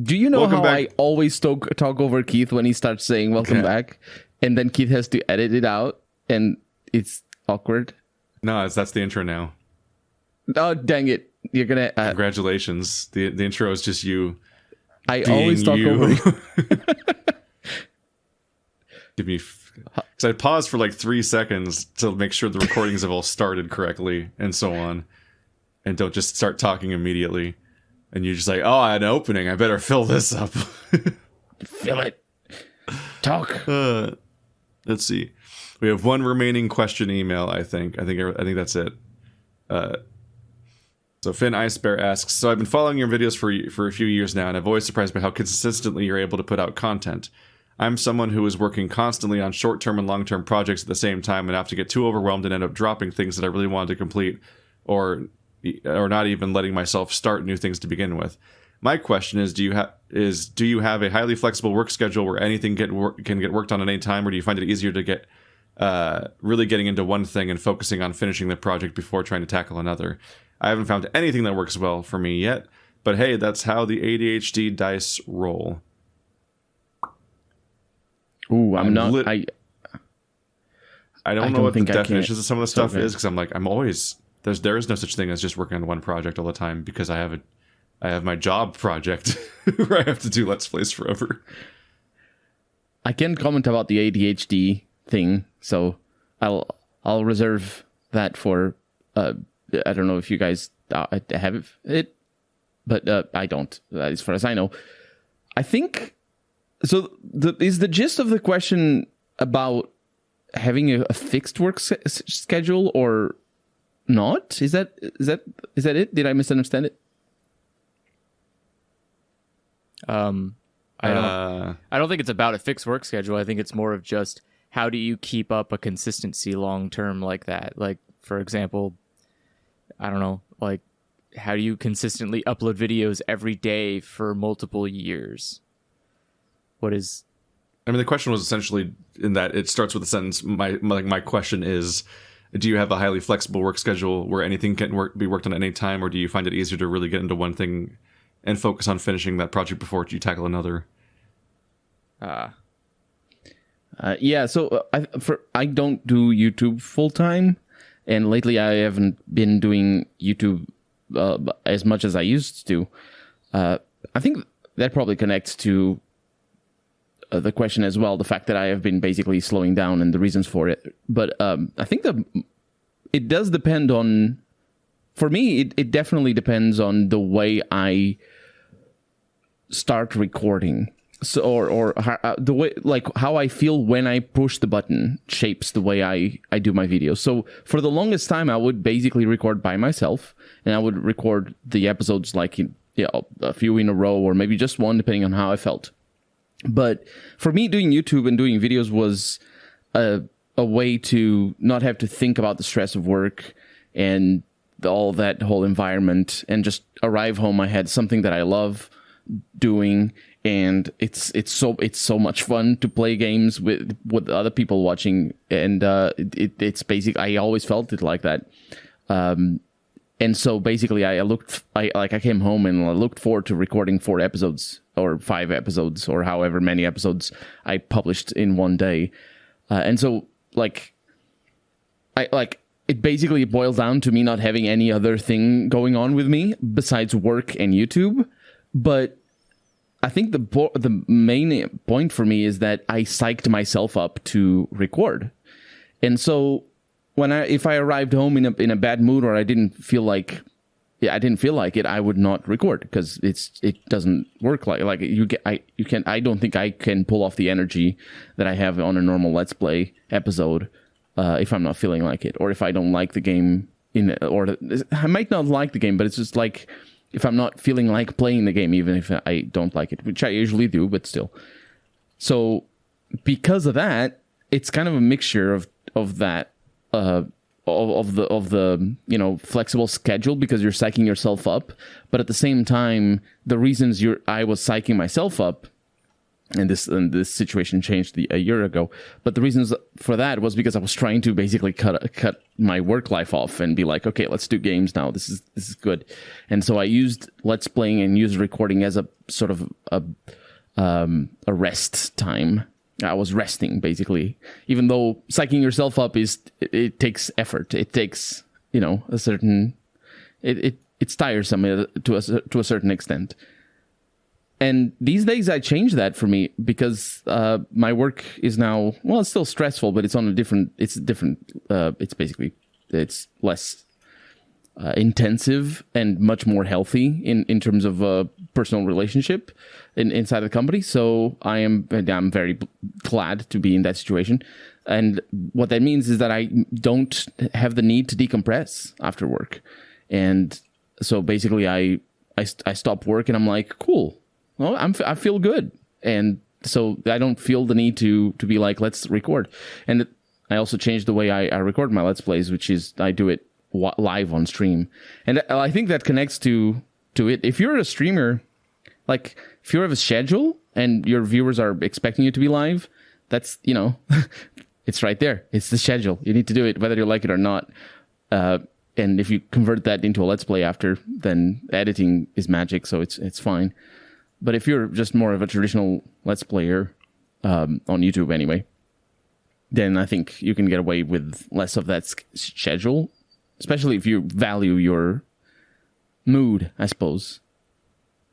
Do you know Welcome how back. I always talk over Keith when he starts saying welcome back, and then Keith has to edit it out, and it's awkward? No, that's the intro now. Oh, dang it. You're going to... Congratulations. The intro is just you. I always talk over you. Give me... Because I paused for like 3 seconds to make sure the recordings have all started correctly and so on. And don't just start talking immediately. And you're just like, oh, I had an opening. I better fill this up. Fill it. Talk. Let's see. We have one remaining question email, I think. I think that's it. So Finn Icebear asks, so I've been following your videos for a few years now, and I've always surprised by how consistently you're able to put out content. I'm someone who is working constantly on short-term and long-term projects at the same time and have to get too overwhelmed and end up dropping things that I really wanted to complete or not even letting myself start new things to begin with. My question is, do you have a highly flexible work schedule where anything can get worked on at any time, or do you find it easier to get really getting into one thing and focusing on finishing the project before trying to tackle another? I haven't found anything that works well for me yet, but hey, that's how the ADHD dice roll. Ooh, I don't know what the definitions of some of the stuff is, because I'm always there is no such thing as just working on one project all the time, because I have my job project where I have to do Let's Plays forever. I can comment about the ADHD thing, so I'll reserve that for I don't know if you guys have it, but I don't, as far as I know. I think so. Is the gist of the question about having a fixed work schedule or not? Is that it? Did I misunderstand it? I don't think it's about a fixed work schedule. I think it's more of just how do you keep up a consistency long term like that? Like, for example, I don't know, like how do you consistently upload videos every day for multiple years? The question was essentially in that it starts with the sentence, my question is, do you have a highly flexible work schedule where anything can be worked on at any time, or do you find it easier to really get into one thing and focus on finishing that project before you tackle another? Yeah, so I don't do YouTube full time, and lately I haven't been doing YouTube as much as I used to. I think that probably connects to the question as well, the fact that I have been basically slowing down and the reasons for it. But I think that it does depend on, for me, it definitely depends on the way I start recording. So, or the way, like how I feel when I push the button shapes the way I do my videos. So for the longest time, I would basically record by myself, and I would record the episodes like a few in a row, or maybe just one, depending on how I felt. But for me, doing YouTube and doing videos was a way to not have to think about the stress of work and all that whole environment, and just arrive home. I had something that I love doing, and it's so much fun to play games with other people watching, and it's basic. I always felt it like that, and so basically I came home and I looked forward to recording 4 episodes or 5 episodes or however many episodes I published in one day, and so it basically boils down to me not having any other thing going on with me besides work and YouTube. But I think the main point for me is that I psyched myself up to record. And so if I arrived home in a bad mood, or I didn't feel like it, I would not record, because it doesn't work like I don't think I can pull off the energy that I have on a normal Let's Play episode if I'm not feeling like it, or if I don't like the game I might not like the game, but it's just like, if I'm not feeling like playing the game, even if I don't like it, which I usually do, but still. So because of that, it's kind of a mixture of that, of the flexible schedule, because you're psyching yourself up, but at the same time, the reasons I was psyching myself up and this situation changed a year ago. But the reasons for that was because I was trying to basically cut my work life off and be like, okay, let's do games now. This is good. And so I used Let's Playing and used recording as a sort of a rest time. I was resting basically, even though psyching yourself up it takes effort. It takes, a certain, it's tiresome to a certain extent. And these days I changed that for me because my work is now, well, it's still stressful, but it's it's less intensive and much more healthy in terms of personal relationship inside the company. So I'm very glad to be in that situation. And what that means is that I don't have the need to decompress after work. And so basically I stop work and I'm like, cool. Well, I feel good, and so I don't feel the need to be like, let's record. And I also changed the way I record my Let's Plays, which is I do it live on stream, and I think that connects to it. If you're a streamer, like if you have a schedule and your viewers are expecting you to be live, that's it's right there. It's the schedule. You need to do it whether you like it or not. And if you convert that into a Let's Play after, then editing is magic, so it's fine. But if you're just more of a traditional Let's Player, on YouTube anyway, then I think you can get away with less of that schedule, especially if you value your mood, I suppose,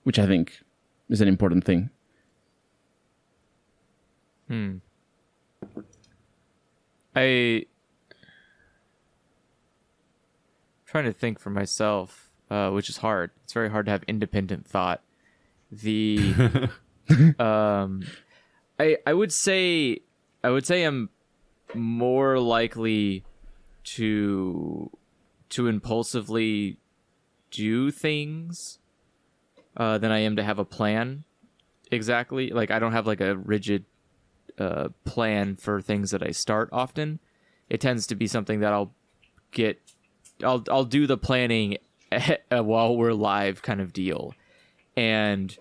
which I think is an important thing. I'm trying to think for myself, which is hard. It's very hard to have independent thought. I would say I'm more likely to impulsively do things than I am to have a plan. Exactly. Like I don't have like a rigid plan for things that I start often. It tends to be something that I'll do the planning while we're live kind of deal. And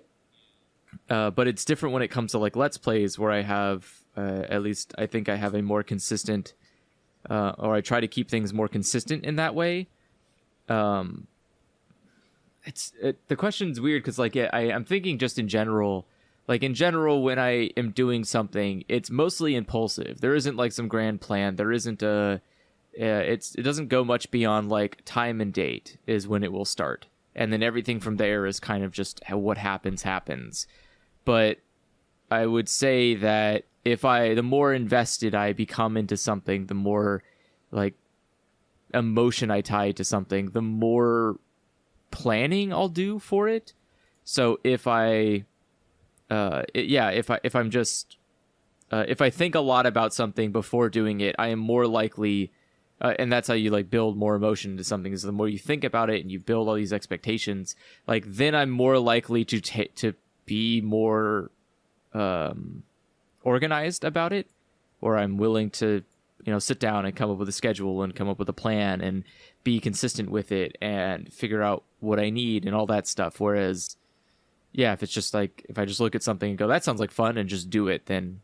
but it's different when it comes to like Let's Plays, where I have at least I think I have a more consistent or I try to keep things more consistent in that way. The question's weird because like I'm thinking just in general, when I am doing something, it's mostly impulsive. There isn't like some grand plan. There isn't it doesn't go much beyond like time and date is when it will start. And then everything from there is kind of just what happens. But I would say that the more invested I become into something, the more like emotion I tie to something, the more planning I'll do for it. So if I think a lot about something before doing it, I am more likely. And that's how you like build more emotion into something. Is the more you think about it and you build all these expectations, like then I'm more likely to be more organized about it, or I'm willing to sit down and come up with a schedule and come up with a plan and be consistent with it and figure out what I need and all that stuff. Whereas, if it's just like if I just look at something and go, that sounds like fun, and just do it, then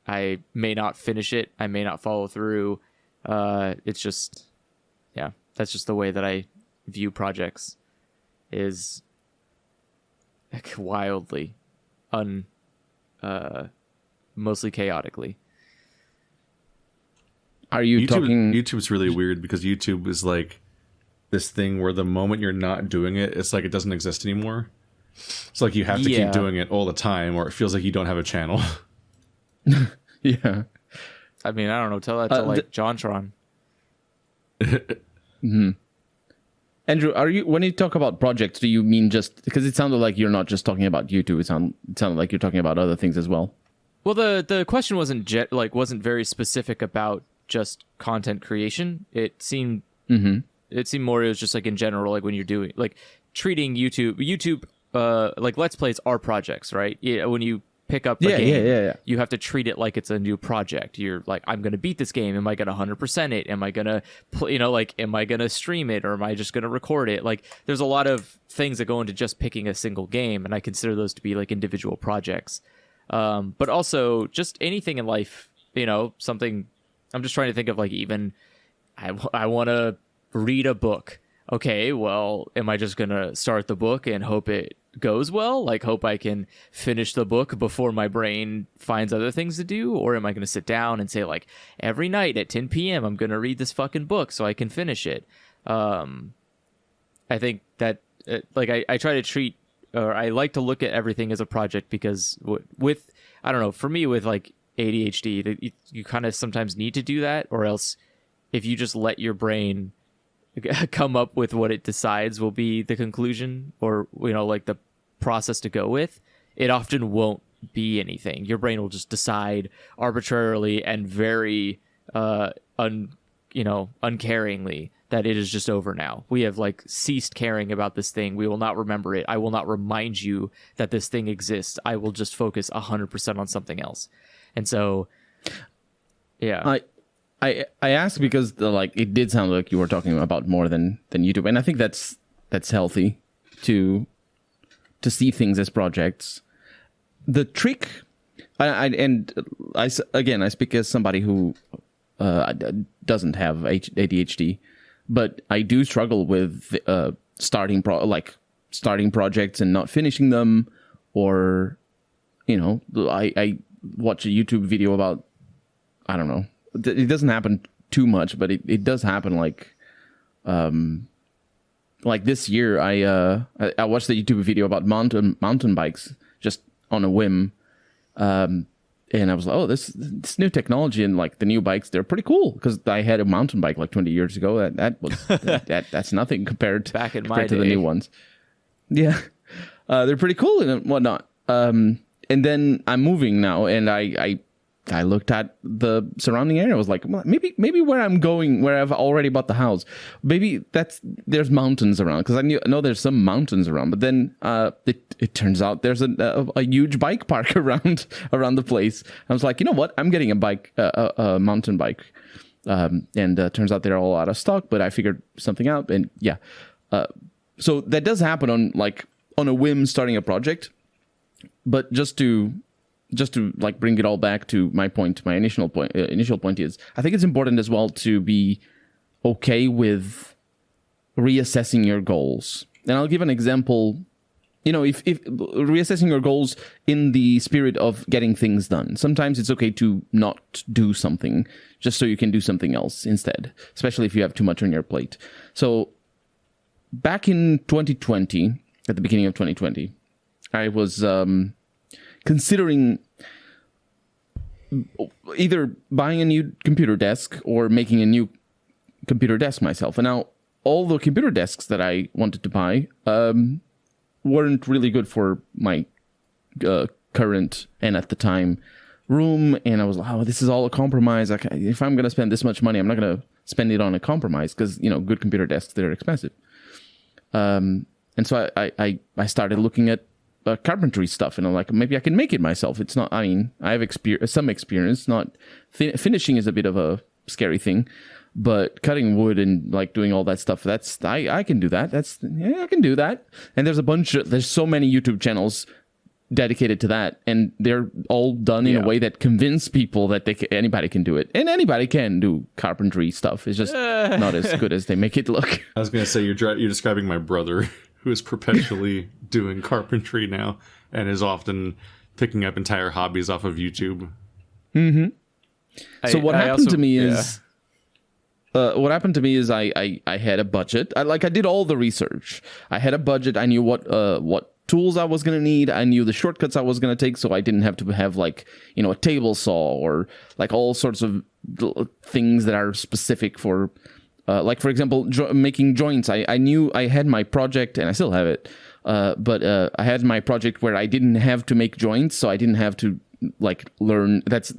I may not finish it. I may not follow through. It's just, that's just the way that I view projects is like wildly mostly chaotically. Are you talking? YouTube's really weird because YouTube is like this thing where the moment you're not doing it, it's like it doesn't exist anymore. It's like you have to keep doing it all the time, or it feels like you don't have a channel. Yeah. I mean, I don't know. Tell that to like JonTron. Mm-hmm. Andrew, when you talk about projects, do you mean just because it sounded like you're not just talking about YouTube? It sounded like you're talking about other things as well. Well, the question wasn't very specific about just content creation. It seemed more it was just like in general, like when you're doing like treating YouTube like Let's Plays are projects, right? Yeah, when you pick up a game, you have to treat it like it's a new project. You're like, I'm going to beat this game. Am I going to 100% it? Am I going to am I going to stream it, or am I just going to record it? Like there's a lot of things that go into just picking a single game, and I consider those to be like individual projects. But also just anything in life, something. I'm just trying to think of like even I want to read a book. Okay, well, am I just going to start the book and hope it goes well? Like, hope I can finish the book before my brain finds other things to do? Or am I going to sit down and say, like, every night at 10 p.m., I'm going to read this fucking book so I can finish it? I think that, I try to treat, or I like to look at everything as a project because with I don't know, for me, with, like, ADHD, you kind of sometimes need to do that, or else if you just let your brain come up with what it decides will be the conclusion, or like the process to go with, it often won't be anything. Your brain will just decide arbitrarily and very uncaringly that it is just over now. We have like ceased caring about this thing. We will not remember it. I will not remind you that this thing exists. I will just focus 100% on something else. And so yeah, I asked because it did sound like you were talking about more than YouTube, and I think that's healthy to see things as projects. The trick, I speak as somebody who doesn't have ADHD, but I do struggle with starting projects and not finishing them, or I watch a YouTube video about, I don't know. It doesn't happen too much, but it does happen. Like this year, I watched the YouTube video about mountain bikes just on a whim, and I was like, oh, this new technology and like the new bikes, they're pretty cool, because I had a mountain bike like 20 years ago. That's nothing compared to the new ones. Yeah, they're pretty cool and whatnot. And then I'm moving now, and I looked at the surrounding area. I was like, well, maybe where I'm going, where I've already bought the house, maybe there's mountains around, because I know there's some mountains around. But then it turns out there's a huge bike park around the place. I was like, you know what? I'm getting a mountain bike, and turns out they're all out of stock. But I figured something out, and yeah. So that does happen on a whim, starting a project. But just to like bring it all back to my initial point is, I think it's important as well to be okay with reassessing your goals. And I'll give an example. If reassessing your goals in the spirit of getting things done, sometimes it's okay to not do something just so you can do something else instead, especially if you have too much on your plate. So back in 2020, at the beginning of 2020, I was considering either buying a new computer desk or making a new computer desk myself. And now all the computer desks that I wanted to buy weren't really good for my current and at the time room. And I was like, oh, this is all a compromise. If I'm going to spend this much money, I'm not going to spend it on a compromise, because good computer desks, they're expensive. And so I started looking at carpentry stuff, and I'm like, maybe I can make it myself. It's not, I have some experience. Not finishing is a bit of a scary thing, but cutting wood and like doing all that stuff, I can do that. I can do that. And there's so many YouTube channels dedicated to that, and they're all done in a way that convince people that anybody can do it, and anybody can do carpentry stuff. It's just not as good as they make it look. I was gonna say, you're describing my brother, who is perpetually doing carpentry now and is often picking up entire hobbies off of YouTube. Mm-hmm. So what happened to me is I had a budget. I did all the research. I had a budget. I knew what tools I was going to need. I knew the shortcuts I was going to take, so I didn't have to have a table saw or like all sorts of things that are specific for for example, making joints. I knew I had my project, and I still have it, but I had my project where I didn't have to make joints, so I didn't have to learn. That's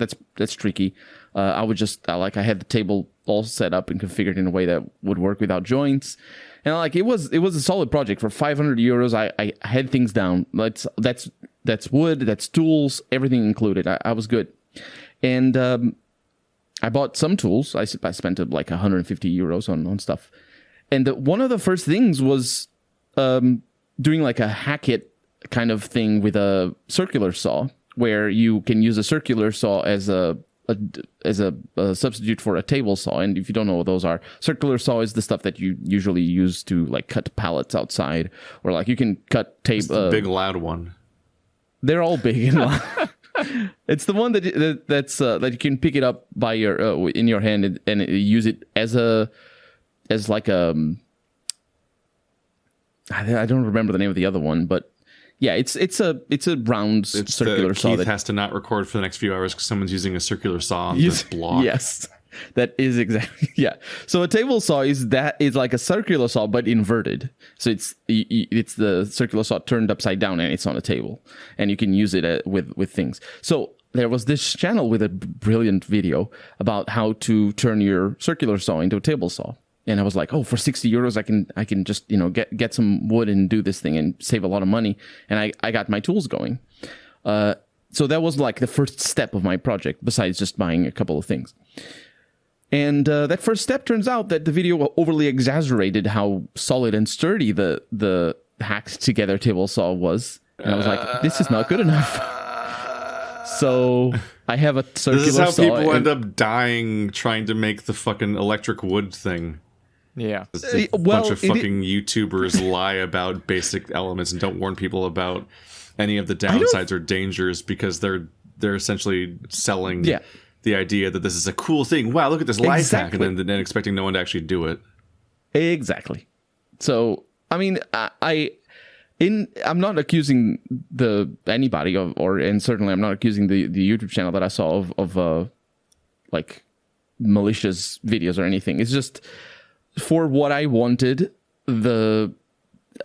tricky. I would just I had the table all set up and configured in a way that would work without joints, and it was a solid project for €500. I had things down. That's wood, that's tools, everything included. I was good, and I bought some tools. I spent €150 on stuff. And one of the first things was doing a hack it kind of thing with a circular saw, where you can use a circular saw as a substitute for a table saw. And if you don't know what those are, circular saw is the stuff that you usually use to like cut pallets outside, or like you can cut tape. Big loud one. They're all big and loud. It's the one that you can pick it up by your in your hand and use it as like a. I don't remember the name of the other one, but yeah, it's a round circular saw. Keith has to not record for the next few hours because someone's using a circular saw on this block. Yes, that is exactly So a table saw is like a circular saw but inverted. So it's the circular saw turned upside down and it's on a table, and you can use it with things. So there was this channel with a brilliant video about how to turn your circular saw into a table saw. And I was like, oh, for 60 euros, I can just, get some wood and do this thing and save a lot of money. And I got my tools going. So that was like the first step of my project, besides just buying a couple of things. And that first step turns out that the video overly exaggerated how solid and sturdy the hacked together table saw was. And I was like, this is not good enough. So I have a circular saw. This is how people end up dying trying to make the fucking electric wood thing. Yeah. A bunch of fucking YouTubers lie about basic elements and don't warn people about any of the downsides or dangers because they're essentially selling the idea that this is a cool thing. Wow, look at this life hack, and then expecting no one to actually do it. Exactly. So, I mean, I'm not accusing anybody and certainly I'm not accusing the YouTube channel that I saw of like malicious videos or anything. It's just for what I wanted, the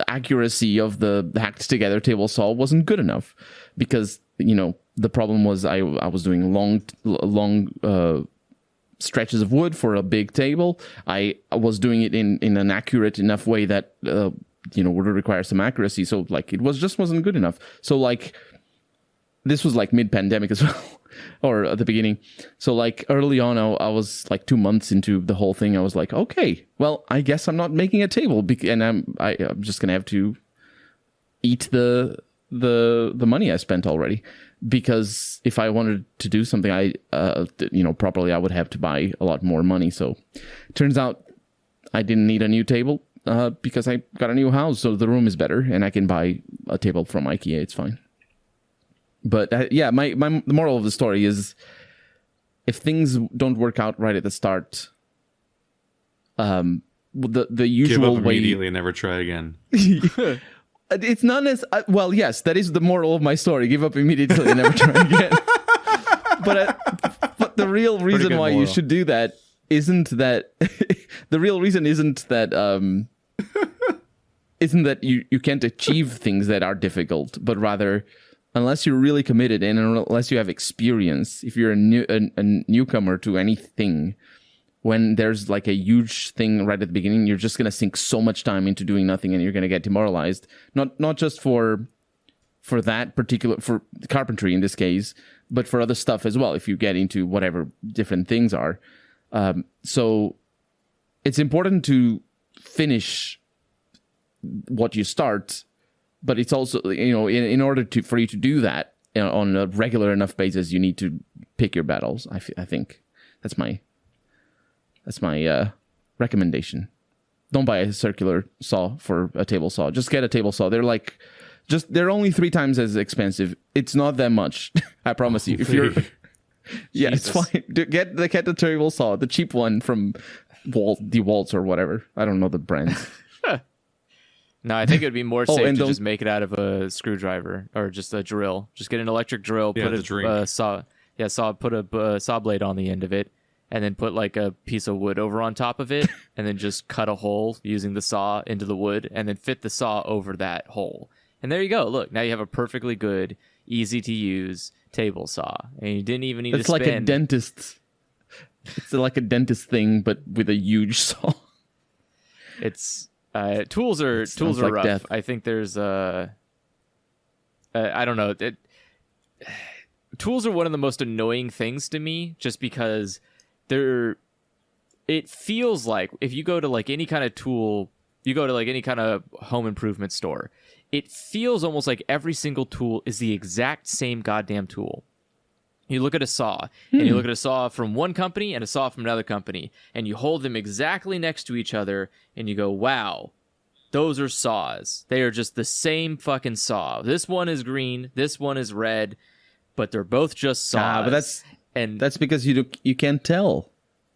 accuracy of the hacked together table saw wasn't good enough because the problem was I was doing long stretches of wood for a big table. I was doing it in an accurate enough way that would require some accuracy. So like it wasn't good enough. So like this was like mid-pandemic as well, or at the beginning. So like early on, I was like 2 months into the whole thing. I was like, okay, well, I guess I'm not making a table, and I'm just gonna have to eat the money I spent already. Because if I wanted to do something properly, I would have to buy a lot more money. So turns out I didn't need a new table because I got a new house, so the room is better, and I can buy a table from IKEA. It's fine. But the moral of the story is, if things don't work out right at the start, the usual give up way immediately and never try again. It's not as well. Yes, that is the moral of my story. Give up immediately and never try again. But the real reason why you should do that isn't that. The real reason isn't that you can't achieve things that are difficult, but rather, unless you're really committed and unless you have experience, if you're a newcomer to anything, when there's like a huge thing right at the beginning, you're just going to sink so much time into doing nothing and you're going to get demoralized. Not just for that particular, for carpentry in this case, but for other stuff as well, if you get into whatever different things are. So it's important to finish what you start, but it's also, in order for you to do that on a regular enough basis, you need to pick your battles. I think that's my recommendation. Don't buy a circular saw for a table saw. Just get a table saw. They're only 3 times as expensive. It's not that much. I promise you. If you're, yeah, it's fine. Get the table saw, the cheap one from DeWalt's or whatever. I don't know the brands. No, I think it'd be more safe to just make it out of a screwdriver or just a drill. Just get an electric drill, put a saw blade on the end of it, and then put like a piece of wood over on top of it, and then just cut a hole using the saw into the wood, and then fit the saw over that hole. And there you go. Look, now you have a perfectly good, easy to use table saw, and you didn't even need to spend. It's like a dentist. It's like a dentist thing, but with a huge saw. It's tools are like rough. Death. I think there's I don't know. Tools are one of the most annoying things to me, just because it feels like if you go to like any kind of tool you go to like any kind of home improvement store, it feels almost like every single tool is the exact same goddamn tool. You look at a saw, and you look at a saw from one company and a saw from another company, and you hold them exactly next to each other, and you go, wow, those are saws. They are just the same fucking saw. This one is green, this one is red, but they're both just saws. But that's because you can't tell.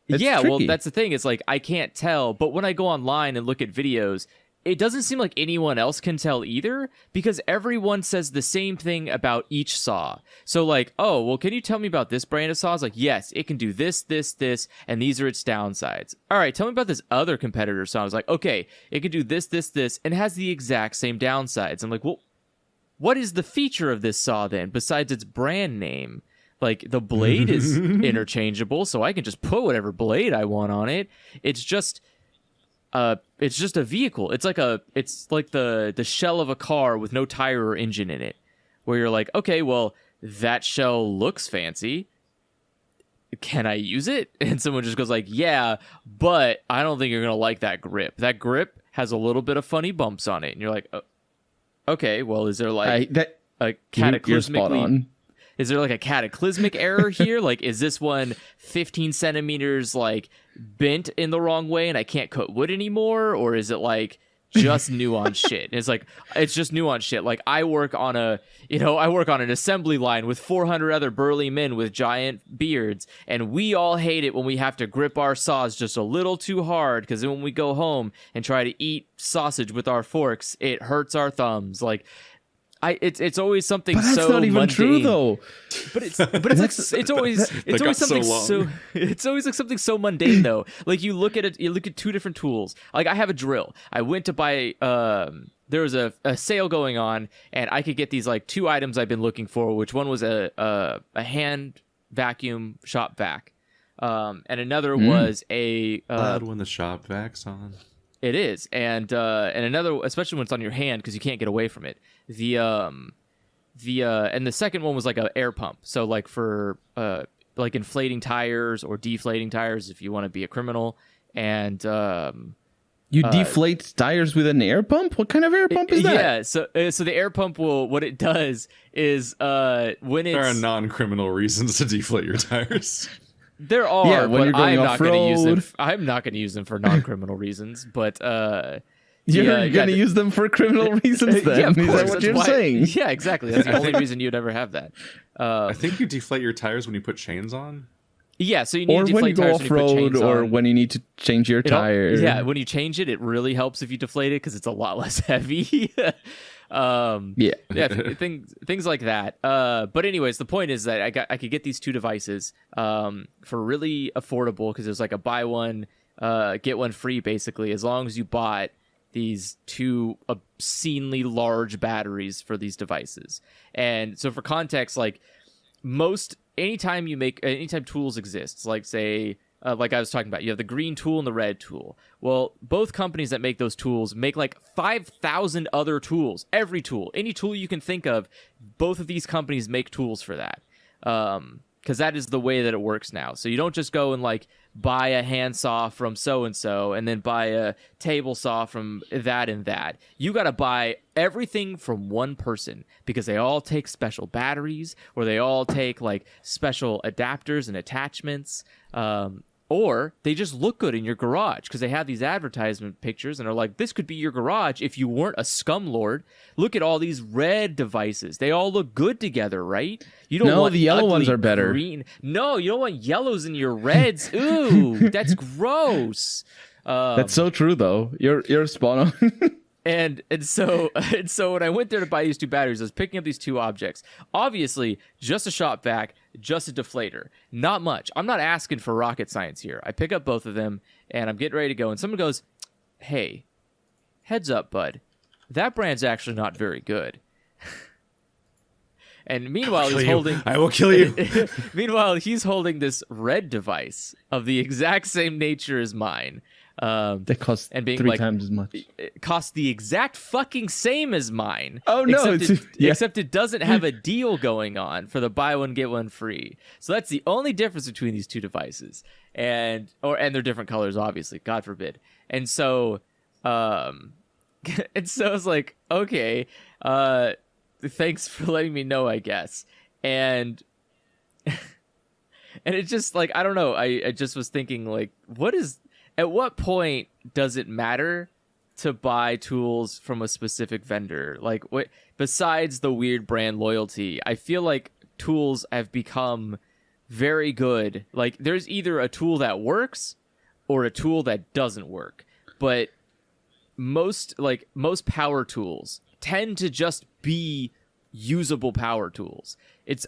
It's tricky. Well, that's the thing. It's like, I can't tell, but when I go online and look at videos, it doesn't seem like anyone else can tell either, because everyone says the same thing about each saw. So like, oh, well, can you tell me about this brand of saw? It's like, yes, it can do this, this, this, and these are its downsides. All right, tell me about this other competitor saw. I was like, okay, it can do this, this, this, and has the exact same downsides. I'm like, well, what is the feature of this saw then, besides its brand name? Like, the blade is interchangeable, so I can just put whatever blade I want on it. It's just a vehicle. It's like the shell of a car with no tire or engine in it, where you're like, okay, well, that shell looks fancy. Can I use it? And someone just goes like, yeah, but I don't think you're gonna like that grip. That grip has a little bit of funny bumps on it, and you're like, oh, okay, well, is there like a cataclysmically? You're spot on. Is there like a cataclysmic error here? Like, is this one 15 centimeters like bent in the wrong way and I can't cut wood anymore? Or is it like just nuanced shit? And it's like, it's just nuanced shit. Like, I work on an assembly line with 400 other burly men with giant beards, and we all hate it when we have to grip our saws just a little too hard, because then when we go home and try to eat sausage with our forks, it hurts our thumbs. Like, it's always something but that's so not even mundane. True though. But it's always something it's always like something so mundane though. Like, you look at two different tools. Like, I have a drill. I went to buy there was a sale going on, and I could get these like two items I've been looking for, which one was a hand vacuum shop vac. And another was a loud when the shop vac's on. It is, and another, especially when it's on your hand, because you can't get away from it. And the second one was like an air pump, so like for like inflating tires or deflating tires if you want to be a criminal. And you deflate tires with an air pump? What kind of air pump is that? Yeah, so the air pump what it does is when it's... There are non-criminal reasons to deflate your tires. There are, when but you're going I'm not going to use them. off-road. I'm not going to use them for non-criminal reasons, but You're going to use them for criminal reasons then? Yeah, of Is course. that what That's you're why- saying? Yeah, exactly. That's the only reason you'd ever have that. I think you deflate your tires when you put chains on. Yeah, so you need Or to when you deflate go tires when you put off-road, chains or on. when you need to change your tire. Yeah, when you change it, it really helps if you deflate it because it's a lot less heavy. Things like that. But anyways, the point is that I could get these two devices for really affordable, because it was like a buy one get one free, basically, as long as you bought these two obscenely large batteries for these devices. And so for context, like anytime tools exist, like say like I was talking about, you have the green tool and the red tool. Well, both companies that make those tools make like 5,000 other tools. Every tool, any tool you can think of, both of these companies make tools for that. Because that is the way that it works now. So you don't just go and like buy a handsaw from so-and-so and then buy a table saw from that and that. You got to buy everything from one person, because they all take special batteries, or they all take like special adapters and attachments. Or they just look good in your garage because they have these advertisement pictures and are like, this could be your garage if you weren't a scumlord. Look at all these red devices. They all look good together, right? You don't want the yellow ones ugly are better. Green. No, you don't want yellows in your reds. Ooh, that's gross. That's so true, though. You're spot on. And so when I went there to buy these two batteries, I was picking up these two objects. Obviously, just a shop vac, just a deflator. Not much. I'm not asking for rocket science here. I pick up both of them, and I'm getting ready to go. And someone goes, hey, heads up, bud. That brand's actually not very good. And meanwhile, he's holding... I will kill you. Meanwhile, he's holding this red device of the exact same nature as mine. That costs and being 3 like, times as much. It costs the exact fucking same as mine. Oh, no. Except it doesn't have a deal going on for the buy one, get one free. So that's the only difference between these two devices. And they're different colors, obviously. God forbid. And so And so I was like, okay, thanks for letting me know, I guess. And and it just like, I don't know. I just was thinking like, at what point does it matter to buy tools from a specific vendor? Like, what besides the weird brand loyalty, I feel like tools have become very good. Like, there's either a tool that works or a tool that doesn't work. But most power tools tend to just be usable power tools.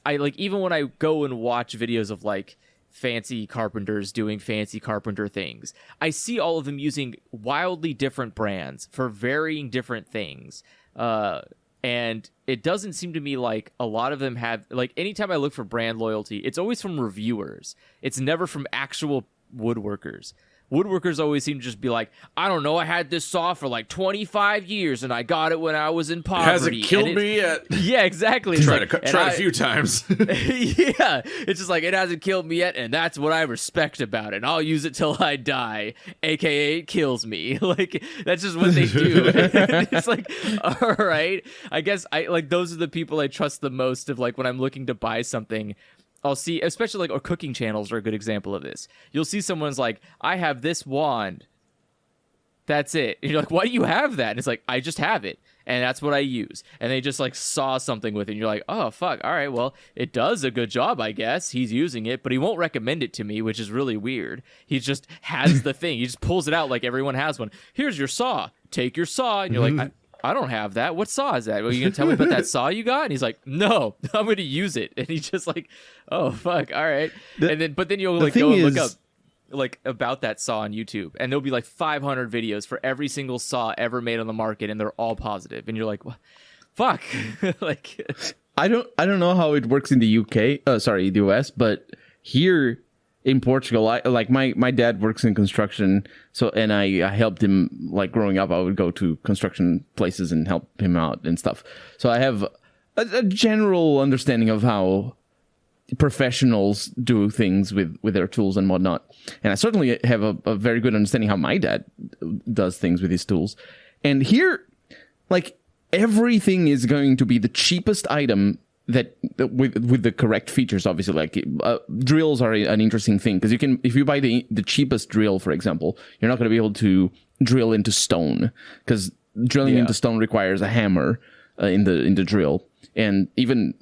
Even when I go and watch videos of like fancy carpenters doing fancy carpenter things, I see all of them using wildly different brands for varying different things. And it doesn't seem to me like a lot of them have, like, anytime I look for brand loyalty, it's always from reviewers. It's never from actual woodworkers. Woodworkers always seem to just be like, I don't know, I had this saw for like 25 years and I got it when I was in poverty. Hasn't killed me yet. Yeah, exactly. Tried a few times. Yeah, it's just like, it hasn't killed me yet, and that's what I respect about it. And I'll use it till I die, aka it kills me. Like, that's just what they do. It's like, all right, I guess those are the people I trust the most. Of like, when I'm looking to buy something, I'll see, especially like, or cooking channels are a good example of this. You'll see someone's like, I have this wand. That's it. And you're like, why do you have that? And it's like, I just have it. And that's what I use. And they just like saw something with it. And you're like, oh, fuck. All right, well, it does a good job, I guess. He's using it, but he won't recommend it to me, which is really weird. He just has the thing. He just pulls it out like everyone has one. Here's your saw. Take your saw. And you're like, I don't have that. What saw is that? Are you going to tell me about that saw you got? And he's like, no, I'm going to use it. And he's just like, oh, fuck. All right. But then you'll like go and look up like about that saw on YouTube, and there'll be like 500 videos for every single saw ever made on the market, and they're all positive. And you're like, what? Fuck. Like, I don't know how it works in the UK. The US, but here in Portugal, my dad works in construction, and I helped him, like, growing up. I would go to construction places and help him out and stuff. So I have a general understanding of how professionals do things with their tools and whatnot. And I certainly have a very good understanding how my dad does things with his tools. And here, like, everything is going to be the cheapest item that with the correct features. Obviously, like, drills are an interesting thing, because if you buy the cheapest drill, for example, you're not going to be able to drill into stone, because drilling into stone requires a hammer in the drill. And even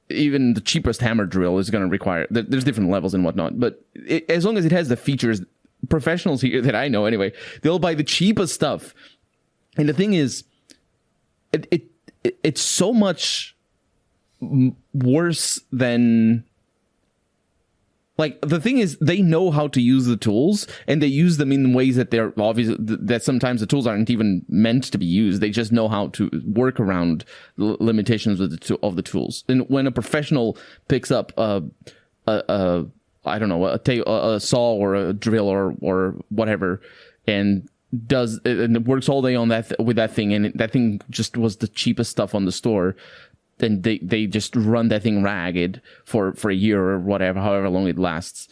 the cheapest hammer drill is going to require, there's different levels and whatnot, but as long as it has the features, professionals here that I know anyway, they'll buy the cheapest stuff. And the thing is, it's so much worse than, like, the thing is, they know how to use the tools, and they use them in ways that they're obvious, that sometimes the tools aren't even meant to be used. They just know how to work around the limitations of the tools. And when a professional picks up I don't know, a saw or a drill or whatever, and it works all day on with that thing, and that thing just was the cheapest stuff on the store, then they just run that thing ragged for a year or whatever, however long it lasts.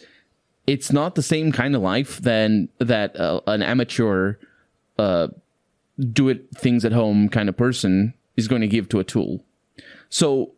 It's not the same kind of life than that an amateur do it things at home kind of person is going to give to a tool. So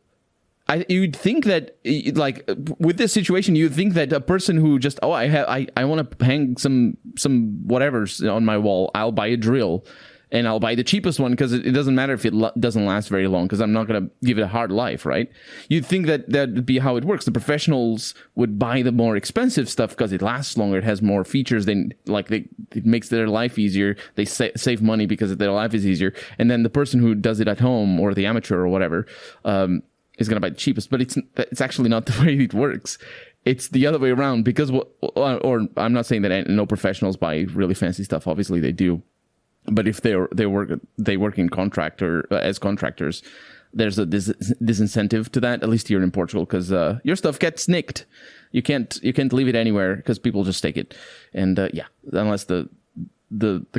you'd think that, like, with this situation, you'd think that a person who just, I want to hang some whatevers on my wall, I'll buy a drill. And I'll buy the cheapest one, because it doesn't matter if it doesn't last very long, because I'm not going to give it a hard life, right? You'd think that would be how it works. The professionals would buy the more expensive stuff because it lasts longer, it has more features, it makes their life easier. They save money because their life is easier. And then the person who does it at home, or the amateur or whatever, is going to buy the cheapest. But it's actually not the way it works. It's the other way around, because or I'm not saying that no professionals buy really fancy stuff. Obviously they do. But if they work in as contractors, there's a disincentive to that, at least here in Portugal, because your stuff gets nicked. You can't leave it anywhere, because people just take it. And unless the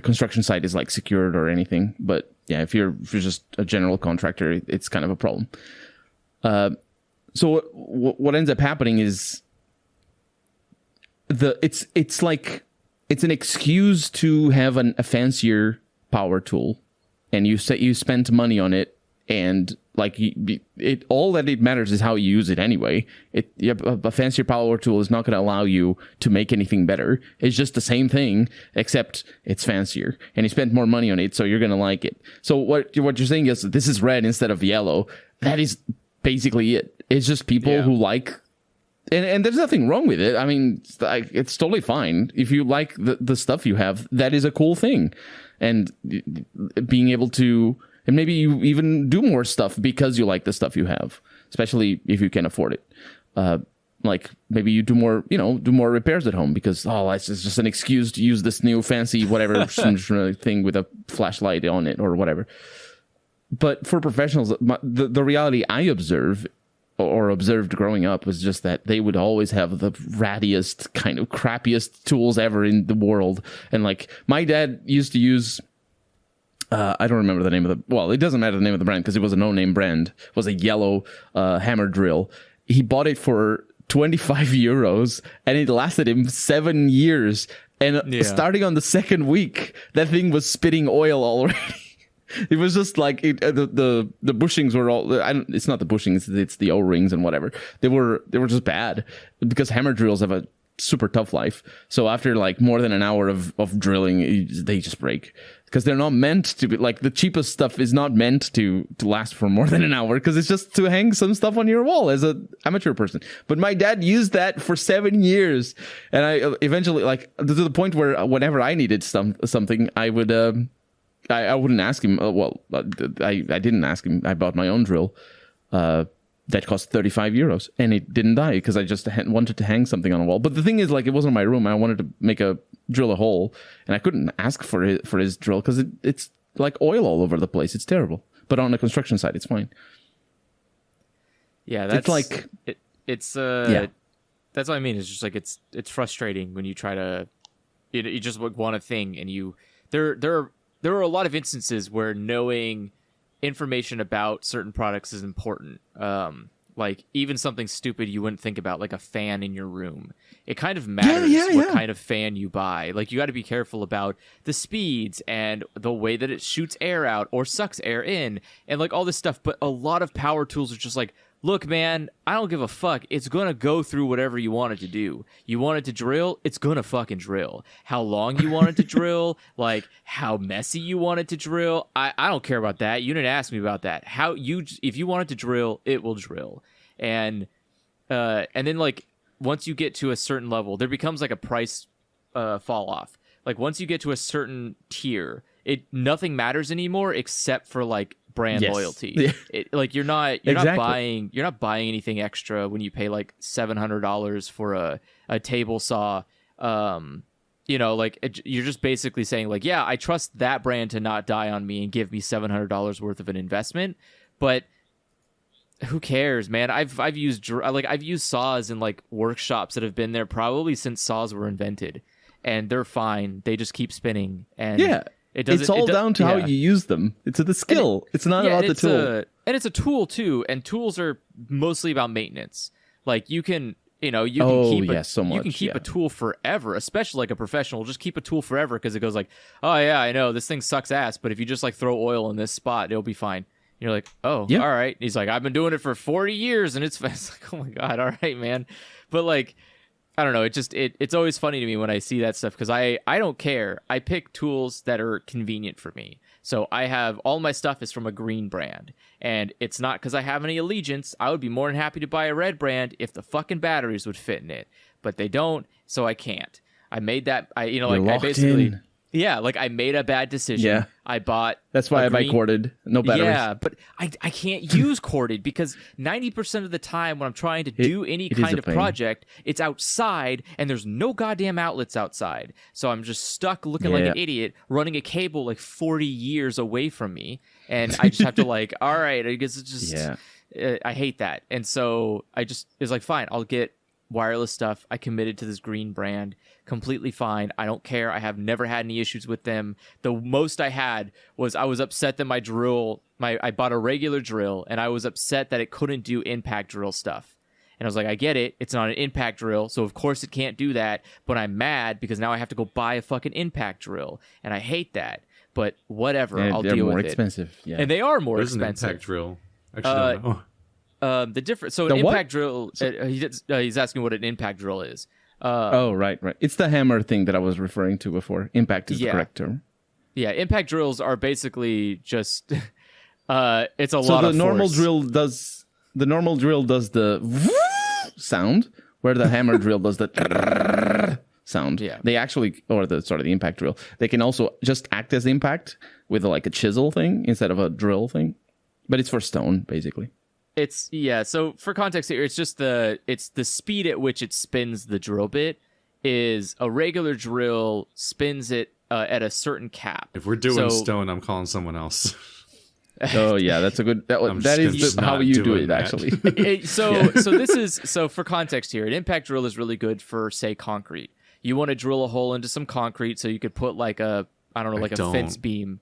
construction site is like secured or anything. But yeah, if you're just a general contractor, it's kind of a problem. So what ends up happening is it's it's an excuse to have a fancier power tool, and you spent money on it, and like it all that it matters is how you use it anyway. A fancier power tool is not going to allow you to make anything better. It's just the same thing, except it's fancier, and you spent more money on it, so you're going to like it. So what you're saying is this is red instead of yellow. That is basically it. It's just people who like, and there's nothing wrong with it. I mean, it's totally fine if you like the stuff you have. That is a cool thing, and being able to. And maybe you even do more stuff because you like the stuff you have, especially if you can afford it. Like maybe you do more repairs at home because, it's just an excuse to use this new fancy whatever thing with a flashlight on it or whatever. But for professionals, the reality I observed growing up was just that they would always have the rattiest, kind of crappiest tools ever in the world. And like my dad used to use... I don't remember the name of it doesn't matter the name of the brand because it was a no-name brand. It was a yellow hammer drill. He bought it for 25 euros and it lasted him 7 years. And starting on the second week, that thing was spitting oil already. It was just like the bushings were all. It's not the bushings; it's the O-rings and whatever. They were just bad because hammer drills have a super tough life. So after like more than an hour of drilling, they just break. Because they're not meant to be, like, the cheapest stuff is not meant to last for more than an hour because it's just to hang some stuff on your wall as an amateur person. But my dad used that for 7 years. And I eventually, like, to the point where whenever I needed something, I would, I wouldn't ask him. I didn't ask him. I bought my own drill. That cost 35 euros and it didn't die because I just wanted to hang something on a wall. But the thing is, like, it wasn't my room. I wanted to drill a hole and I couldn't ask for his drill because it's like oil all over the place. It's terrible. But on the construction site, it's fine. Yeah, that's like that's what I mean. It's just like it's frustrating when you try to you just want a thing and there are a lot of instances where knowing information about certain products is important. Like even something stupid you wouldn't think about, like a fan in your room. It kind of matters what kind of fan you buy. Like you got to be careful about the speeds and the way that it shoots air out or sucks air in and like all this stuff. But a lot of power tools are just like, look, man, I don't give a fuck. It's going to go through whatever you want it to do. You want it to drill, it's going to fucking drill. How long you want it to drill, like how messy you want it to drill, I don't care about that. You didn't ask me about that. If you want it to drill, it will drill. And then like once you get to a certain level, there becomes like a price fall off. Like once you get to a certain tier, nothing matters anymore except for like brand loyalty. Like you're not buying anything extra when you pay like $700 for a table saw. You're just basically saying like, yeah, I trust that brand to not die on me and give me $700 worth of an investment. But who cares, man? I've used saws in like workshops that have been there probably since saws were invented, and they're fine. They just keep spinning, and it's all down to how you use them. It's the skill. It's not about the tool. And it's a tool too. And tools are mostly about maintenance. Like you can keep a tool forever, especially like a professional. Just keep a tool forever because it goes like, oh yeah, I know this thing sucks ass, but if you just like throw oil in this spot, it'll be fine. And you're like, oh, all right. He's like, I've been doing it for 40 years, and it's like, oh my god, all right, man. But like, I don't know. It's always funny to me when I see that stuff because I don't care. I pick tools that are convenient for me. So I have all my stuff is from a green brand, and it's not because I have any allegiance. I would be more than happy to buy a red brand if the fucking batteries would fit in it, but they don't, so I can't. I made that. I basically. In. Yeah, like I made a bad decision. Yeah. I bought. That's why I buy corded. No batteries. Yeah, but I can't use corded because 90% of the time when I'm trying to do any kind of project, it's outside and there's no goddamn outlets outside. So I'm just stuck looking like an idiot running a cable like 40 years away from me. And I just have to like, all right, I guess it's just, I hate that. And so it's like, fine, I'll get wireless stuff. I committed to this green brand. Completely fine. I don't care. I have never had any issues with them. The most I had was I was upset that my drill, I bought a regular drill and I was upset that it couldn't do impact drill stuff. And I was like, I get it. It's not an impact drill, so of course it can't do that. But I'm mad because now I have to go buy a fucking impact drill, and I hate that. But whatever, I'll deal with it. They're more expensive. Yeah. And they are more What is an expensive. impact drill? Actually, don't know. The difference. So an impact drill. He's asking what an impact drill is. Right. It's the hammer thing that I was referring to before. Impact is the correct term. Yeah, impact drills are basically just. It's a so lot of the normal force. drill does the sound, where the hammer drill does the sound. Yeah. They actually, the impact drill, they can also just act as impact with like a chisel thing instead of a drill thing, but it's for stone basically. So for context here, it's the speed at which it spins the drill bit. Is a regular drill spins it at a certain cap. If we're doing stone, I'm calling someone else. Oh yeah, that's a good. That is how you do it that. actually. So for context here, an impact drill is really good for say concrete. You want to drill a hole into some concrete so you could put like a fence beam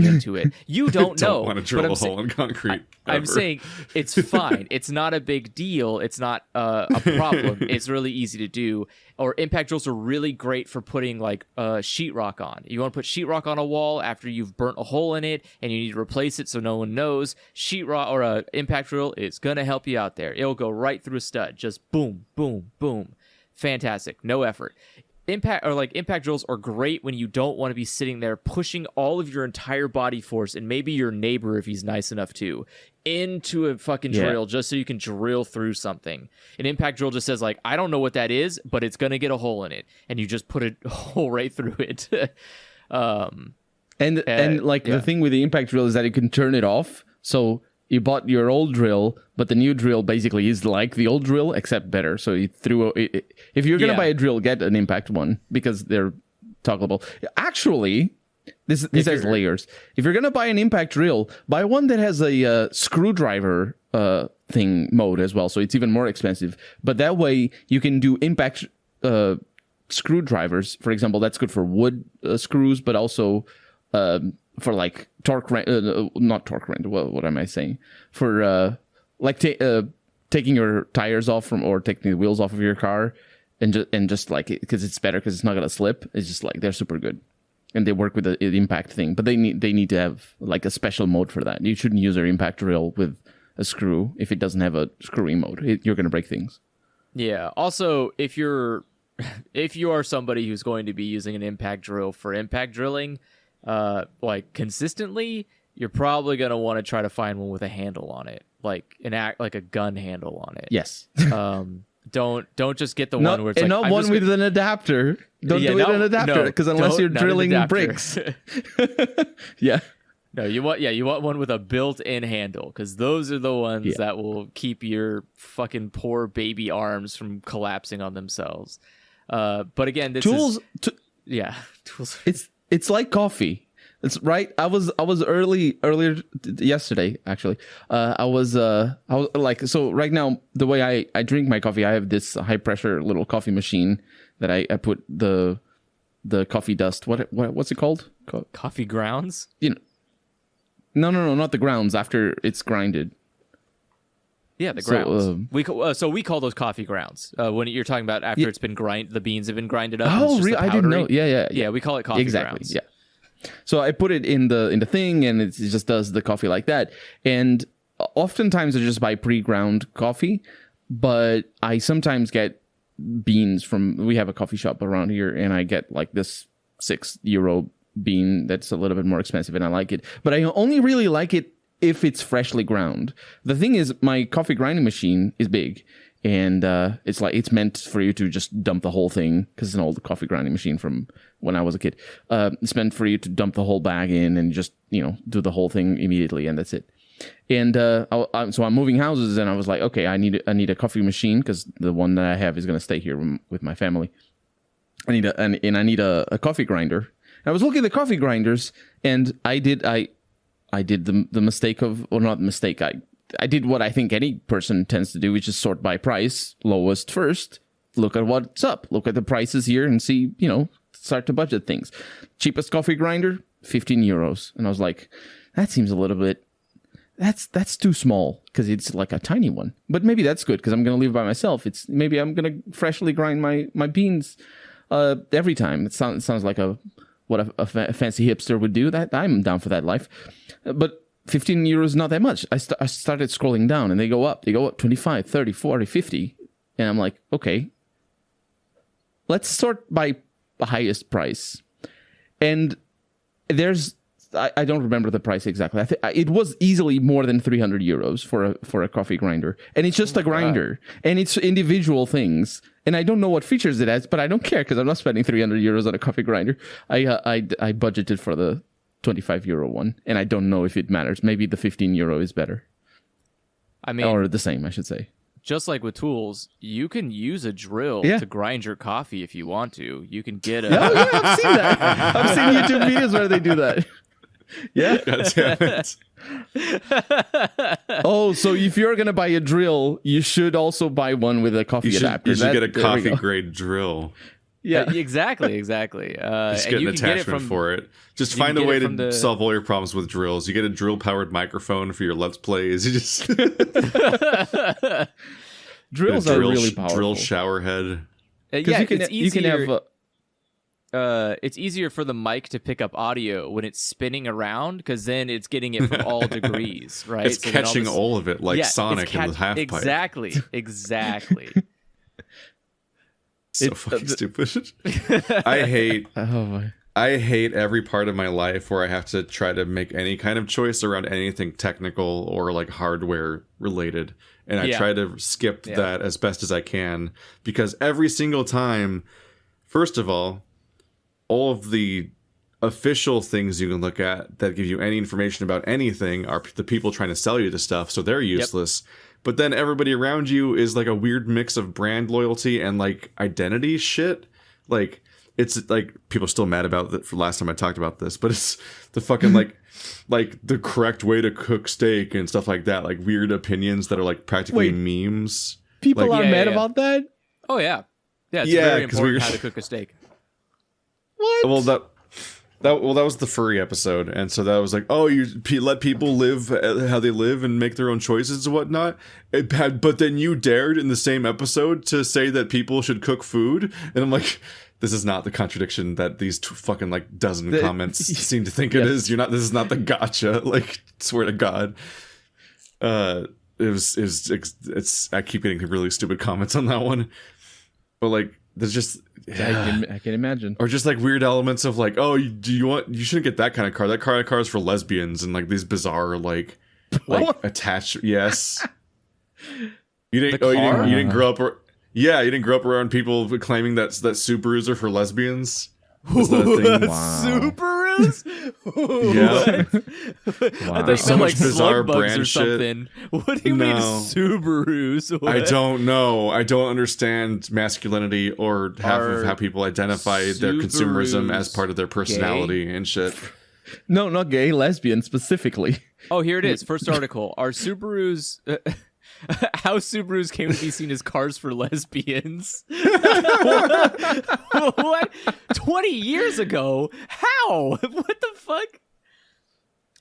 into it. You don't know. Want to drill a hole in concrete. I'm saying it's fine. It's not a big deal. It's not a problem. It's really easy to do. Or impact drills are really great for putting like sheetrock on. You want to put sheetrock on a wall after you've burnt a hole in it and you need to replace it so no one knows. Sheetrock or a impact drill is gonna help you out there. It'll go right through a stud. Just boom, boom, boom. Fantastic. No effort. Impact drills are great when you don't want to be sitting there pushing all of your entire body force and maybe your neighbor, if he's nice enough to, into a fucking drill just so you can drill through something. An impact drill just says like, I don't know what that is, but it's gonna get a hole in it, and you just put a hole right through it. The thing with the impact drill is that you can turn it off. So you bought your old drill, but the new drill basically is like the old drill except better. So you if you're gonna buy a drill, get an impact one because they're toggleable. Actually, this has layers. If you're gonna buy an impact drill, buy one that has a screwdriver thing mode as well. So it's even more expensive. But that way you can do impact screwdrivers. For example, that's good for wood screws, but also for like not torque wrench. What am I saying? For taking your tires off or taking the wheels off of your car, and just like because it's better because it's not gonna slip. It's just like they're super good, and they work with the impact thing. But they need to have like a special mode for that. You shouldn't use your impact drill with a screw if it doesn't have a screwing mode. You're gonna break things. Yeah. Also, if you are somebody who's going to be using an impact drill for impact drilling, like consistently, you're probably gonna want to try to find one with a handle on it, like a gun handle on it. Yes. Don't just get the one where it's not one with an adapter. Don't do it an adapter because unless you're drilling bricks. Yeah. No, you want one with a built-in handle because those are the ones that will keep your fucking poor baby arms from collapsing on themselves. But again, tools. It's like coffee. It's right. I was earlier yesterday actually. I was like, so right now the way I drink my coffee, I have this high pressure little coffee machine that I put the coffee dust. What's it called? Coffee grounds? No, not the grounds after it's grinded. Yeah, the grounds. We call those coffee grounds. When you're talking about after it's been the beans have been grinded up. Oh, really? I didn't know. Yeah. We call it coffee grounds. Yeah. So I put it in the thing, and it just does the coffee like that. And oftentimes I just buy pre-ground coffee, but I sometimes get beans we have a coffee shop around here, and I get like this €6 bean that's a little bit more expensive, and I like it. But I only really like it if it's freshly ground. The thing is, my coffee grinding machine is big, and it's meant for you to just dump the whole thing because it's an old coffee grinding machine from when I was a kid. It's meant for you to dump the whole bag in and just do the whole thing immediately, and that's it. And so I'm moving houses, and I was like, okay, I need a coffee machine because the one that I have is going to stay here with my family. I need a coffee grinder. And I was looking at the coffee grinders, and I did the mistake of, or not mistake, I did what I think any person tends to do, which is sort by price, lowest first, look at what's up, look at the prices here and see, start to budget things. Cheapest coffee grinder, €15. And I was like, that seems a little bit that's too small because it's like a tiny one. But maybe that's good because I'm gonna live by myself. Maybe I'm gonna freshly grind my beans every time. It sounds like what a fancy hipster would do. That I'm down for that life. But 15 euros not that much. I started scrolling down and they go up 25, 30, 40, 50, and I'm like, okay, let's sort by the highest price. And I don't remember the price exactly. It was easily more than 300 euros for a coffee grinder. And it's just a grinder. And it's individual things. And I don't know what features it has, but I don't care because I'm not spending 300 euros on a coffee grinder. I budgeted for the 25 euro one. And I don't know if it matters. Maybe the 15 euro is better. I mean, or the same, I should say. Just like with tools, you can use a drill to grind your coffee if you want to. You can get a... Oh, yeah, I've seen that. I've seen YouTube videos where they do that. Yeah. God damn it. Oh, so if you're gonna buy a drill, you should also buy one with a coffee adapter. You should get a coffee grade drill. Yeah, exactly. Just get an attachment for it. Just find a way to solve all your problems with drills. You get a drill powered microphone for your Let's Plays. You just drills are really powerful. Drill shower head. It's easier for the mic to pick up audio when it's spinning around because then it's getting it from all degrees, right? It's catching all of it like Sonic in the half pipe. Exactly. So fucking stupid. I hate every part of my life where I have to try to make any kind of choice around anything technical or like hardware related. And I try to skip that as best as I can because every single time, first of all of the official things you can look at that give you any information about anything are the people trying to sell you the stuff, so they're useless. But then everybody around you is like a weird mix of brand loyalty and like identity shit. Like it's like people are still mad about that for last time I talked about this, but it's the fucking like the correct way to cook steak and stuff like that. Like weird opinions that are like practically memes. People are mad about that? Oh yeah. Yeah, it's very important how to cook a steak. What? Well, that was the furry episode, and so that was like, oh, you let people live how they live and make their own choices and whatnot. But then you dared in the same episode to say that people should cook food, and I'm like, this is not the contradiction that these fucking like dozen comments seem to think it is. This is not the gotcha. Like, swear to God. It's I keep getting really stupid comments on that one, but like, there's just. Yeah. I can imagine. Or just like weird elements of like, oh, you shouldn't get that kind of car. That kind of car is for lesbians and like these bizarre like attached. Yes. You didn't grow up. You didn't grow up around people claiming that Subarus are for lesbians. Is that a thing? Wow. Subarus? Yeah. Wow. There's so much bizarre brand shit. What do you mean Subarus? I don't know. I don't understand masculinity or half of how people identify their consumerism as part of their personality and shit. No, not gay, lesbian specifically. Oh, here it is. First article. Are Subarus... how Subarus came to be seen as cars for lesbians. What? 20 years ago? How? What the fuck?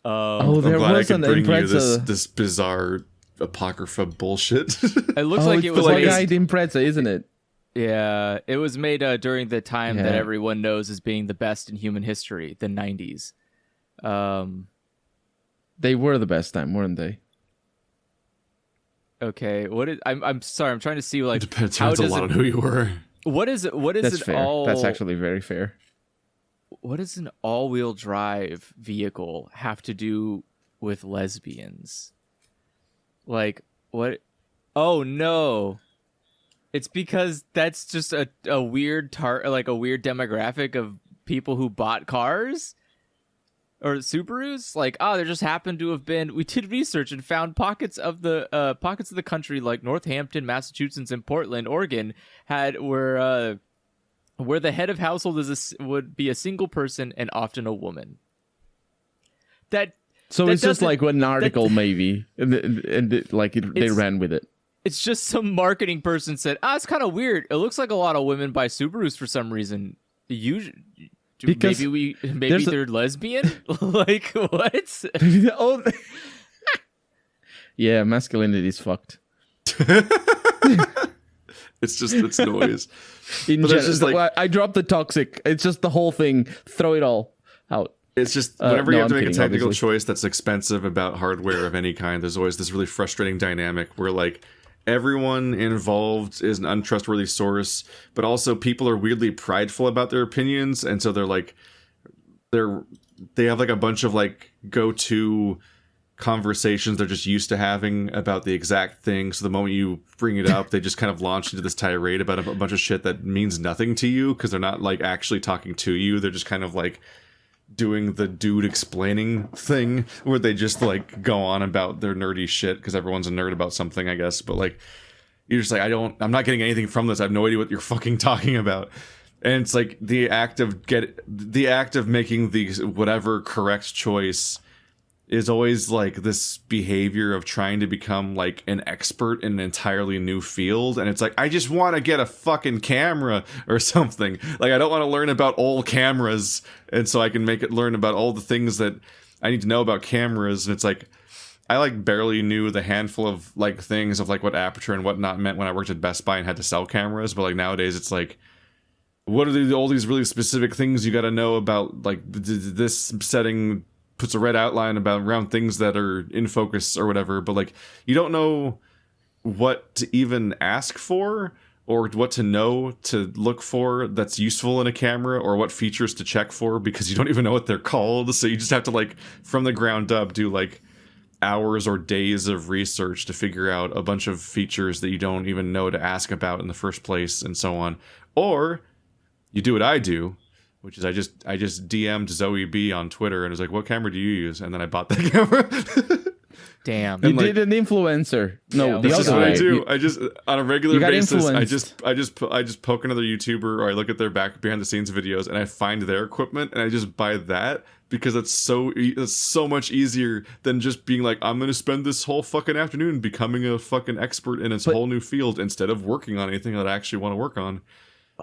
There was an Impreza. This bizarre apocrypha bullshit. It looks like it was like Impreza, isn't it? Yeah, it was made during the time that everyone knows as being the best in human history, the 90s. They were the best time, weren't they? Okay, I'm sorry, I'm trying to see like it depends a lot on who you were. What is That's fair. That's actually very fair. What does an all-wheel drive vehicle have to do with lesbians? Like what? Oh no. It's because that's just a weird a weird demographic of people who bought cars or Subarus. Like, there just happened to have been. We did research and found pockets of the country, like Northampton, Massachusetts, and Portland, Oregon, where the head of household would be a single person and often a woman. It's just like an article, maybe, and they ran with it. It's just some marketing person said, it's kind of weird. It looks like a lot of women buy Subarus for some reason. Because maybe they're lesbian? Like, what? Yeah, masculinity is fucked. It's noise. In But general, it's just like, I dropped the toxic. It's just the whole thing. Throw it all out. it's just whenever no, you have to I'm make a kidding, technical obviously. choice that's expensive about hardware of any kind, there's always this really frustrating dynamic where like everyone involved is an untrustworthy source, but also people are weirdly prideful about their opinions, and so they have like a bunch of like go-to conversations they're just used to having about the exact thing. So the moment you bring it up, they just kind of launch into this tirade about a bunch of shit that means nothing to you because they're not like actually talking to you. They're just kind of like doing the dude explaining thing where they just like go on about their nerdy shit because everyone's a nerd about something, I guess. But like, you're just like, I'm not getting anything from this. I have no idea what you're fucking talking about. And it's like the act of making the whatever correct choice is always like this behavior of trying to become like an expert in an entirely new field. And it's like, I just want to get a fucking camera or something. Like, I don't want to learn about old cameras. And so I can learn about all the things that I need to know about cameras. And it's like, I like barely knew the handful of like things of like what aperture and whatnot meant when I worked at Best Buy and had to sell cameras. But like nowadays it's like, what are all these really specific things you got to know about? Like this setting puts a red outline around things that are in focus or whatever, but like you don't know what to even ask for or what to know to look for that's useful in a camera or what features to check for because you don't even know what they're called. So you just have to like from the ground up do like hours or days of research to figure out a bunch of features that you don't even know to ask about in the first place and so on. Or you do what I do, which is I just DM'd Zoe B on Twitter and was like, "What camera do you use?" And then I bought that camera. Damn. You And, like, did an influencer. No, Yeah, the That's other just what way. I do. I just on a regular You got basis, influenced. I just poke another YouTuber or I look at their behind the scenes videos and I find their equipment and I just buy that because it's so much easier than just being like, I'm gonna spend this whole fucking afternoon becoming a fucking expert in its whole new field instead of working on anything that I actually want to work on.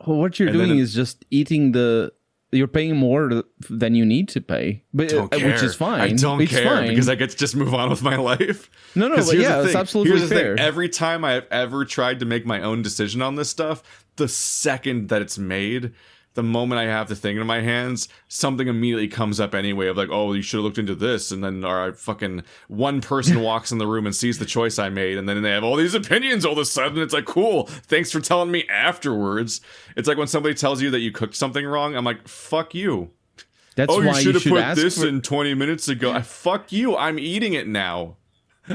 Well, what you're And then doing is just eating the. You're paying more than you need to pay, but Don't care. which is fine. I don't It's care fine. because I get to just move on with my life. No, 'Cause but here's yeah, the it's thing. absolutely Here's the fair. thing. Every time I have ever tried to make my own decision on this stuff, the second that it's made, the moment I have the thing in my hands, something immediately comes up anyway of like, oh, you should have looked into this. And then fucking one person walks in the room and sees the choice I made. And then they have all these opinions all of a sudden. It's like, cool. Thanks for telling me afterwards. It's like when somebody tells you that you cooked something wrong. I'm like, fuck you. That's Oh, why you should have put ask this for- in 20 minutes ago. Fuck you. I'm eating it now.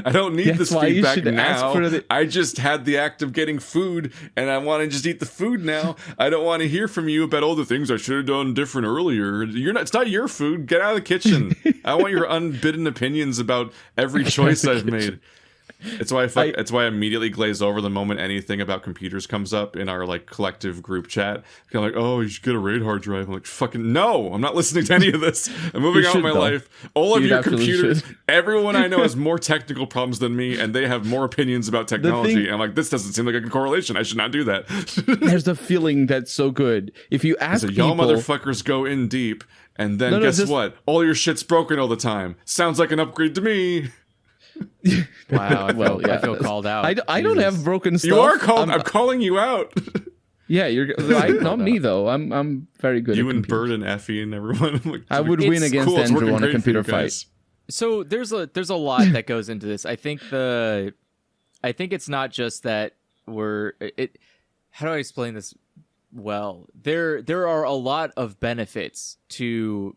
I don't need That's this why you feedback should ask now. for the- I just had the act of getting food, and I want to just eat the food now. I don't want to hear from you about all the things I should have done different earlier. It's not your food. Get out of the kitchen. I want your unbidden opinions about every choice I've made. It's why it's why I immediately glaze over the moment anything about computers comes up in our like collective group chat. Kind of like, oh, you should get a RAID hard drive. I'm like, fucking no, I'm not listening to any of this. I'm moving You on with should, my though. life. All of You your absolutely computers, should. everyone I know has more technical problems than me, and they have more opinions about technology. thing- And I'm like, this doesn't seem like a good correlation. I should not do that. There's a feeling that's so good. If you ask So people, y'all motherfuckers go in deep, and then No, guess just- what? All your shit's broken all the time. Sounds like an upgrade to me. Wow. I feel yeah. called out. I don't Jesus. have broken stuff. You are called. I'm I'm calling you out. Yeah, you're not me though. I'm very good. You at and computers. Bird and Effie and everyone. I'm like, I would win It's against cool, it's Andrew working on a great for computer you fight. guys. So there's a lot that goes into this. I think it's not just that how do I explain this well? There are a lot of benefits to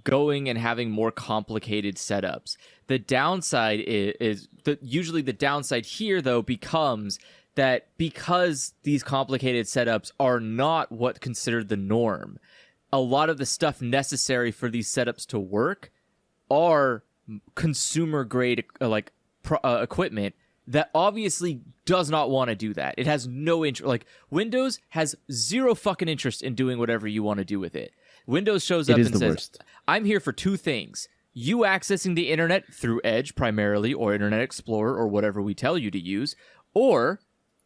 going and having more complicated setups. The downside is usually the downside here though becomes that because these complicated setups are not what considered the norm, a lot of the stuff necessary for these setups to work are consumer grade equipment that obviously does not want to do that. It has no interest. Like Windows has zero fucking interest in doing whatever you want to do with it. Windows shows up is and the says, worst. I'm here for two things. You accessing the internet through Edge primarily, or Internet Explorer, or whatever we tell you to use, or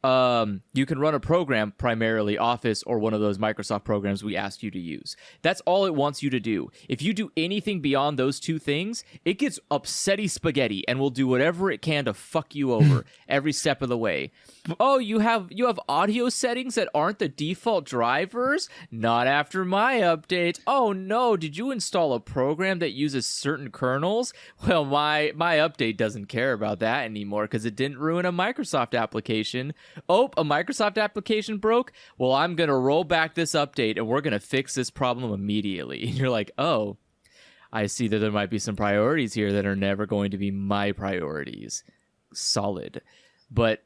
you can run a program, primarily Office or one of those Microsoft programs we asked you to use. That's all it wants you to do. If you do anything beyond those two things, it gets upsetty spaghetti and will do whatever it can to fuck you over every step of the way. Oh, you have audio settings that aren't the default drivers? Not after my update. Oh no, did you install a program that uses certain kernels? Well, my update doesn't care about that anymore because it didn't ruin a Microsoft application. Oh, a Microsoft application broke? Well, I'm going to roll back this update and we're going to fix this problem immediately. And you're like, oh, I see that there might be some priorities here that are never going to be my priorities. Solid. But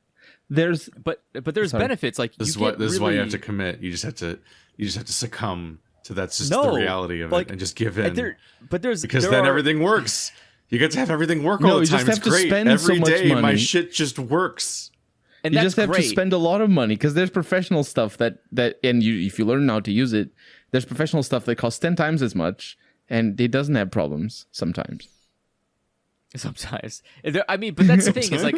there's benefits. Like this is why you have to commit. You just have to succumb to that's just the reality of it and just give in. Because then everything works. You get to have everything work all the time. It's great. Every day my shit just works. And you just have to spend a lot of money because there's professional stuff that and if you learn how to use it, there's professional stuff that costs 10 times as much and it doesn't have problems sometimes. Sometimes. I mean, but that's the thing is like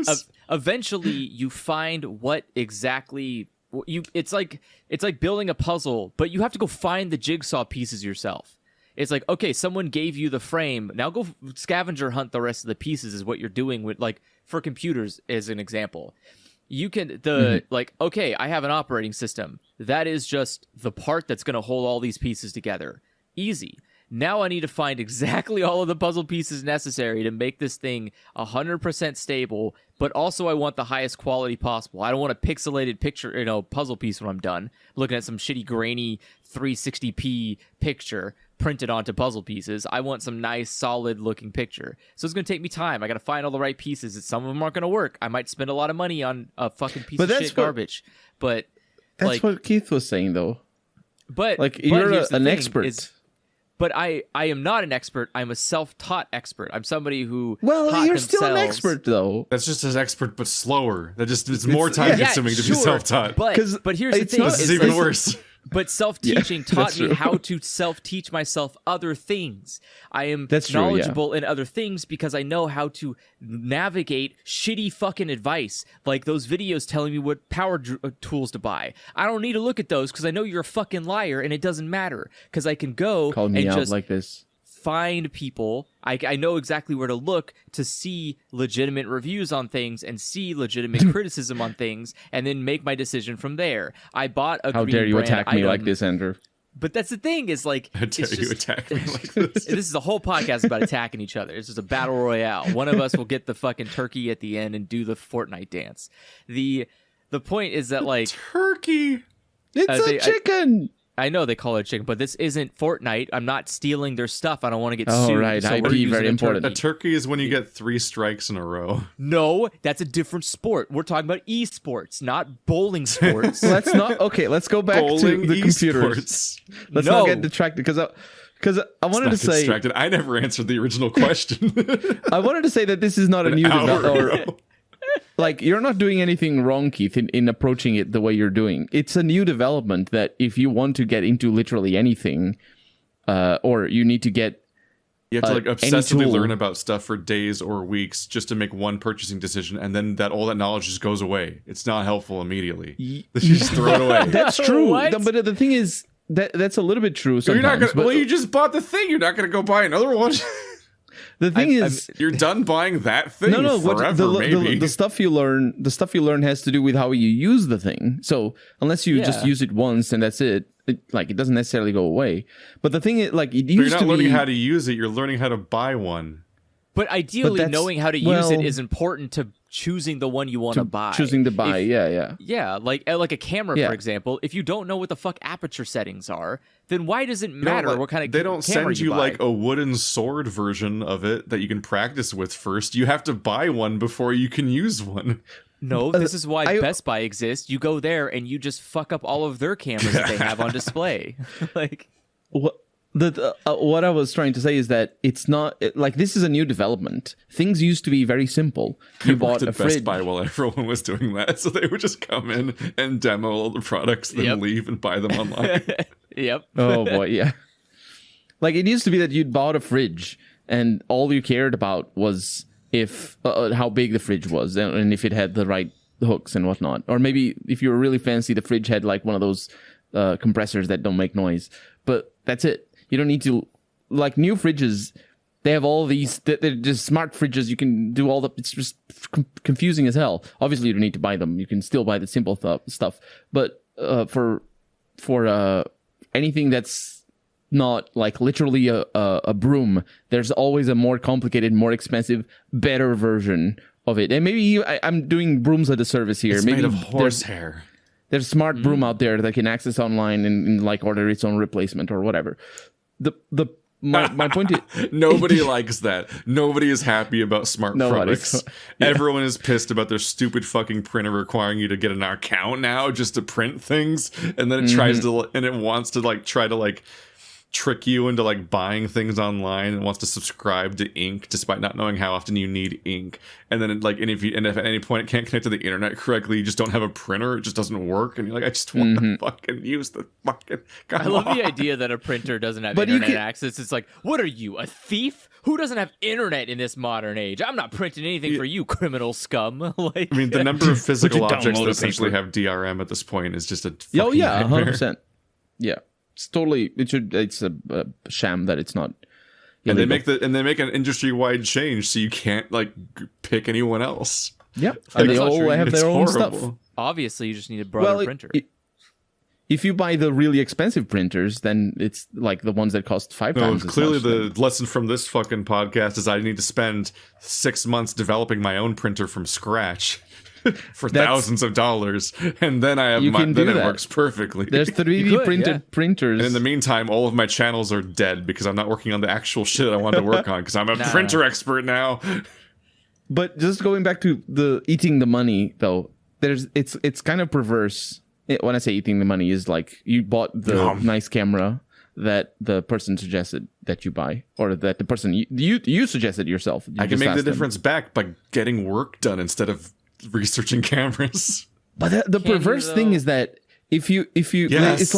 eventually you find what exactly it's like building a puzzle, but you have to go find the jigsaw pieces yourself. It's like, okay, someone gave you the frame. Now go scavenger hunt the rest of the pieces is what you're doing with, like, for computers as an example. You can, like, okay, I have an operating system. That is just the part that's going to hold all these pieces together. Easy. Now I need to find exactly all of the puzzle pieces necessary to make this thing 100% stable, but also I want the highest quality possible. I don't want a pixelated picture, puzzle piece when I'm done. Looking at some shitty grainy 360p picture printed onto puzzle pieces. I want some nice solid looking picture. So it's going to take me time. I got to find all the right pieces. Some of them aren't going to work. I might spend a lot of money on a fucking piece of shit garbage. But that's what Keith was saying though. But you're an expert. But I am not an expert. I'm a self-taught expert. I'm somebody who you're still an expert though. That's just as expert but slower. It's more time consuming to be self-taught. But here's the thing: this is even worse. But self-teaching taught me how to self-teach myself other things. I am knowledgeable in other things because I know how to navigate shitty fucking advice, like those videos telling me what power tools to buy. I don't need to look at those because I know you're a fucking liar and it doesn't matter because I can go and just like this. Find people. I know exactly where to look to see legitimate reviews on things and see legitimate criticism on things and then make my decision from there. I bought a How dare you attack me like this, Andrew? But that's the thing is like... How dare you attack me like this? This is a whole podcast about attacking each other. It's just a battle royale. One of us will get the fucking turkey at the end and do the Fortnite dance. The point is that like... Turkey! It's a chicken! I know they call it chicken, but this isn't Fortnite. I'm not stealing their stuff. I don't want to get sued. Oh, right. So IP, very important. A turkey is when you get 3 strikes in a row. No, that's a different sport. We're talking about esports, not bowling sports. Let's go back to the computers. Let's not get distracted because I wanted to say... Distracted. I never answered the original question. I wanted to say that this is not a new development. Like, you're not doing anything wrong, Keith, in approaching it the way you're doing. It's a new development that if you want to get into literally anything, or you need to get... You have to like obsessively learn about stuff for days or weeks just to make one purchasing decision, and then all that knowledge just goes away. It's not helpful immediately. You just throw it away. That's true. But the thing is, that's a little bit true sometimes. You just bought the thing. You're not going to go buy another one. The thing is, you're done buying that thing. No, forever, maybe. The stuff you learn has to do with how you use the thing. So unless you just use it once and that's it, it doesn't necessarily go away. But the thing is, like, you're not learning how to use it. You're learning how to buy one. But ideally, knowing how to use it is important to choosing the one you want to buy. Choosing to buy, yeah. Like a camera, for example. If you don't know what the fuck aperture settings are, then why does it matter what kind of they don't send you like a wooden sword version of it that you can practice with first. You have to buy one before you can use one. No, this is why Best Buy exists. You go there and you just fuck up all of their cameras that they have on display. Like what? What I was trying to say is that it's not like this is a new development. Things used to be very simple. You bought a fridge. Best Buy while everyone was doing that, so they would just come in and demo all the products, then leave and buy them online. Yep. Oh boy, yeah. Like it used to be that you'd bought a fridge, and all you cared about was if how big the fridge was and if it had the right hooks and whatnot. Or maybe if you were really fancy, the fridge had like one of those compressors that don't make noise. But that's it. You don't need to, like new fridges, they have all these, they're just smart fridges. You can do all the, it's just confusing as hell. Obviously, you don't need to buy them. You can still buy the simple stuff. But for anything that's not like literally a broom, there's always a more complicated, more expensive, better version of it. And maybe I'm doing brooms a disservice here. It's maybe made of horsehair. There's a smart broom out there that can access online and like order its own replacement or whatever. My point is, Nobody likes that. Nobody is happy about smart products. Yeah. Everyone is pissed about their stupid fucking printer requiring you to get an account now just to print things, and then it tries to, and it wants to like try to like trick you into like buying things online, and wants to subscribe to ink despite not knowing how often you need ink. And then it, like, and if at any point it can't connect to the internet correctly, you just don't have a printer, it just doesn't work, and you're like, I just want to fucking use the fucking. I love the idea that a printer doesn't have internet access. It's like, what are you, a thief? Who doesn't have internet in this modern age? I'm not printing anything for you, criminal scum. Like, I mean, the number of physical objects that essentially have DRM at this point is just a fucking nightmare. 100%. Yeah. It's totally. It's a sham that it's not. And they make an industry wide change, so you can't like pick anyone else. Yeah, and they all have their own stuff. Obviously, you just need a broader printer. If you buy the really expensive printers, then it's like the ones that cost 5 times. Clearly, the lesson from this fucking podcast is I need to spend 6 months developing my own printer from scratch. For thousands of dollars, and then I have then it works perfectly. There's 3D printed printers, and in the meantime, all of my channels are dead because I'm not working on the actual shit I want to work on because I'm a printer expert now. But just going back to the eating the money, though, it's kind of perverse. When I say eating the money, is like you bought the nice camera that the person suggested that you buy, or that the person you suggested yourself. I can make the difference back by getting work done instead of researching cameras. But the perverse thing is that if you it's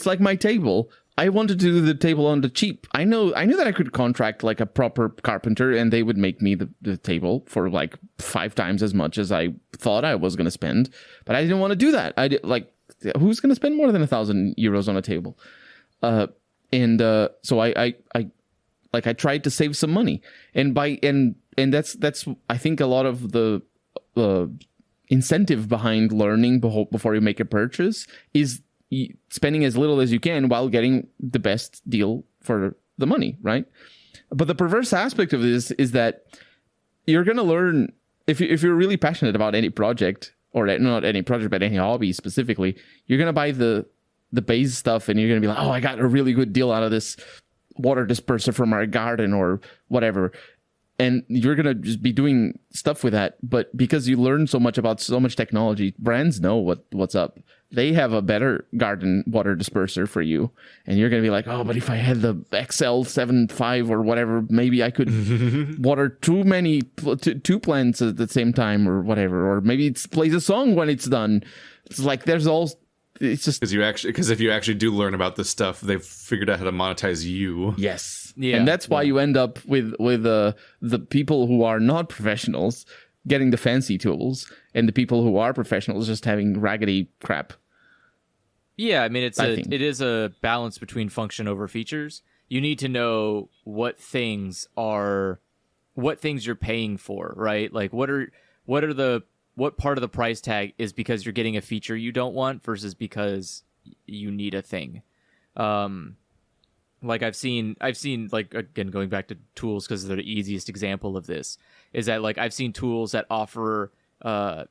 like my table. I wanted to do the table on the cheap. I knew that I could contract like a proper carpenter and they would make me the table for like 5 times as much as I thought I was going to spend. But I didn't want to do that. Who's going to spend more than 1,000 euros on a table? So I tried to save some money, and that's I think a lot of the incentive behind learning before you make a purchase is spending as little as you can while getting the best deal for the money, right? But the perverse aspect of this is that you're going to learn, if you're really passionate about any project, or not any project, but any hobby specifically, you're going to buy the base stuff, and you're going to be like, oh, I got a really good deal out of this water disperser from our garden or whatever. And you're going to just be doing stuff with that. But because you learn so much about so much technology, brands know what's up. They have a better garden water disperser for you. And you're going to be like, oh, but if I had the XL75 or whatever, maybe I could water two plants at the same time or whatever. Or maybe it plays a song when it's done. It's like it's just because if you actually do learn about this stuff, they've figured out how to monetize you. Yes, yeah, and that's why you end up with the people who are not professionals getting the fancy tools, and the people who are professionals just having raggedy crap. Yeah, I mean it is a balance between function over features. You need to know what things you're paying for, right? Like what part of the price tag is because you're getting a feature you don't want versus because you need a thing. Like I've seen like, again, going back to tools because they're the easiest example of this, is that like I've seen tools that offer a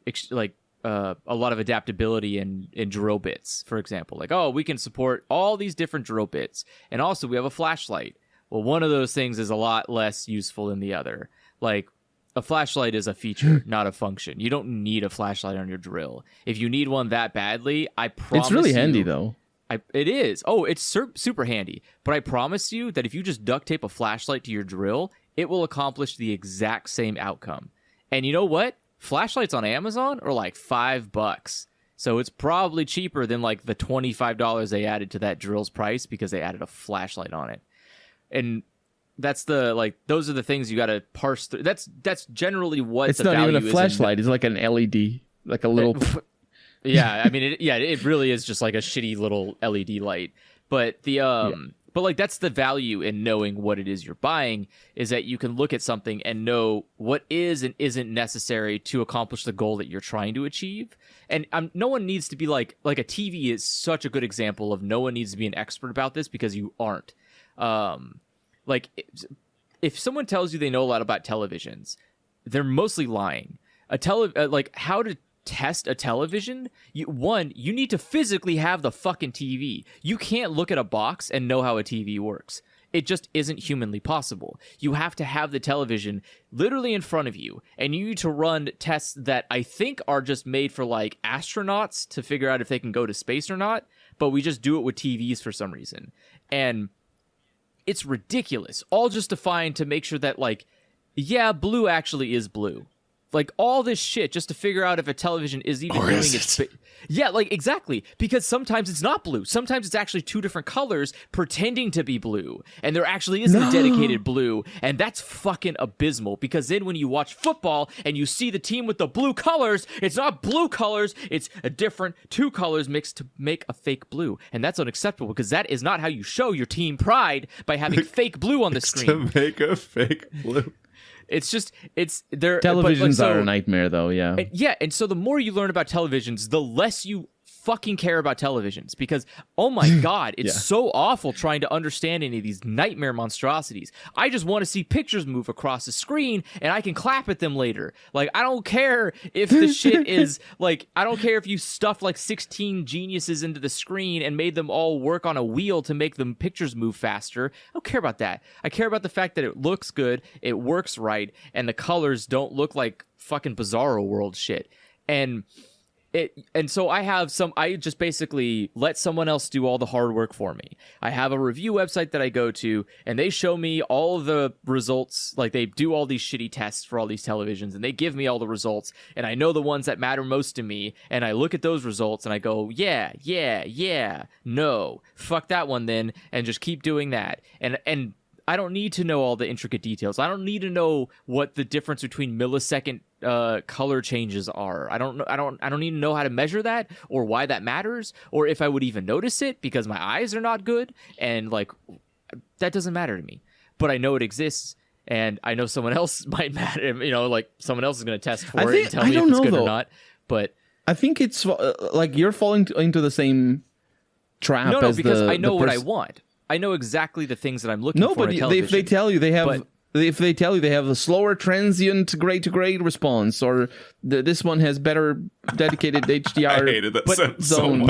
lot of adaptability in drill bits, for example. Like, oh, we can support all these different drill bits, and also we have a flashlight. Well, one of those things is a lot less useful than the other. Like, a flashlight is a feature, not a function. You don't need a flashlight on your drill. If you need one that badly, I promise it's really handy, though. It is. Oh, it's super handy. But I promise you that if you just duct tape a flashlight to your drill, it will accomplish the exact same outcome. And you know what? Flashlights on Amazon are like $5. So it's probably cheaper than like the $25 they added to that drill's price because they added a flashlight on it. And that's those are the things you got to parse through. That's generally what it's not even a flashlight. It's like an LED. like a little. Yeah, I mean, it really is just like a shitty little LED light. But but like that's the value in knowing what it is you're buying, is that you can look at something and know what is and isn't necessary to accomplish the goal that you're trying to achieve. And no one needs to be like a TV is such a good example of no one needs to be an expert about this, because you aren't. Like if someone tells you they know a lot about televisions, they're mostly lying. Like how to test a television, you need to physically have the fucking TV. You can't look at a box and know how a TV works. It just isn't humanly possible. You have to have the television literally in front of you, and you need to run tests that I think are just made for like astronauts to figure out if they can go to space or not, but we just do it with TVs for some reason. And it's ridiculous. All just to make sure that like, yeah, blue actually is blue. Like all this shit just to figure out if a television is even doing its yeah, like exactly, because sometimes it's not blue. Sometimes it's actually two different colors pretending to be blue, and there actually isn't a dedicated blue, and that's fucking abysmal. Because then when you watch football and you see the team with the blue colors, it's not blue colors, it's a different two colors mixed to make a fake blue, and that's unacceptable because that is not how you show your team pride, by having fake blue on the screen. To make a fake blue. Televisions are a nightmare, though. Yeah. And so the more you learn about televisions, the less you fucking care about televisions, because oh my god, it's so awful trying to understand any of these nightmare monstrosities. I just want to see pictures move across the screen and I can clap at them later. Like I don't care if the shit is like, I don't care if you stuffed like 16 geniuses into the screen and made them all work on a wheel to make them pictures move faster. I don't care about that. I care about the fact that it looks good, it works right, and the colors don't look like fucking Bizarro World shit. And so I just basically let someone else do all the hard work for me. I have a review website that I go to, and they show me all of the results. Like they do all these shitty tests for all these televisions, and they give me all the results, and I know the ones that matter most to me, and I look at those results and I go, yeah, no, fuck that one then, and just keep doing that. And I don't need to know all the intricate details. I don't need to know what the difference between millisecond color changes are. I don't need to know how to measure that, or why that matters, or if I would even notice it, because my eyes are not good, and like that doesn't matter to me. But I know it exists, and I know someone else might matter. You know, like someone else is going to test for it and tell me if it's good or not. But I think it's like you're falling into the same trap. No, because I know what I want. I know exactly the things that I'm looking for. No, but if they tell you they have, a slower transient grade to grade response, or this one has better dedicated HDR. I hated that so much.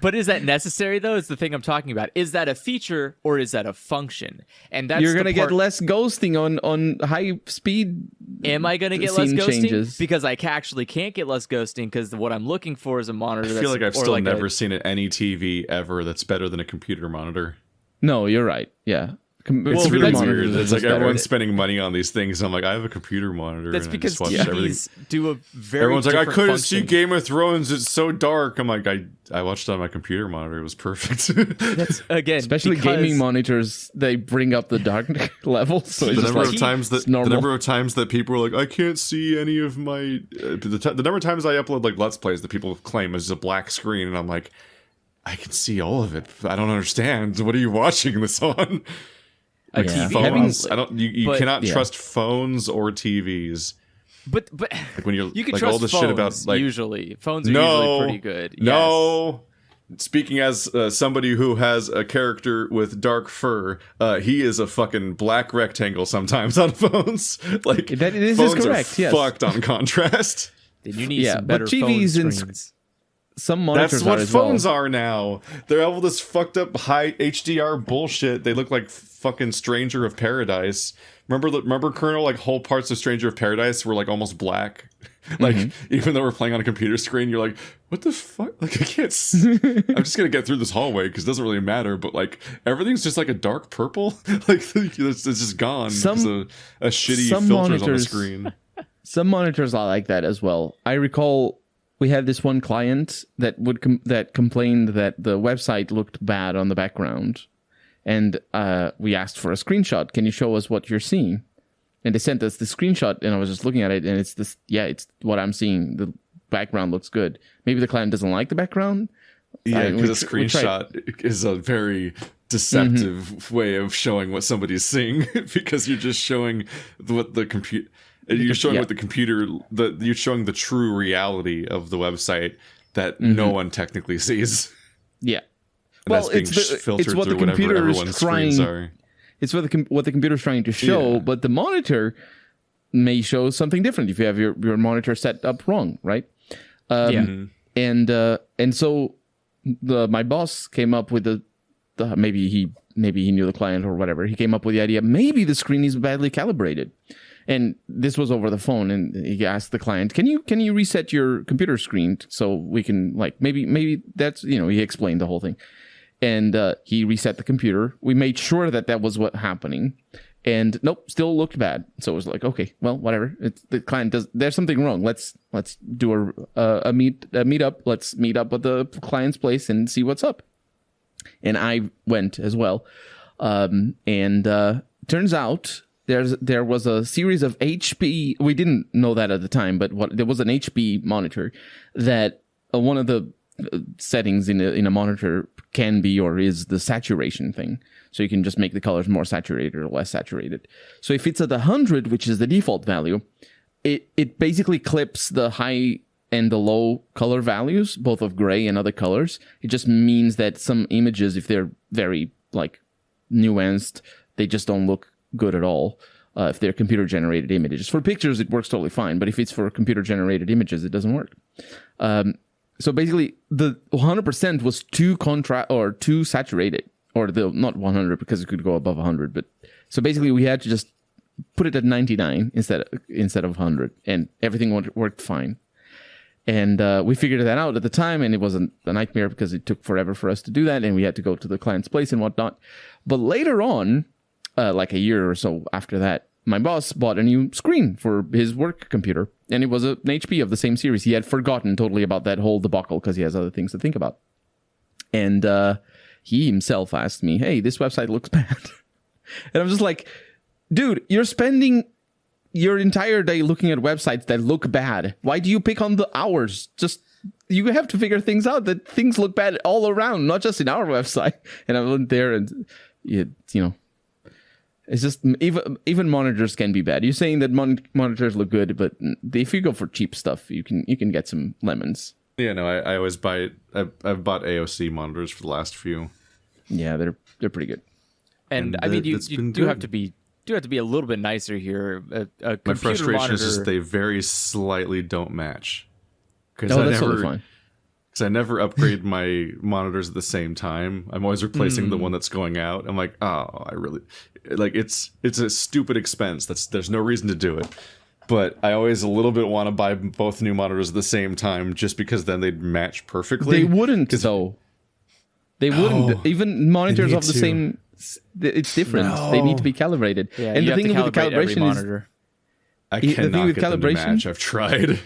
But is that necessary though? Is the thing I'm talking about. Is that a feature or is that a function? And that's you're gonna get less ghosting on high speed. Am I gonna get less ghosting? Changes. Because I actually can't get less ghosting, because what I'm looking for is a monitor. I feel like I've still never seen any TV ever that's better than a computer monitor. No, you're right. Yeah. It's really weird. It's like everyone's spending money on these things. I'm like, I have a computer monitor. That's and because I just watch TVs do a very Everyone's like, I couldn't function. see Game of Thrones. It's so dark. I'm like, I watched it on my computer monitor. It was perfect. That's again, especially gaming monitors. They bring up the dark level. So the number of times that people were like, I can't see any of my. The number of times I upload like Let's Plays that people claim is a black screen, and I'm like, I can see all of it. I don't understand. What are you watching this on? Like phones. You cannot trust phones or TVs. But like when you can like trust all the phones, shit about like usually phones are usually pretty good. No. Yes. Speaking as somebody who has a character with dark fur, he is a fucking black rectangle sometimes on phones. Like that is phones correct. Are yes. fucked on contrast. Then you need some better phone screens. Some monitors. That's what phones are now. They're all this fucked up high HDR bullshit. They look like fucking Stranger of Paradise. Remember, Colonel? Like whole parts of Stranger of Paradise were like almost black. Like even though we're playing on a computer screen, you're like, what the fuck? Like I can't. I'm just gonna get through this hallway because it doesn't really matter. But like everything's just like a dark purple. Like it's just gone. A shitty filters on the screen. Some monitors are like that as well. I recall. We had this one client that that complained that the website looked bad on the background, and we asked for a screenshot. Can you show us what you're seeing? And they sent us the screenshot, and I was just looking at it, and it's this. Yeah, it's what I'm seeing. background looks good. Maybe the client doesn't like the background. Yeah, because a screenshot is a very deceptive way of showing what somebody's seeing because you're just showing what the computer. You're showing what the computer. You're showing the true reality of the website that no one technically sees. Yeah. And well, it's what the computer is trying. It's what the computer's trying to show, but the monitor may show something different if you have your monitor set up wrong, right? And so my boss came up with the maybe he knew the client or whatever. He came up with the idea maybe the screen is badly calibrated, and this was over the phone. And he asked the client, "Can you reset your computer screen so we can maybe that's He explained the whole thing, and he reset the computer. We made sure that was what happening. And nope, still looked bad. So it was like, okay, well, whatever. The client there's something wrong. Let's do a meet up. Let's meet up at the client's place and see what's up. And I went as well. Turns out there was a series of HP. We didn't know that at the time, but there was an HP monitor that one of the settings in a monitor can be or is the saturation thing. So you can just make the colors more saturated or less saturated. So if it's at 100, which is the default value, it basically clips the high and the low color values, both of gray and other colors. It just means that some images, if they're very nuanced, they just don't look good at all. If they're computer generated images. For pictures, it works totally fine. But if it's for computer generated images, it doesn't work. So basically, the 100% was too saturated. Or not 100 because it could go above 100, but so basically we had to just put it at 99 instead of 100, and everything worked fine. And we figured that out at the time, and it wasn't a nightmare because it took forever for us to do that, and we had to go to the client's place and whatnot. But later on, like a year or so after that, my boss bought a new screen for his work computer, and it was an HP of the same series. He had forgotten totally about that whole debacle because he has other things to think about. And he himself asked me, "Hey, this website looks bad." And I'm just like, dude, you're spending your entire day looking at websites that look bad. Why do you pick on the hours? You have to figure things out that things look bad all around, not just in our website. And I went there and, it's just, even monitors can be bad. You're saying that monitors look good, but if you go for cheap stuff, you can get some lemons. Yeah, no, I always buy. I've bought AOC monitors for the last few. Yeah, they're pretty good. And I mean, you do have to be a little bit nicer here. My frustration is just they very slightly don't match. That's totally fine. Because I never upgrade my monitors at the same time. I'm always replacing the one that's going out. I'm like, I really it's a stupid expense. There's no reason to do it. But I always a little bit want to buy both new monitors at the same time just because then they'd match perfectly. They wouldn't, though. They wouldn't. Even monitors of the same... It's different. No. They need to be calibrated. Yeah, and the thing with the calibration is... I cannot get them to match. I've tried.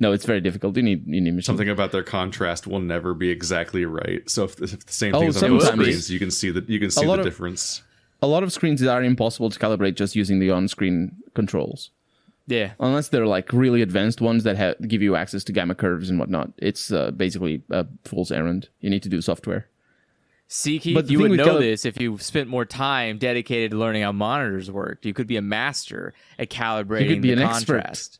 No, it's very difficult. You need machine. Something about their contrast will never be exactly right. So if the same thing's on both screens, you can see the difference. A lot of screens are impossible to calibrate just using the on-screen controls. Yeah. Unless they're really advanced ones that give you access to gamma curves and whatnot. It's basically a fool's errand. You need to do software. See, Keith, you would know this if you spent more time dedicated to learning how monitors worked. You could be a master at calibrating the contrast.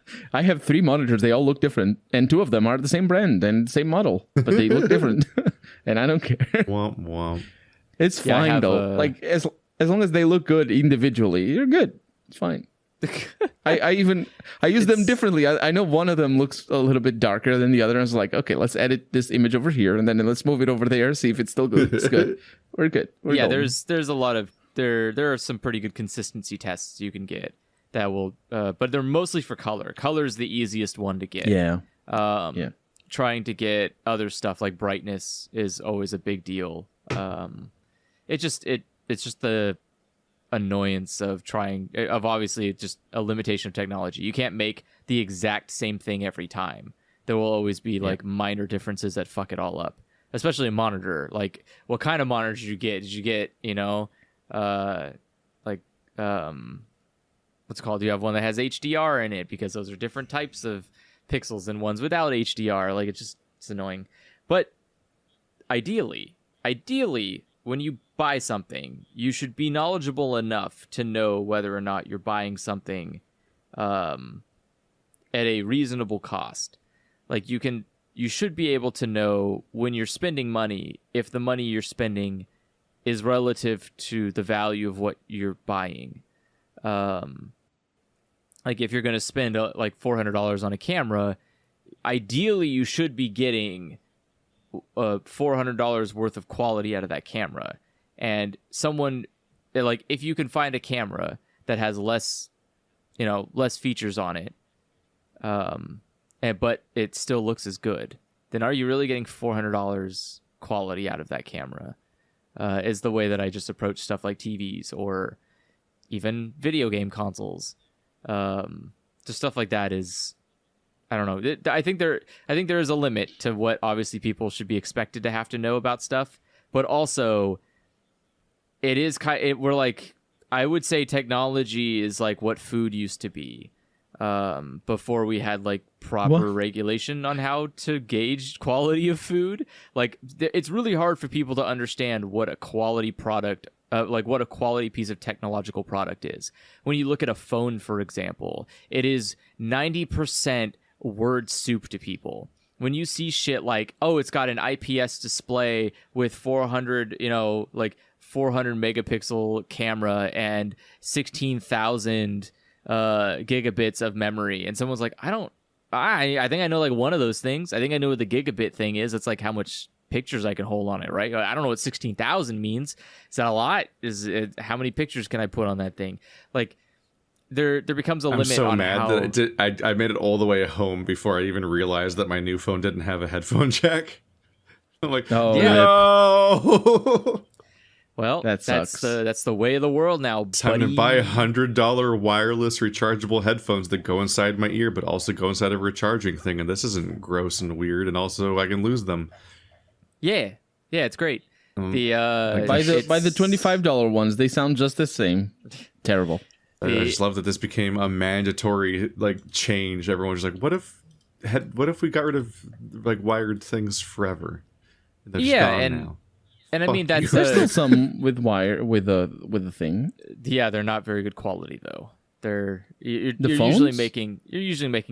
Expert. I have 3 monitors. They all look different. And 2 of them are the same brand and same model. But they look different. And I don't care. Womp womp. It's fine, though. As long as they look good individually, you're good. It's fine. I use them differently. I know one of them looks a little bit darker than the other. I was like, okay, let's edit this image over here, and then let's move it over there, see if it's still good. It's good. We're good. We're golden. There's a lot of there are some pretty good consistency tests you can get that will, but they're mostly for color. Color is the easiest one to get. Yeah. Trying to get other stuff like brightness is always a big deal. It's just the annoyance of obviously it's just a limitation of technology. You can't make the exact same thing every time. There will always be minor differences that fuck it all up, especially a monitor. Like, what kind of monitor did you get? Did you get what's it called? Do you have one that has HDR in it? Because those are different types of pixels than ones without HDR. Like it's annoying. But ideally, when you buy something, you should be knowledgeable enough to know whether or not you're buying something at a reasonable cost. Like you should be able to know when you're spending money if the money you're spending is relative to the value of what you're buying. Like if you're going to spend like $400 on a camera, ideally you should be getting $400 worth of quality out of that camera. And someone like if you can find a camera that has less features on it, but it still looks as good, then are you really getting $400 quality out of that camera? Is the way that I just approach stuff like TVs or even video game consoles. Just stuff like that is, I don't know. I think there is a limit to what obviously people should be expected to have to know about stuff, but also it is we're like, I would say technology is like what food used to be. Before we had like proper regulation on how to gauge quality of food. Like it's really hard for people to understand what a quality product, like what a quality piece of technological product is. When you look at a phone, for example, it is 90% word soup to people. When you see shit like, oh, it's got an IPS display with 400 megapixel camera and 16,000 gigabits of memory, and someone's like, I think I know like one of those things. I think I know what the gigabit thing is. It's like how much pictures I can hold on it, right? I don't know what 16,000 means. Is that a lot? How many pictures can I put on that thing? Like there becomes a limit. I'm so mad that I made it all the way home before I even realized that my new phone didn't have a headphone jack. I'm like, oh, no. Well, that's the way of the world now. Time to buy $100 wireless rechargeable headphones that go inside my ear, but also go inside a recharging thing. And this isn't gross and weird. And also, I can lose them. Yeah, it's great. By the $25 ones, they sound just the same. Terrible. I just love that this became a mandatory like change. Everyone's like, what if we got rid of like wired things forever? They're just gone now. And I mean, there's still some with wire with a thing. Yeah, they're not very good quality though. You're usually making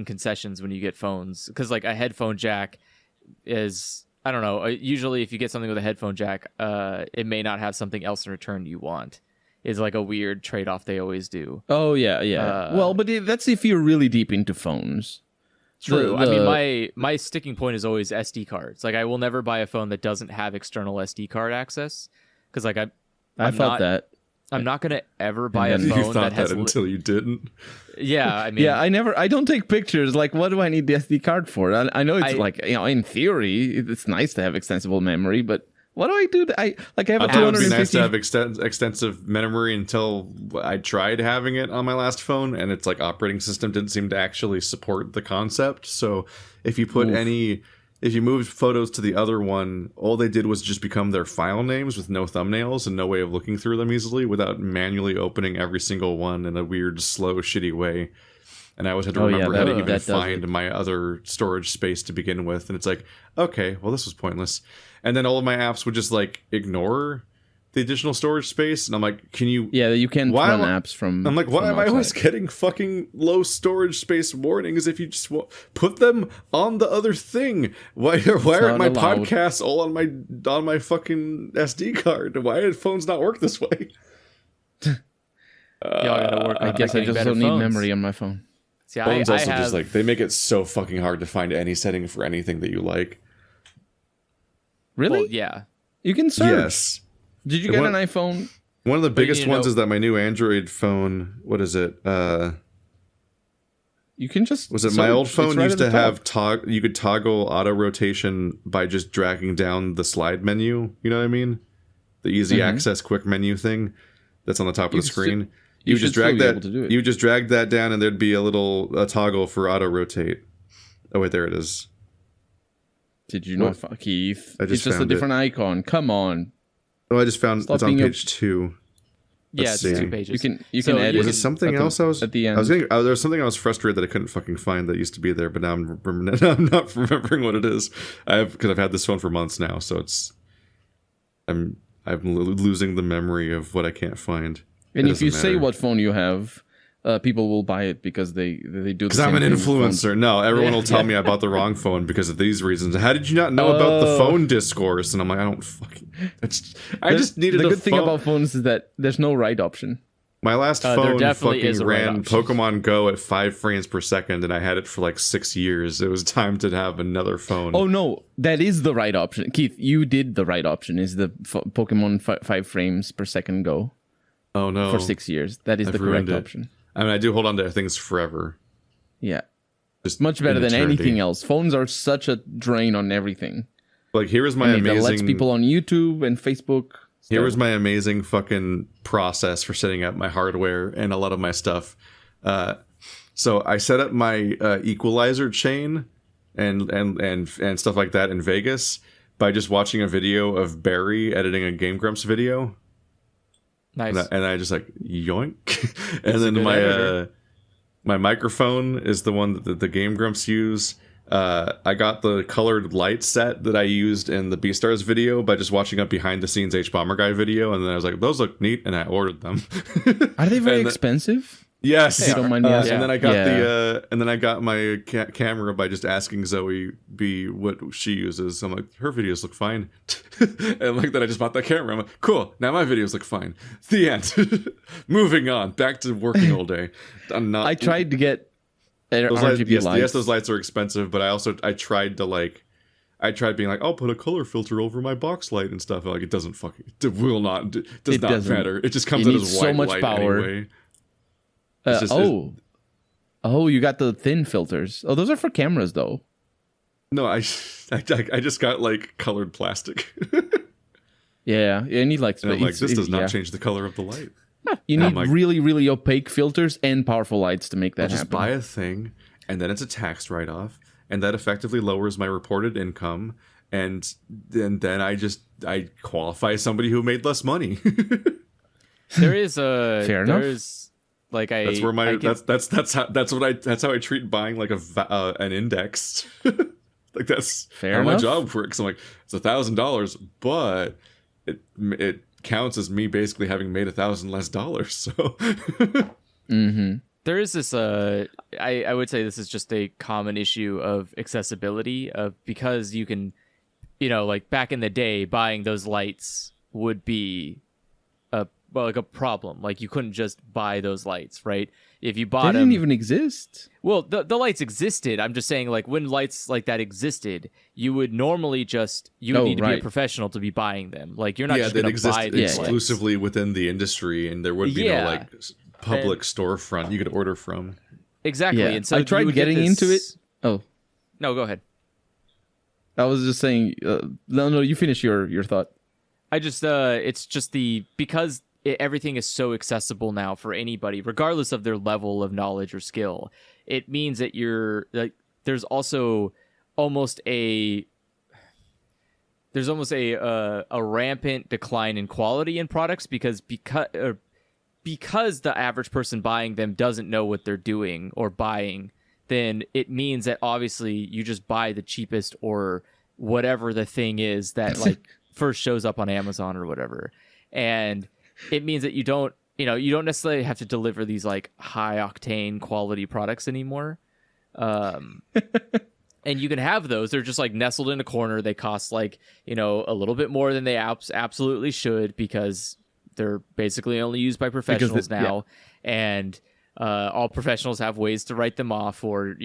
concessions when you get phones, because like a headphone jack is, I don't know. Usually, if you get something with a headphone jack, it may not have something else in return you want. Is like a weird trade-off they always do. Oh yeah. Well, but that's if you're really deep into phones. True. I mean, my sticking point is always SD cards. Like, I will never buy a phone that doesn't have external SD card access, because like I'm not gonna ever buy a phone that has until you didn't. Yeah, I mean, I don't take pictures. Like, what do I need the SD card for? I know it's like, in theory, it's nice to have extensible memory, but what do I do? I have a 250. It would be nice to have extensive memory until I tried having it on my last phone, and its like operating system didn't seem to actually support the concept. So if you put if you moved photos to the other one, all they did was just become their file names with no thumbnails and no way of looking through them easily without manually opening every single one in a weird, slow, shitty way. And I always had to remember how to even find my other storage space to begin with. And it's like, okay, well, this was pointless. And then all of my apps would just like ignore the additional storage space. And I'm like, can you... Yeah, you can run apps from... I'm like, why am I always getting fucking low storage space warnings if you just put them on the other thing? Why aren't my podcasts all on my fucking SD card? Why do phones not work this way? I guess I just don't need memory on my phone. See, phones also just like, they make it so fucking hard to find any setting for anything that you like. Really? Well, yeah. You can search. Yes. Did you get an iPhone? One of the biggest ones is that my new Android phone, what is it? You can just... Was it my old phone used to have... you could toggle auto rotation by just dragging down the slide menu. You know what I mean? The easy access quick menu thing that's on the top of the screen. You just drag that. You just drag that down, and there'd be a toggle for auto rotate. Oh wait, there it is. Did you not, Keith? It's just a different icon. Come on. Oh, I just found it's on page 2. Yeah, Let's it's see. 2 pages. You So can edit. Was it something else I was at the end? I was getting, there was something I was frustrated that I couldn't fucking find that used to be there, but now I'm not remembering what it is. Because I've had this phone for months now, so I'm losing the memory of what I can't find. And It if you doesn't say matter. what phone you have, people will buy it because they do. Because I'm an influencer. No, everyone will tell me I bought the wrong phone because of these reasons. How did you not know about the phone discourse? And I'm like, I don't fucking. I just needed the a good thing phone. about phones is that there's no right option. My last There phone definitely is fucking a right ran option. Pokemon Go at 5 frames per second, and I had it for like 6 years. It was time to have another phone. Oh no, that is the right option, Keith. You did the right option. Is the Pokemon 5 frames per second Go Oh, no. for 6 years? That is I've the ruined correct it. option. I mean, I do hold on to things forever. Yeah, Just much better in than eternity. anything else. Phones are such a drain on everything. Like, here is my I mean, that lets amazing. people on YouTube and Facebook. Here was my amazing fucking process for setting up my hardware and a lot of my stuff. So I set up my equalizer chain and stuff like that in Vegas by just watching a video of Barry editing a Game Grumps video. Nice. And I just like yoink. And He's a then good my editor. my microphone is the one that the Game Grumps use. I got the colored light set that I used in the Beastars video by just watching a behind the scenes H Bomber Guy video, and then I was like, those look neat, and I ordered them. Are they very And expensive? Yes. If you don't mind me asking. And then I got Yeah. and then I got my camera by just asking Zoe B what she uses. I'm like, her videos look fine. And like that, I just bought that camera. I'm like, cool. Now my videos look fine. The end. Moving on. Back to working all day. I'm not. I tried to get Those lights, RGB lights. yes, those lights are expensive, but I tried being like, I'll put a color filter over my box light and stuff. Like, it doesn't fucking, it will not, does It not doesn't. matter. It just comes It out needs as so white much light power. anyway. It's just- you got the thin filters. Oh, those are for cameras, though. No, I just got like colored plastic. Yeah, you need like And I'm like, it's- this does not yeah. change the color of the light. You And I'm need like- really, really opaque filters and powerful lights to make that Just happen. buy a thing, and then it's a tax write-off, and that effectively lowers my reported income, and then I qualify as somebody who made less money. There is a Fair enough. there's like I That's where my I can- that's how I treat buying like an index. Like that's Fair how my enough. job works. I'm like, it's $1,000, but it counts as me basically having made $1,000 less dollars. So Mm-hmm. there is this I would say this is just a common issue of accessibility of because you can like back in the day buying those lights would be like a problem. Like you couldn't just buy those lights, right? If you They bought didn't them, even exist. well, the lights existed. I'm just saying, like when lights like that existed, you would normally you would Oh, need to be a right. professional to be buying them. Like you're not yeah, just that going to exists buy these lights. exclusively within the industry, and there would be no like public storefront you could order from. Exactly. Yeah, And so I you tried would get getting into it. this- Oh, No, go ahead. I was just saying. No, you finish your thought. I just it's just because everything is so accessible now for anybody, regardless of their level of knowledge or skill. It means that you're like there's almost a rampant decline in quality in products because the average person buying them doesn't know what they're doing or buying. Then it means that obviously you just buy the cheapest or whatever the thing is that like first shows up on Amazon or whatever. And it means that you don't necessarily have to deliver these like high octane quality products anymore. And you can have those. They're just like nestled in a corner. They cost like, a little bit more than they absolutely should because they're basically only used by professionals now. And all professionals have ways to write them off or,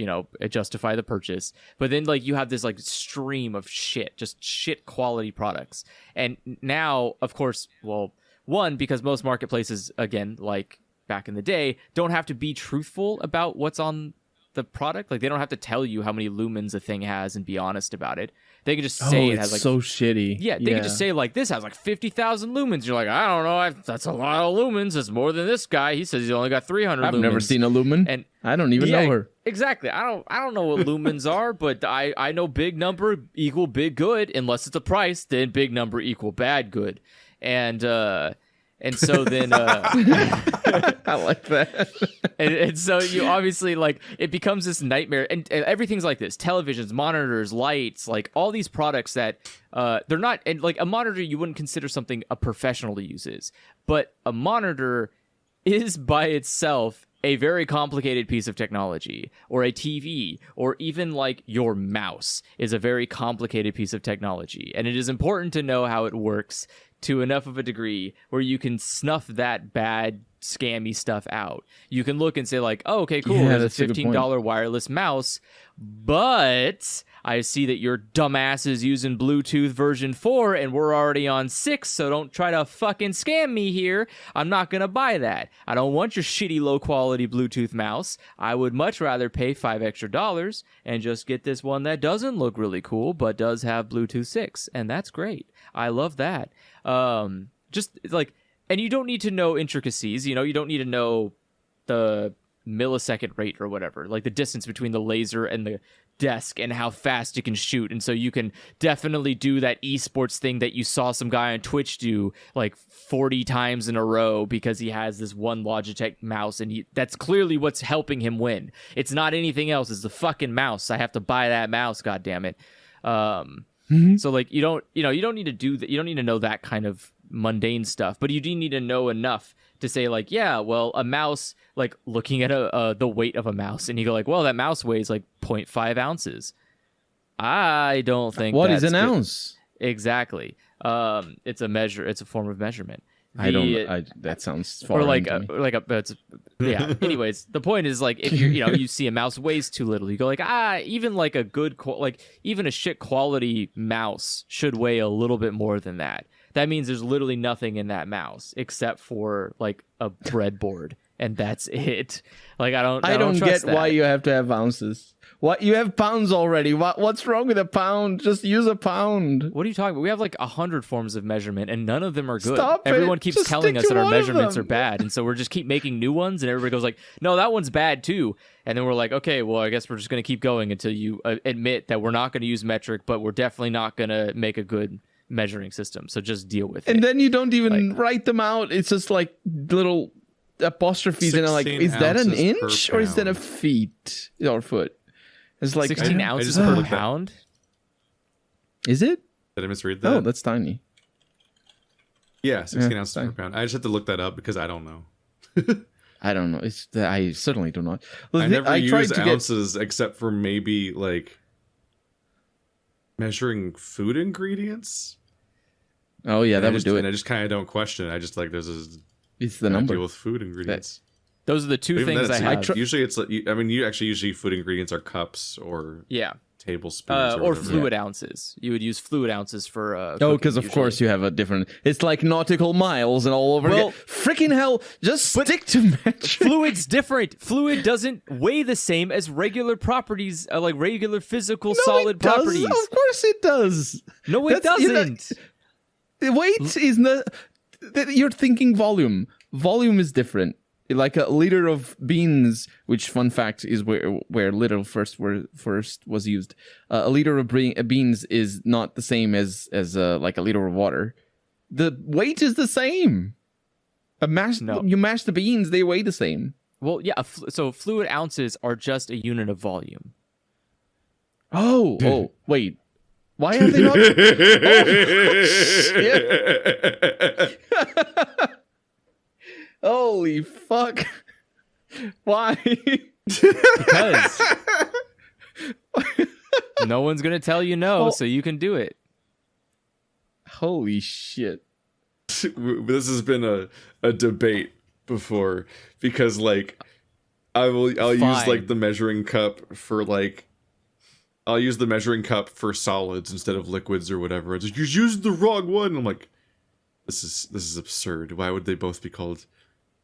justify the purchase. But then like you have this like stream of just shit quality products. And now, of course, well, one, because most marketplaces, again, like back in the day, don't have to be truthful about what's on the product. Like they don't have to tell you how many lumens a thing has and be honest about it. They can just say it has like so shitty. yeah, they can just say like this has like 50,000 lumens. You're like, I don't know, that's a lot of lumens. It's more than this guy. He says he's only got 300 lumens. I've never seen a lumen, And I don't even yeah, know her. Exactly. I don't know what lumens are, but I know big number equal big good. Unless it's a price, then big number equal bad good. And And so then, I like that. and so you obviously like it becomes this nightmare, and everything's like this: televisions, monitors, lights, like all these products that they're not. And like a monitor, you wouldn't consider something a professional uses, but a monitor is by itself a very complicated piece of technology, or a TV, or even like your mouse is a very complicated piece of technology. And it is important to know how it works to enough of a degree where you can snuff that bad, scammy stuff out. You can look and say like, oh, okay, cool, Yeah, there's a that's a good $15 wireless mouse, but I see that your dumbass is using Bluetooth version 4 and we're already on 6, so don't try to fucking scam me here. I'm not going to buy that. I don't want your shitty low-quality Bluetooth mouse. I would much rather pay $5 extra and just get this one that doesn't look really cool but does have Bluetooth 6, and that's great. I love that. Just like, and you don't need to know intricacies, you know, you don't need to know the millisecond rate or whatever, like the distance between the laser and the desk and how fast you can shoot. And so you can definitely do that esports thing that you saw some guy on Twitch do like 40 times in a row because he has this one Logitech mouse, and that's clearly what's helping him win. It's not anything else. It's the fucking mouse. I have to buy that mouse, god damn it. So like you don't need to do that. You don't need to know that kind of mundane stuff, but you do need to know enough to say like, yeah, well, a mouse, like looking at the weight of a mouse, and you go like, well, that mouse weighs like 0.5 ounces. I don't think What is an good. ounce? Exactly. It's a measure. It's a form of measurement. That sounds foreign or like to me. yeah. Anyways, the point is like if you see a mouse weighs too little, you go like even like a good even a shit quality mouse should weigh a little bit more than that. That means there's literally nothing in that mouse except for like a breadboard, and that's it. Like I don't get that. why you have to have ounces. What, you have pounds already? What's wrong with a pound? Just use a pound. What are you talking about? We have like 100 forms of measurement, and none of them are good. Stop it. Everyone keeps Just telling stick us to that our one of measurements are them. bad, and so we're just keep making new ones, and everybody goes like, no, that one's bad too. And then we're like, okay, well, I guess we're just going to keep going until you admit that we're not going to use metric, but we're definitely not going to make a good measuring system. So just deal with it. And then you don't even write them out. It's just like little apostrophes, and I'm like, 16 is that an ounces inch per or is that a pound. feet or foot? It's like 16 ounces just per looked at- pound? Is it? Did I misread that? Oh, that's tiny. Yeah, 16 Yeah, ounces fine. per pound. I just had to look that up because I don't know. I don't know. I certainly do not. I never tried use to ounces except for maybe like measuring food ingredients. Oh yeah, that And would do And I it. just kind of don't question it. I just like there's a It's the gotta number. deal with food ingredients. Those are the two But even things then, I it's have. usually it's like I mean, you actually usually food ingredients are cups or Yeah. tablespoons Or whatever. fluid ounces. You would use fluid ounces for Oh, cooking because of usually. course you have a different. It's like nautical miles and all over. Well- again. Freaking hell! Just stick to metric. Fluid's different. Fluid doesn't weigh the same as regular properties, like regular physical solid it does. properties. Of course it does. No, it That's- you know, doesn't. Weight is not. You're thinking volume. Volume is different. Like a liter of beans, which fun fact is where liter first was used. A liter of beans is not the same as like a liter of water. The weight is the same. No. You mash the beans, they weigh the same. Well, yeah. So fluid ounces are just a unit of volume. Oh, wait. Why are they not? Holy fuck. Why? Because no one's going to tell you no, so you can do it. Holy shit. This has been a debate before because like I'll use Fine. like the measuring cup for like I'll use the measuring cup for solids instead of liquids or whatever. It's like, you're using the wrong one. I'm like, this is absurd. Why would they both be called?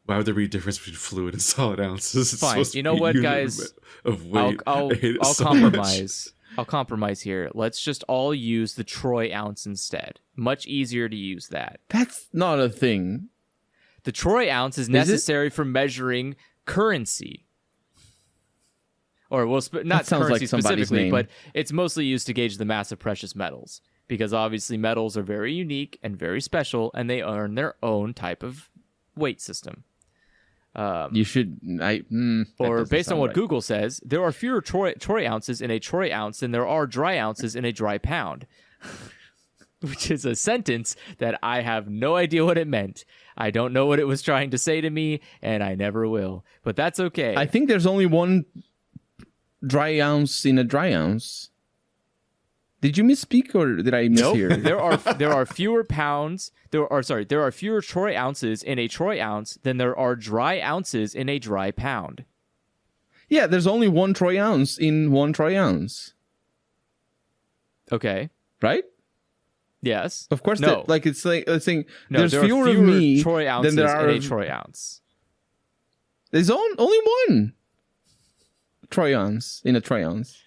Why would there be a difference between fluid and solid ounces? It's Fine. supposed to You know be a what, unit guys? Of weight. I'll I hate it so compromise. I'll compromise here. Let's just all use the Troy ounce instead. Much easier to use that. That's not a thing. The Troy ounce is it? necessary for measuring currency. Or, well, not That sounds like currency somebody's specifically, name. but it's mostly used to gauge the mass of precious metals. because obviously metals are very unique and very special, and they earn their own type of weight system. You should, or based on what right. Google says, there are fewer troy ounces in a troy ounce than there are dry ounces in a dry pound, which is a sentence that I have no idea what it meant. I don't know what it was trying to say to me, and I never will. But that's okay. I think there's only one dry ounce in a dry ounce. Did you misspeak or did I mishear? Nope. there are fewer pounds. There are fewer troy ounces in a troy ounce than there are dry ounces in a dry pound. Yeah, there's only one troy ounce in one troy ounce. Okay. Right? Yes. Of course. No. It's saying No, there's there fewer are of me troy ounces than there are in a of... troy ounce. There's only one troy ounce in a troy ounce.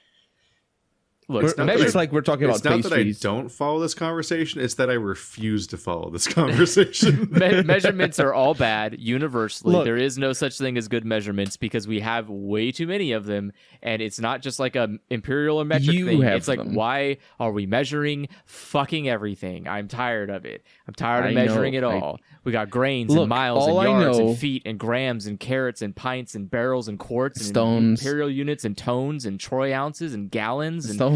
Look, It's like we're talking about It's not that I pastries. don't follow this conversation. It's that I refuse to follow this conversation. Measurements are all bad universally. Look. There is no such thing as good measurements because we have way too many of them, and it's not just like a imperial or metric You thing. have It's like, them. why are we measuring fucking everything? I'm tired of it. I'm tired of I measuring know. it all. We got grains Look, and miles and all I yards know- and feet and grams and carats and pints and barrels and quarts and Stones. imperial units and tones and troy ounces and gallons and Stones.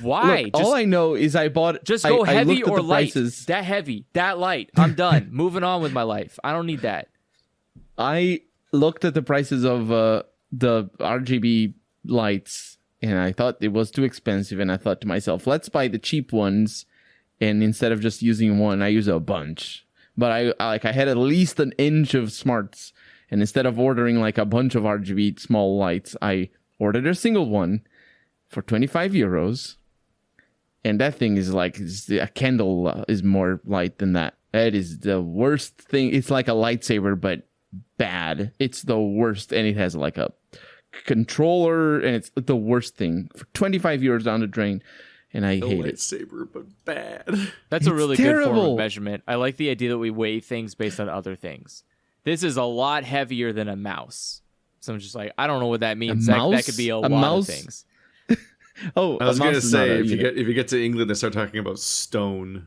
why? Look, all I know is I bought. Just go I heavy looked at or the light. prices. That heavy, that light. I'm done. Moving on with my life. I don't need that. I looked at the prices of the RGB lights, and I thought it was too expensive. And I thought to myself, let's buy the cheap ones, and instead of just using one, I use a bunch. But I had at least an inch of smarts, and instead of ordering like a bunch of RGB small lights, I ordered a single one for 25 euros. And that thing is like, a candle is more light than that. That is the worst thing. It's like a lightsaber, but bad. It's the worst. And it has like a controller, and it's the worst thing. For 25 euros down the drain. And I hate it. Lightsaber, but bad. That's a really good form terrible. of measurement. I like the idea that we weigh things based on other things. This is a lot heavier than a mouse. So I'm just like, I don't know what that means. That could be a lot mouse? of things. Oh, I was a going to mouse is not say, a if unit. you get to England, they start talking about stone.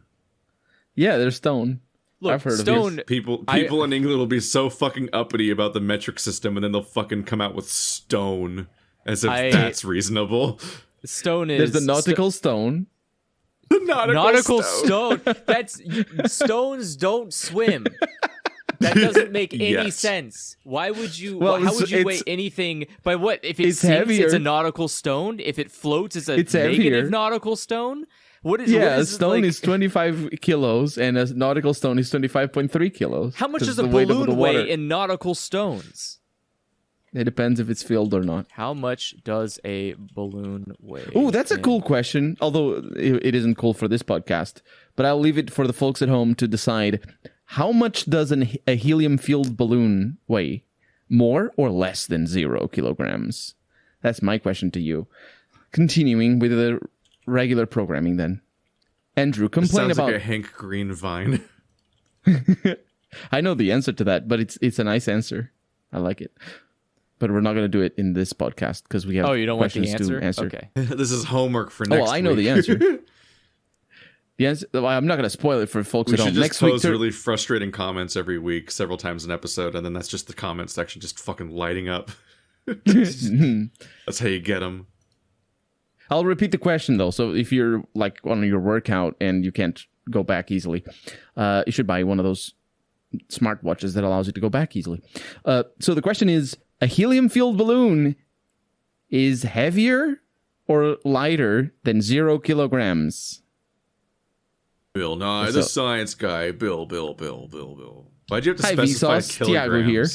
Yeah, there's stone. Look, I've heard stone. of People I- in England will be so fucking uppity about the metric system, and then they'll fucking come out with stone as if that's reasonable. Stone is There's the nautical stone. The nautical stone. That's stones don't swim. That doesn't make any Yes. sense. Why would you? Well, how would you it's- weigh anything by what? If it it's sinks, heavier. it's a nautical stone. If it floats, it's a It's negative heavier. nautical stone. What is? Yeah, what a is stone like, is 25 kilos, and a nautical stone is 25.3 kilos. How much 'cause does a the weight of the balloon water. weigh in nautical stones? It depends if it's filled or not. How much does a balloon weigh? Oh, that's a in- cool question. Although it isn't cool for this podcast, but I'll leave it for the folks at home to decide. How much does a helium-filled balloon weigh? More or less than 0 kilograms? That's my question to you. Continuing with the regular programming, then. Andrew, complain Sounds about. like a Hank Green vine. I know the answer to that, but it's a nice answer. I like it. But we're not going to do it in this podcast because we have Oh, you don't want the questions answer? to answer. Okay. This is homework for Oh, next well, I know week. the answer. The answer. Well, I'm not going to spoil it for folks We at should home. just Next week, pose really frustrating comments every week, several times an episode, and then that's just the comment section just fucking lighting up. That's how you get them. I'll repeat the question though. So if you're like on your workout and you can't go back easily, you should buy one of those smartwatches that allows you to go back easily. So the question is: a helium-filled balloon is heavier or lighter than 0 kilograms? Bill Nye, What's the up? science guy. Bill. Why'd you have to Hi, specify Vsauce. kilograms? Tiago here.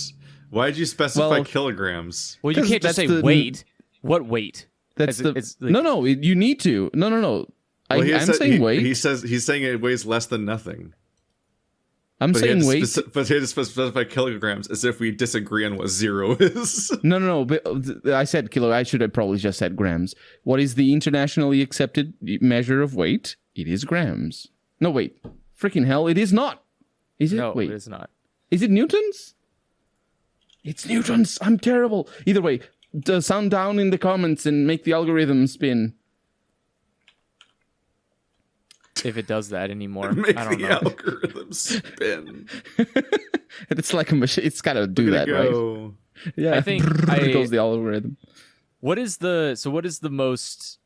Why'd you specify Well- kilograms? Well, you 'Cause can't just that's say the- weight. What weight? That's It's like- no. You need to. No. Well, I'm saying weight. He's saying it weighs less than nothing. I'm But he had saying to weight. but he had to specify kilograms as if we disagree on what 0 is. No. But I said kilo. I should have probably just said grams. What is the internationally accepted measure of weight? It is grams. No, wait. Freaking hell! It is not. Is it? No, Wait. it's not. Is it newtons? It's newtons. I'm terrible. Either way, sound down in the comments and make the algorithm spin. if it does that anymore. Make I don't the know. algorithm spin. It's like a machine. It's got to do Look at that, it right? go. Yeah, I think it goes the algorithm. What is the most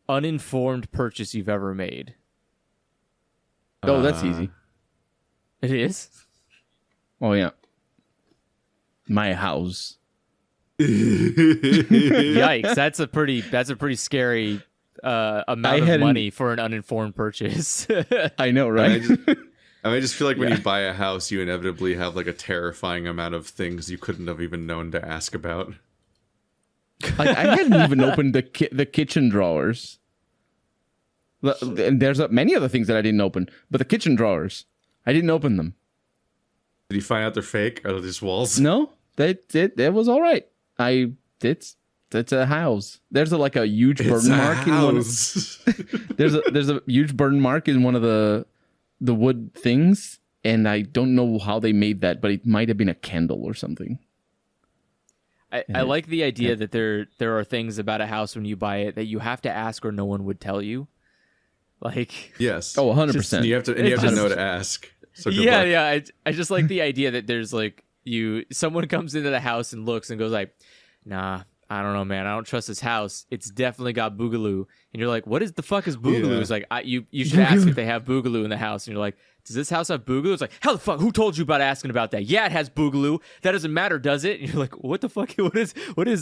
uninformed purchase you've ever made? Oh, that's easy. It is? Oh yeah, my house. Yikes, that's a pretty scary amount of money for an uninformed purchase. I know, right? I just feel like when you buy a house, you inevitably have like a terrifying amount of things you couldn't have even known to ask about. Like, I hadn't even opened the kitchen drawers. And there's many other things that I didn't open, but the kitchen drawers, I didn't open them. Did you find out they're fake? Are they just walls? No, it was all right. It's a house. There's like a huge burn mark in one. There's a huge burn mark in one of the wood things, and I don't know how they made that, but it might have been a candle or something. I like the idea that there are things about a house when you buy it that you have to ask or no one would tell you. Like, yes. Oh, 100%. You have to know to ask. So good luck. yeah. I just like the idea that there's like someone comes into the house and looks and goes like, nah, I don't know, man. I don't trust this house. It's definitely got boogaloo. And you're like, what is the fuck is boogaloo? Yeah. It's like, you should ask if they have boogaloo in the house. And you're like, does this house have boogaloo? It's like, how the fuck? Who told you about asking about that? Yeah, it has boogaloo. That doesn't matter, does it? And you're like, what the fuck? What is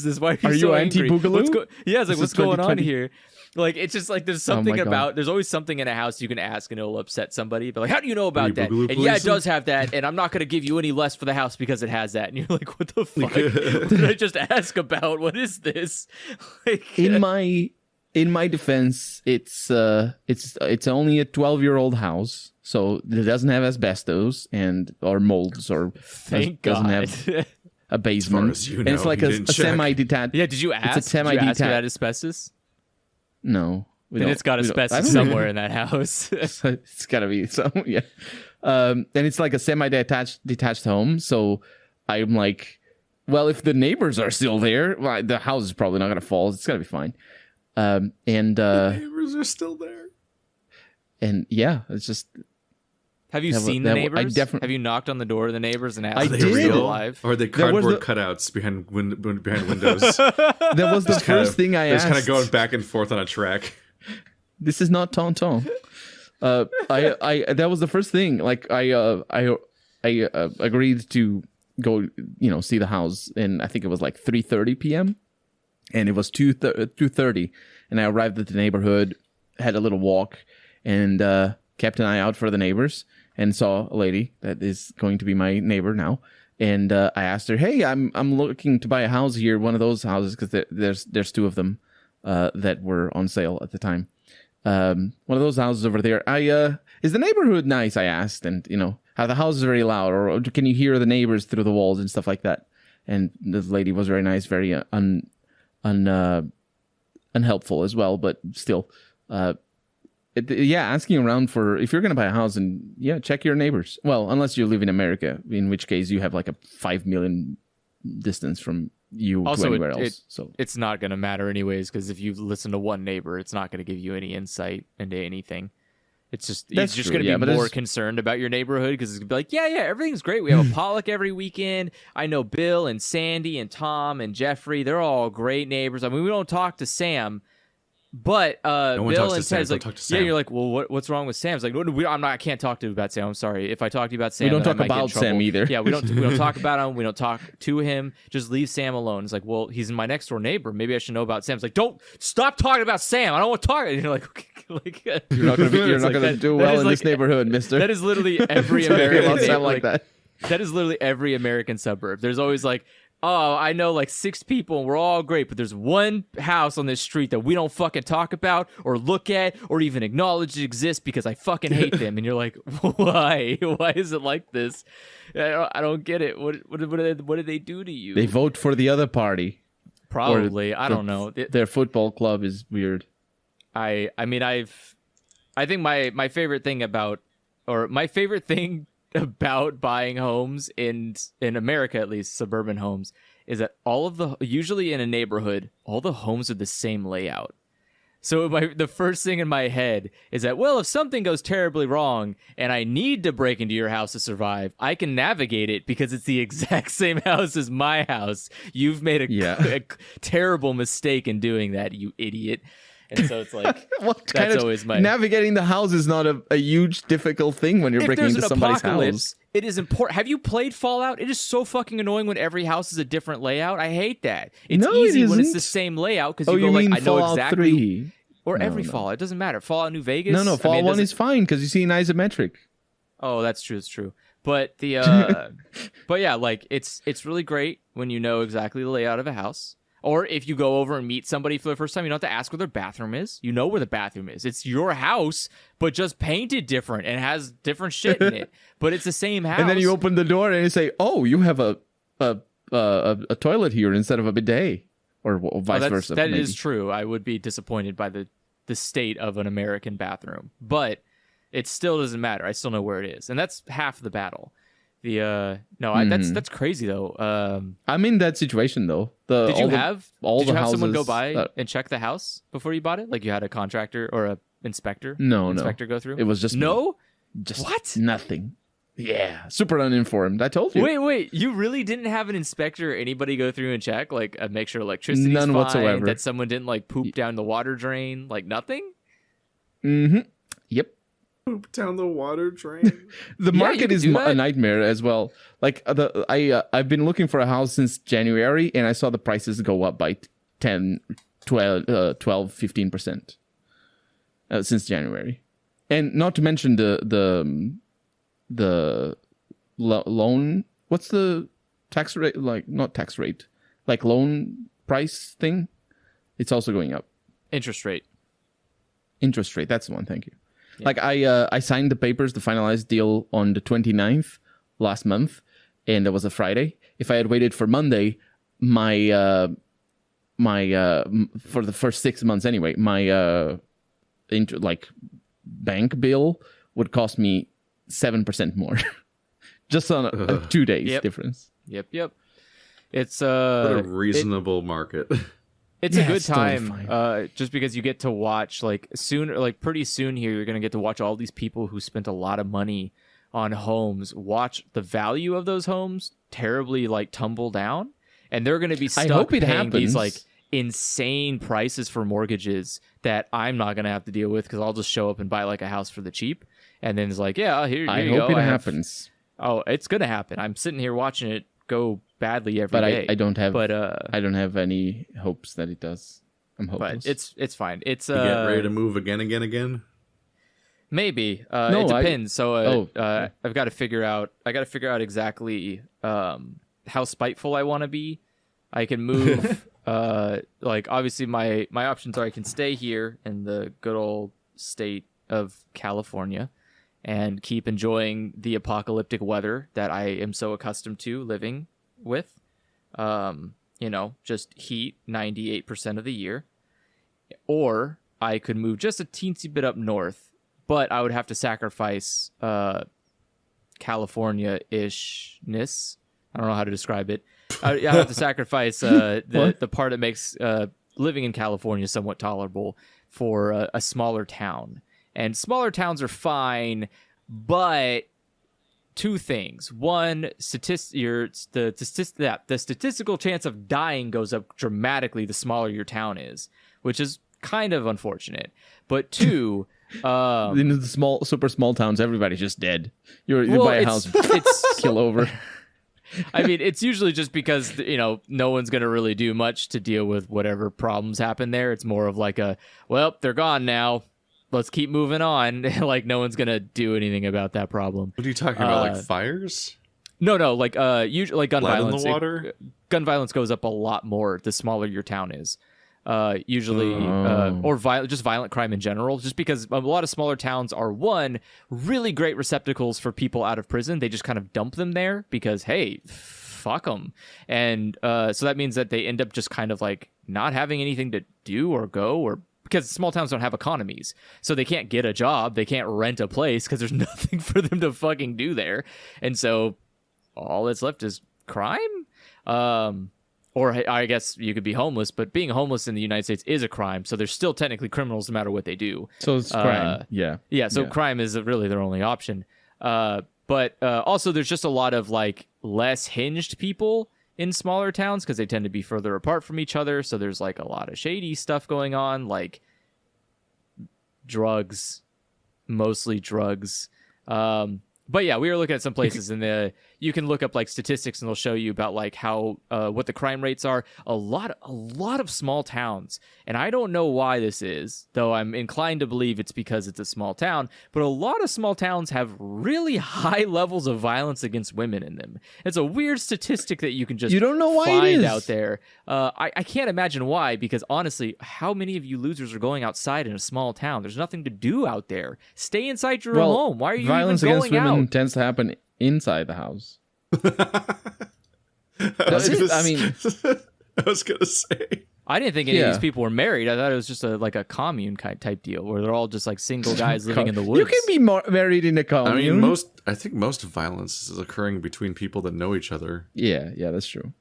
this? Why are you so angry? anti-boogaloo? Yeah, it's like, what's going on 2020. here? Like, it's just like there's something God. about, there's always something in a house you can ask and it'll upset somebody. But like, how do you know about that? boogaloo And yeah, it police? does have that. And I'm not going to give you any less for the house because it has that. And you're like, what the fuck? What did I just ask about? What is this? Like, In my defense, it's only a 12-year-old house, so it doesn't have asbestos or molds or thank doesn't God. have a basement. as you And it's know, like you a didn't check. semi-detached. Yeah, did you ask? It's a Did you ask semi-detached. about asbestos? No, Then it's got asbestos somewhere in that house. It's gotta be some, yeah. And it's like a detached home, so I'm like, well, if the neighbors are still there, well, the house is probably not gonna fall. It's gonna be fine. The neighbors are still there. And yeah, it's just Have you That wa- seen the that wa- I neighbors? definitely- Have you knocked on the door of the neighbors and asked I if did. they're Real? still alive? Or are they There was cardboard cutouts behind windows? that was the first thing I Just asked. kind of going back and forth on a track. This is not Tonton. I that was the first thing. Like I agreed to go, see the house, and I think it was like 3:30 p.m. and it was 2:30, and I arrived at the neighborhood, had a little walk, and kept an eye out for the neighbors, and saw a lady that is going to be my neighbor now. And I asked her, "Hey, I'm looking to buy a house here, one of those houses, because there's two of them that were on sale at the time. One of those houses over there. Is the neighborhood nice?" I asked, and are the houses very loud, or can you hear the neighbors through the walls and stuff like that? And this lady was very nice, very unhelpful as well, but still, asking around for if you're gonna buy a house, and check your neighbors. Well, unless you live in America, in which case you have like a 5 million distance from you to anywhere else. So It's not going to matter anyways, because if you listen to one neighbor, it's not going to give you any insight into anything. It's just That's you're just true, going to be but more it's- concerned about your neighborhood, because it's going to be like, yeah, everything's great. We have a Pollock every weekend. I know Bill and Sandy and Tom and Jeffrey. They're all great neighbors. I mean, we don't talk to Sam, but one Bill talks to and Sam, Sam's don't like, talk to yeah, Sam. you're like, well, what's wrong with Sam? It's like, no, I can't talk to you about Sam. I'm sorry. If I talk to you about Sam, we don't then I talk might get in about Sam trouble. either. Yeah, we don't talk about him. We don't talk to him. Just leave Sam alone. It's like, well, he's my next door neighbor. Maybe I should know about Sam. It's like, don't stop talking about Sam. I don't want to talk. And you're like, okay, you're not gonna like do that well is in like- this neighborhood, Mister. that is literally every Talking American about Sam neighbor, like that. That is literally every American suburb. There's always like, oh, I know like 6 people and we're all great, but there's one house on this street that we don't fucking talk about or look at or even acknowledge exists because I fucking hate them. And you're like, why? Why is it like this? I don't get it. What did they do to you? They vote for the other party. Probably. I don't know. Their football club is weird. I think my favorite thing about buying homes in America, at least suburban homes, is that usually in a neighborhood, all the homes are the same layout. So the first thing in my head is that, well, if something goes terribly wrong and I need to break into your house to survive, I can navigate it because it's the exact same house as my house. You've made a terrible mistake in doing that, you idiot. And so it's like, that's always my... Navigating the house is not a huge, difficult thing when you're breaking into somebody's house. It is important. Have you played Fallout? It is so fucking annoying when every house is a different layout. I hate that. It's easy when it's the same layout because you go like, I know Fallout exactly. 3? Or every Fallout. It doesn't matter. Fallout New Vegas. No, Fallout 1 is fine because you see an isometric. Oh, that's true. It's true. But but yeah, like it's really great when you know exactly the layout of a house. Or if you go over and meet somebody for the first time, you don't have to ask where their bathroom is. You know where the bathroom is. It's your house, but just painted different and has different shit in it. But it's the same house. And then you open the door and you say, "Oh, you have a toilet here instead of a bidet," or vice versa. That is true. I would be disappointed by the state of an American bathroom, but it still doesn't matter. I still know where it is, and that's half the battle. That's crazy though. I'm in that situation though. Did you have someone go by and check the house before you bought it? Like you had a contractor or a inspector? No. Go through? It was just no. Just what? Nothing. Yeah, super uninformed. I told you. Wait. You really didn't have an inspector or anybody go through and check, like make sure electricity's None fine, whatsoever. that someone didn't like poop down the water drain, like nothing? Mm-hmm. Yep. Poop down the water drain. The market is a nightmare as well. Like I've been looking for a house since January, and I saw the prices go up by 10, 12, 15% since January, and not to mention the loan. What's the tax rate? Like not tax rate, like loan price thing. It's also going up. Interest rate. That's the one. Thank you. Yeah. Like I signed the papers, the finalized deal on the 29th last month, and it was a Friday. If I had waited for Monday, my for the first 6 months anyway, my bank bill would cost me 7% more, just on a 2 days difference. Yep. It's what a reasonable market. It's a good time, just because you get to watch pretty soon here. You're gonna get to watch all these people who spent a lot of money on homes watch the value of those homes terribly tumble down, and they're gonna be stuck paying these insane prices for mortgages that I'm not gonna have to deal with because I'll just show up and buy a house for the cheap, and then it's here you go. I hope it happens. Oh, it's gonna happen. I'm sitting here watching it go badly every day. I don't have any hopes that it does. I'm hopeless. But it's fine. It's you get ready to move again. Maybe. It depends. I've got to figure out. I got to figure out exactly how spiteful I want to be. I can move. Obviously my options are I can stay here in the good old state of California and keep enjoying the apocalyptic weather that I am so accustomed to living with. Just heat 98% of the year. Or I could move just a teensy bit up north, but I would have to sacrifice California-ishness. I don't know how to describe it. I have to sacrifice the part that makes living in California somewhat tolerable for a smaller town. And smaller towns are fine, but two things. One, the statistical chance of dying goes up dramatically the smaller your town is, which is kind of unfortunate. But two, in the super small towns, everybody's just dead. You buy a house, it's kill over. I mean, it's usually just because, no one's going to really do much to deal with whatever problems happen there. It's more of they're gone now. Let's keep moving on. No one's going to do anything about that problem. What are you talking about? Fires? No. Usually gun violence. In the water? Gun violence goes up a lot more the smaller your town is. Usually, or violent crime in general, just because a lot of smaller towns are really great receptacles for people out of prison. They just kind of dump them there because, hey, fuck them. And so that means that they end up just kind of not having anything to do or go, or because small towns don't have economies, so they can't get a job, they can't rent a place because there's nothing for them to fucking do there, and so all that's left is crime. or I guess you could be homeless, but being homeless in the United States is a crime, so they're still technically criminals no matter what they do. So it's crime. Yeah. So crime is really their only option. But also there's just a lot of like less hinged people in smaller towns because they tend to be further apart from each other. So there's like a lot of shady stuff going on, like drugs, mostly drugs. But yeah, we were looking at some places, and you can look up like statistics, and they'll show you about like how what the crime rates are. A lot of small towns, and I don't know why this is, though I'm inclined to believe it's because it's a small town. But a lot of small towns have really high levels of violence against women in them. It's a weird statistic that you can just You don't know why it find is. out there. I can't imagine why, because honestly, how many of you losers are going outside in a small town? There's nothing to do out there. Stay inside your home. Why are you violence even against going women out? tends to happen inside the house. I was gonna say. I didn't think any of these people were married. I thought it was just a commune type deal where they're all just like single guys living in the woods. You can be married in a commune. I think most violence is occurring between people that know each other. Yeah, that's true.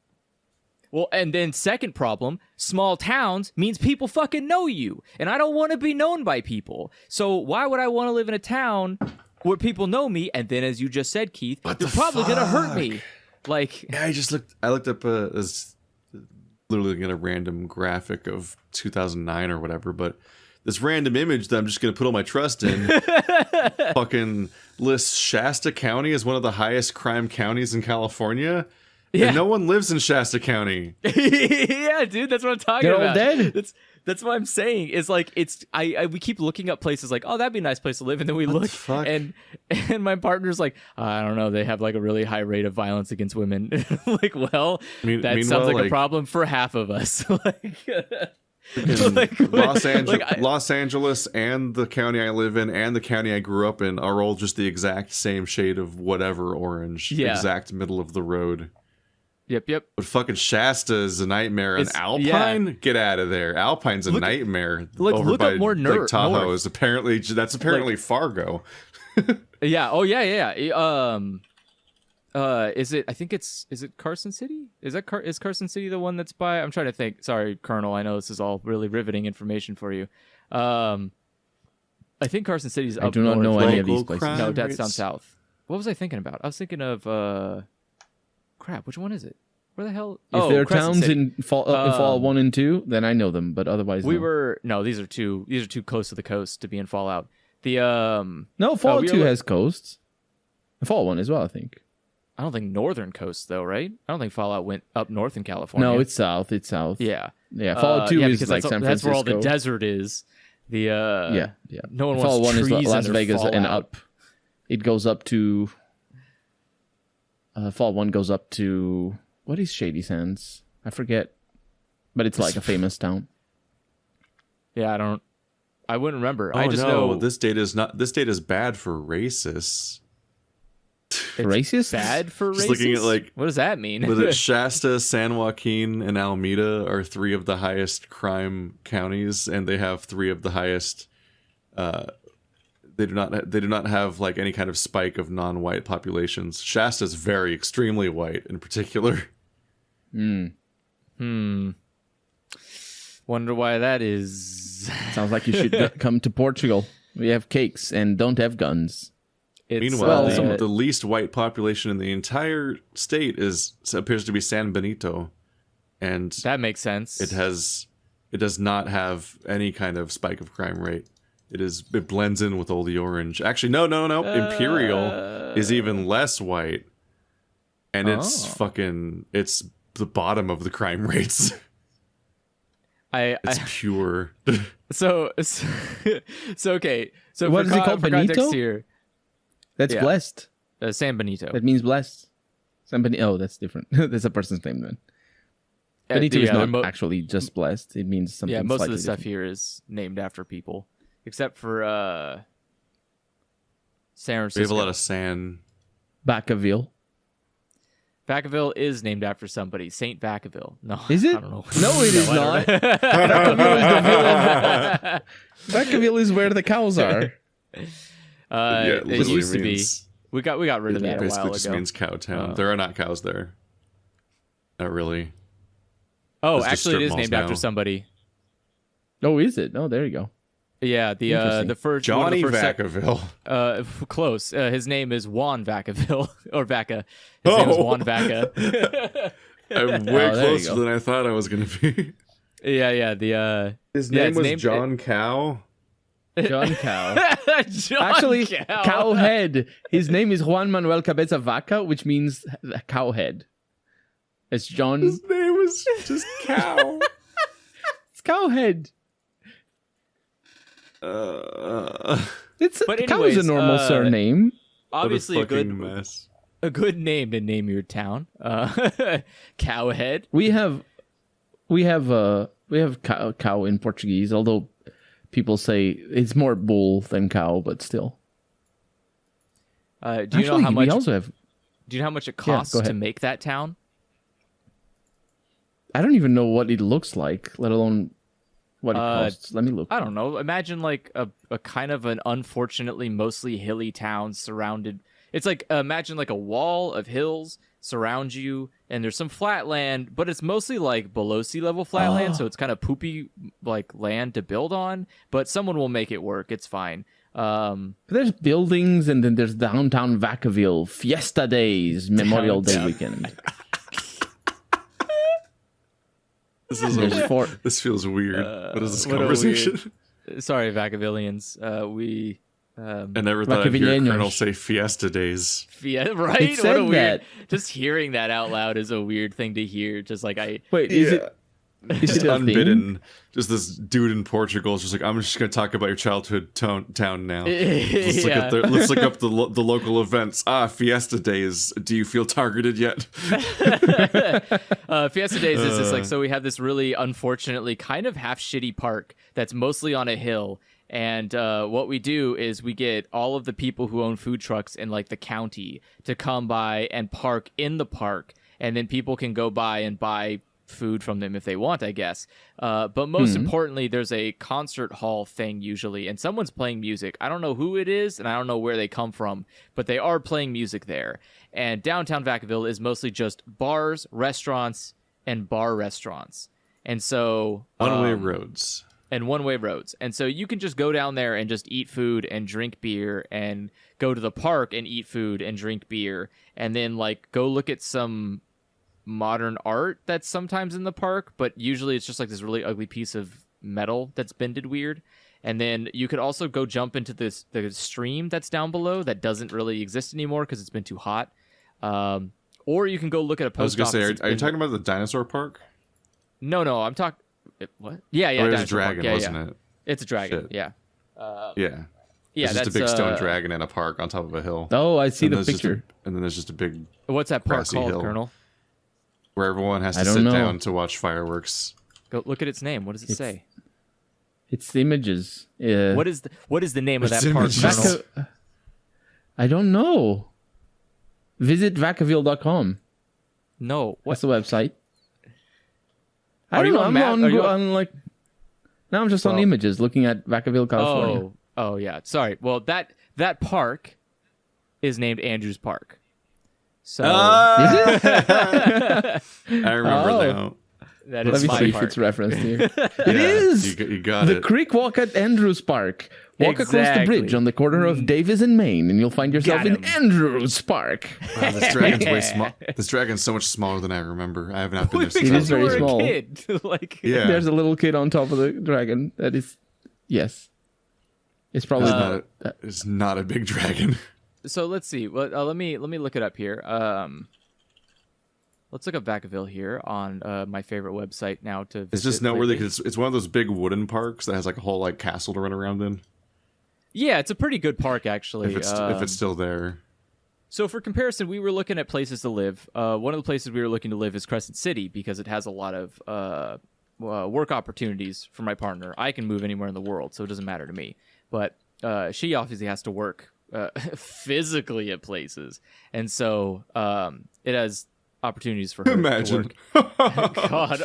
Well, and then second problem, small towns means people fucking know you. And I don't want to be known by people. So why would I want to live in a town where people know me? And then, as you just said, Keith, they're probably going to hurt me. Like, yeah, I looked up literally at a random graphic of 2009 or whatever, but this random image that I'm just going to put all my trust in fucking lists Shasta County as one of the highest crime counties in California. Yeah. And no one lives in Shasta County. Yeah, dude, that's what I'm talking They're about. all dead. That's what I'm saying. It's like we keep looking up places like, oh, that'd be a nice place to live, and then we look and my partner's like, I don't know, they have like a really high rate of violence against women. Like, well, that sounds like a problem for half of us. Los Angeles and the county I live in and the county I grew up in are all just the exact same shade of whatever orange, exact middle of the road. Yep. But fucking Shasta is a nightmare, and Alpine, get out of there. Alpine's a nightmare. Look up more like Tahoe is apparently Fargo. Yeah. Oh yeah. Is it Carson City? Is Carson City the one that's by? I'm trying to think. Sorry, Colonel. I know this is all really riveting information for you. I think Carson City's up north. I do not know any of these places. No, that's down south. What was I thinking about? I was thinking of crap. Which one is it? Where the hell? If there are Crescent towns City. in Fallout 1 and 2, then I know them, but otherwise these are too close to the coast to be in Fallout. Fallout 2 has coasts. Fallout 1 as well, I think. I don't think northern coast though, right? I don't think Fallout went up north in California. No, it's south. Yeah. Fallout 2 is like San Francisco. That's where all the desert is. Yeah. No one Fallout wants 1 is trees Las in Vegas Fallout. and up. It goes up to. Fallout 1 goes up to. What is Shady Sands? I forget, but it's like a famous town. Yeah, I wouldn't remember. Oh, I just know this data is bad for racists. Racist? Bad for Just racists? looking at like, what does that mean? Was it Shasta, San Joaquin, and Alameda are 3 of the highest crime counties, and they have 3 of the highest. They do not have like any kind of spike of non-white populations. Shasta is very extremely white in particular. Wonder why that is. Sounds like you should come to Portugal. We have cakes and don't have guns. Meanwhile, the least white population in the entire state appears to be San Benito, and that makes sense. It does not have any kind of spike of crime rate. It blends in with all the orange. Actually, no. Imperial is even less white, and it's the bottom of the crime rates. It's pure. So okay. So what is it called? Benito? Here, that's blessed. San Benito. That means blessed. San Benito. Oh, that's different. That's a person's name then. Benito is not actually just blessed. It means something. Yeah, most of the different. stuff here is named after people, except for San Francisco. We have a lot of San. Vacaville. Vacaville is named after somebody. Saint Vacaville. No, is it? I don't know. No, it is not. Vacaville is the village. Vacaville is where the cows are. It used to be. We got rid of that a while ago. Basically just means cow town. There are not cows there. Not really. Oh, It's just actually, it strip is malls named now. after somebody. Oh, is it? Oh, there you go. Yeah, the Interesting. first Johnny one of the first Vacaville. close. His name is Juan Vacaville or Vaca. His name is Juan Vaca. I'm way there you closer go. than I thought I was going to be. Yeah. The His yeah, name it's was named- John Cow. John Cow. John Actually, Cow. cow head. His name is Juan Manuel Cabeza Vaca, which means cow head. It's John. His name was just Cow. It's cow head. It's But cow is a anyways, normal surname. Obviously, what a a fucking mess. name to name your town. Cowhead. We have cow in Portuguese, although people say it's more bull than cow, but still. Do you Actually, know how much? we also have. Do you know how much it Yeah, costs go to ahead. make that town? I don't even know what it looks like, let alone what it costs. Let me look. I don't know. Imagine like a kind of an unfortunately mostly hilly town surrounded. It's like imagine like a wall of hills surround you, and there's some flat land, but it's mostly like below sea level flat land, so it's kind of poopy like land to build on. But someone will make it work. It's fine. There's buildings, and then there's downtown Vacaville, Fiesta Days, Memorial Day weekend. This is There's four. This feels weird. What is this what a conversation? Sorry, Vacavillians. We. I never thought I'd hear Machiavellianos. Colonel say Fiesta Days. Yeah, right. It said what a weird. that. Just hearing that out loud is a weird thing to hear. Just like Wait, is it Just a thing? unbidden. Just this dude in Portugal is just like, I'm just going to talk about your childhood town now. Let's look up, let's look up the local events. Fiesta Days. Do you feel targeted yet? Fiesta Days is just like, so we have this really unfortunately kind of half shitty park that's mostly on a hill. And what we do is we get all of the people who own food trucks in like the county to come by and park in the park. And then people can go by and buy food from them if they want, I guess. But most importantly, there's a concert hall thing usually, and someone's playing music. I don't know who it is, and I don't know where they come from, but they are playing music there. And downtown Vacaville is mostly just bars, restaurants, and bar restaurants. And so One-way roads. and one-way roads. And so you can just go down there and just eat food and drink beer, and go to the park and eat food and drink beer, and then like go look at some modern art that's sometimes in the park, but usually it's just like this really ugly piece of metal that's bended weird. And then you could also go jump into the stream that's down below that doesn't really exist anymore because it's been too hot. Or you can go look at a I was post going to office. say, are you talking about the dinosaur park? No, I'm talking... What? Yeah. It was a Dinosaur Park. dragon, Yeah, wasn't yeah. it? It's a dragon, Shit. yeah. Yeah. Yeah, It's just that's a big stone dragon in a park on top of a hill. Oh, I see And the there's just picture. and then there's just a big What's that park grassy called, hill. Colonel? where everyone has I to don't sit know. down to watch fireworks. Go look at its name. What does it say? It's images. What is the name of It's that park, images. Colonel? I don't know. Visit Vacaville.com. No. That's What? the website. I Are don't you know. on I'm map? on, Are you on like. Now I'm just on Well- images looking at Vacaville, California. Oh, yeah. Sorry. Well, that park is named Andrews Park. So I remember Oh. now. that Let is me my see if park. it's referenced here. It Yeah, is. You got The it. creek walk at Andrews Park. Walk across the Exactly. bridge on the corner of Davis and Main, and you'll find yourself Got in him. Andrews Park. Wow, this dragon's way small. This dragon's so much smaller than I remember. I have not been there Because since. It is very you were a small. kid. Like, Yeah. There's a little kid on top of the dragon. That is, yes. It's probably It's not a big dragon. So let's see. Well, let me look it up here. Let's look up Vacaville here on my favorite website now. To It's just visit noteworthy lately. because it's one of those big wooden parks that has like a whole like castle to run around in. Yeah, it's a pretty good park actually. If it's still there. So for comparison, we were looking at places to live. One of the places we were looking to live is Crescent City because it has a lot of work opportunities for my partner. I can move anywhere in the world, so it doesn't matter to me. But she obviously has to work physically at places, and so it has opportunities for her Imagine. to work.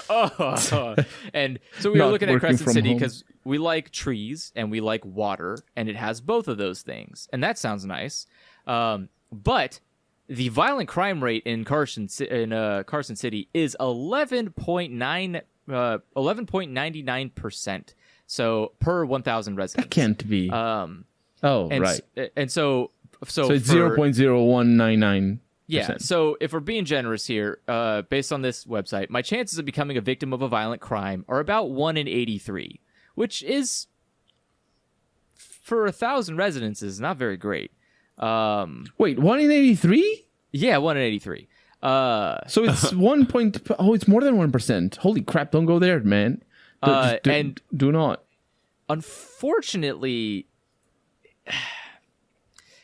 God, and so we were Not looking at working Crescent from City home. because we like trees and we like water, and it has both of those things, and that sounds nice. But the violent crime rate in Carson City is 11.99%. So per 1,000 residents. That can't be. Right. And so it's 0.0199%. Yeah. So if we're being generous here, based on this website, my chances of becoming a victim of a violent crime are about 1 in 83, which is, for 1,000 residents, is not very great. Wait, 1 in 83? Yeah, 1 in 83. So it's it's more than 1%. Holy crap! Don't go there, man. Do not. Unfortunately,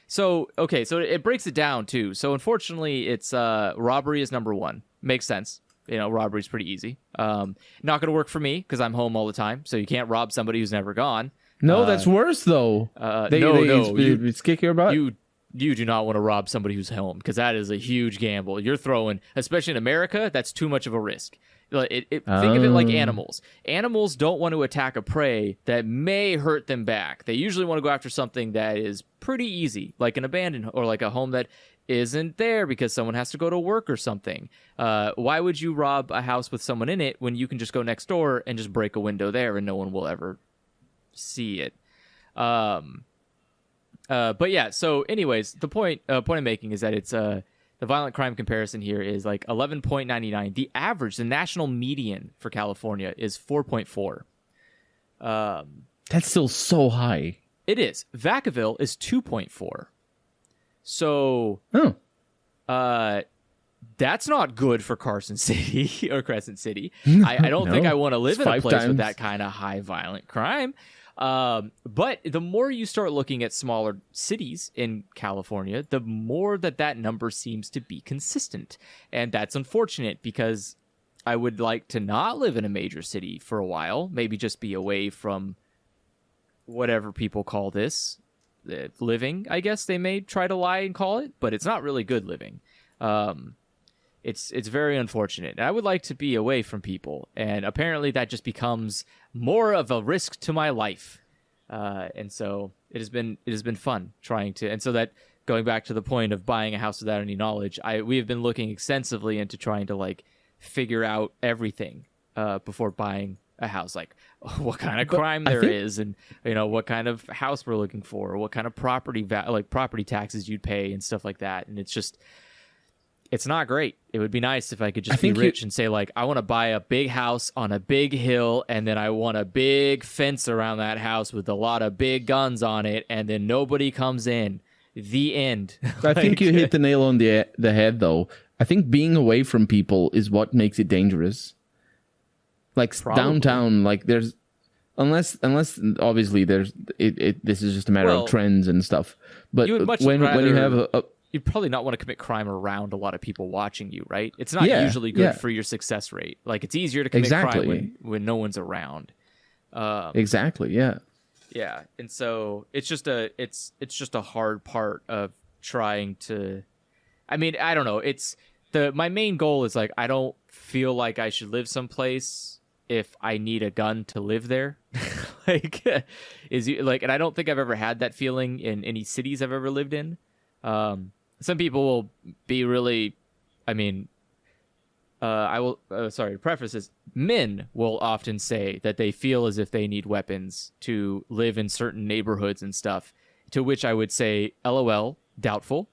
so it breaks it down too. So unfortunately, it's robbery is number 1. Makes sense. Robbery's pretty easy. Not going to work for me because I'm home all the time. So you can't rob somebody who's never gone. No, that's worse though. It's kick your butt. You do not want to rob somebody who's home because that is a huge gamble. You're throwing, especially in America, that's too much of a risk. Think of it like animals. Animals don't want to attack a prey that may hurt them back. They usually want to go after something that is pretty easy, like an abandoned or like a home that isn't there because someone has to go to work or something. Why would you rob a house with someone in it when you can just go next door and just break a window there and no one will ever see it? But yeah, so anyways, the point I'm making is that it's the violent crime comparison here is like 11.99. The average, the national median for California is 4.4. That's still so high. It is. Vacaville is 2.4. So, that's not good for Carson City or Crescent City. I don't think I want to live in a place with that kind of high violent crime. But the more you start looking at smaller cities in California, the more that number seems to be consistent. And that's unfortunate because I would like to not live in a major city for a while, maybe just be away from whatever people call this living, I guess they may try to lie and call it, but it's not really good living. It's very unfortunate. And I would like to be away from people, and apparently that just becomes more of a risk to my life. And so it has been fun trying to. And so that going back to the point of buying a house without any knowledge, we have been looking extensively into trying to like figure out everything before buying a house, like what kind of crime there is, and what kind of house we're looking for, or what kind of property property taxes you'd pay and stuff like that. And it's not great. It would be nice if I could just be rich and say, like, I want to buy a big house on a big hill, and then I want a big fence around that house with a lot of big guns on it, and then nobody comes in. The end. I think you hit the nail on the head, though. I think being away from people is what makes it dangerous. Like downtown, like there's unless obviously there's this is just a matter of trends and stuff. But when you have you'd probably not want to commit crime around a lot of people watching you, right? It's not usually good for your success rate. Like it's easier to commit crime when no one's around. Exactly. Yeah. Yeah, and so it's just a hard part of trying to. I mean, I don't know. My main goal is like I don't feel like I should live someplace if I need a gun to live there. And I don't think I've ever had that feeling in any cities I've ever lived in. Some people will be really, I mean, I will, sorry, to preface this, men will often say that they feel as if they need weapons to live in certain neighborhoods and stuff, to which I would say, LOL, doubtful.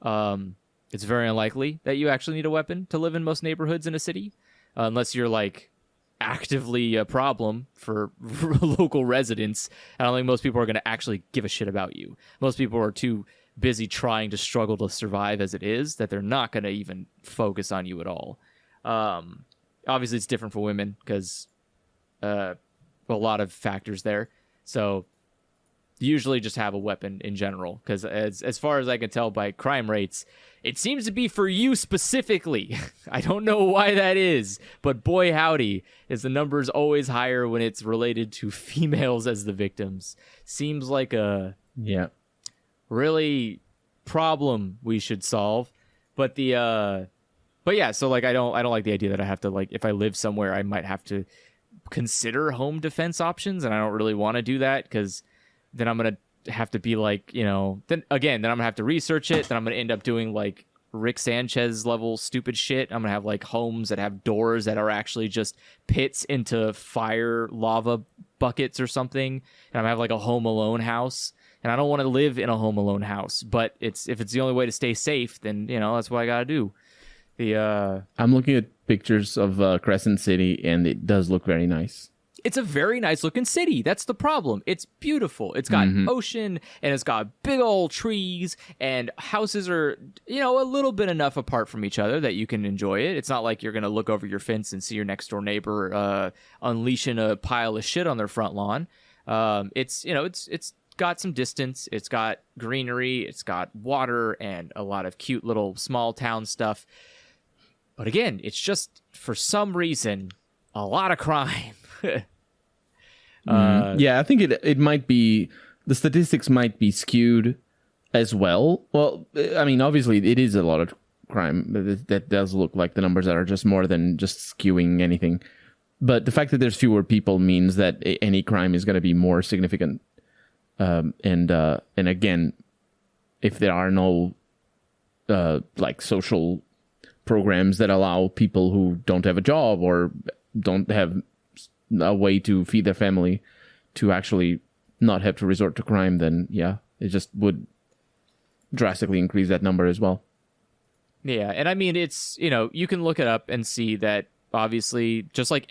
It's very unlikely that you actually need a weapon to live in most neighborhoods in a city, unless you're like actively a problem for local residents. I don't think most people are going to actually give a shit about you. Most people are too busy trying to struggle to survive as it is that they're not going to even focus on you at all. Obviously it's different for women because a lot of factors there. So usually just have a weapon in general, because as far as I can tell by crime rates, it seems to be for you specifically. I don't know why that is, but boy howdy, is the numbers always higher when it's related to females as the victims. Seems like a really problem we should solve. But yeah, so like I don't like the idea that I have to, like, if I live somewhere I might have to consider home defense options, and I don't really want to do that, because then I'm gonna have to be like, then I'm gonna have to research it, then I'm gonna end up doing like Rick Sanchez level stupid shit. I'm gonna have like homes that have doors that are actually just pits into fire lava buckets or something, and I'm gonna have like a Home Alone house. And I don't want to live in a Home Alone house, but if it's the only way to stay safe, then that's what I gotta do. I'm looking at pictures of Crescent City, and it does look very nice. It's a very nice looking city. That's the problem. It's beautiful. It's got ocean, and it's got big old trees, and houses are, a little bit enough apart from each other that you can enjoy it. It's not like you're going to look over your fence and see your next door neighbor unleashing a pile of shit on their front lawn. It's got some distance. It's got greenery. It's got water and a lot of cute little small town stuff. But again, it's just, for some reason, a lot of crime. Yeah, I think it might be, the statistics might be skewed as well. Well, I mean, obviously it is a lot of crime. That does look like the numbers that are just more than just skewing anything. But the fact that there's fewer people means that any crime is going to be more significant. And again, if there are no like social programs that allow people who don't have a job or don't have a way to feed their family to actually not have to resort to crime, then yeah, it just would drastically increase that number as well. Yeah, and I mean, it's, you can look it up and see that obviously, just like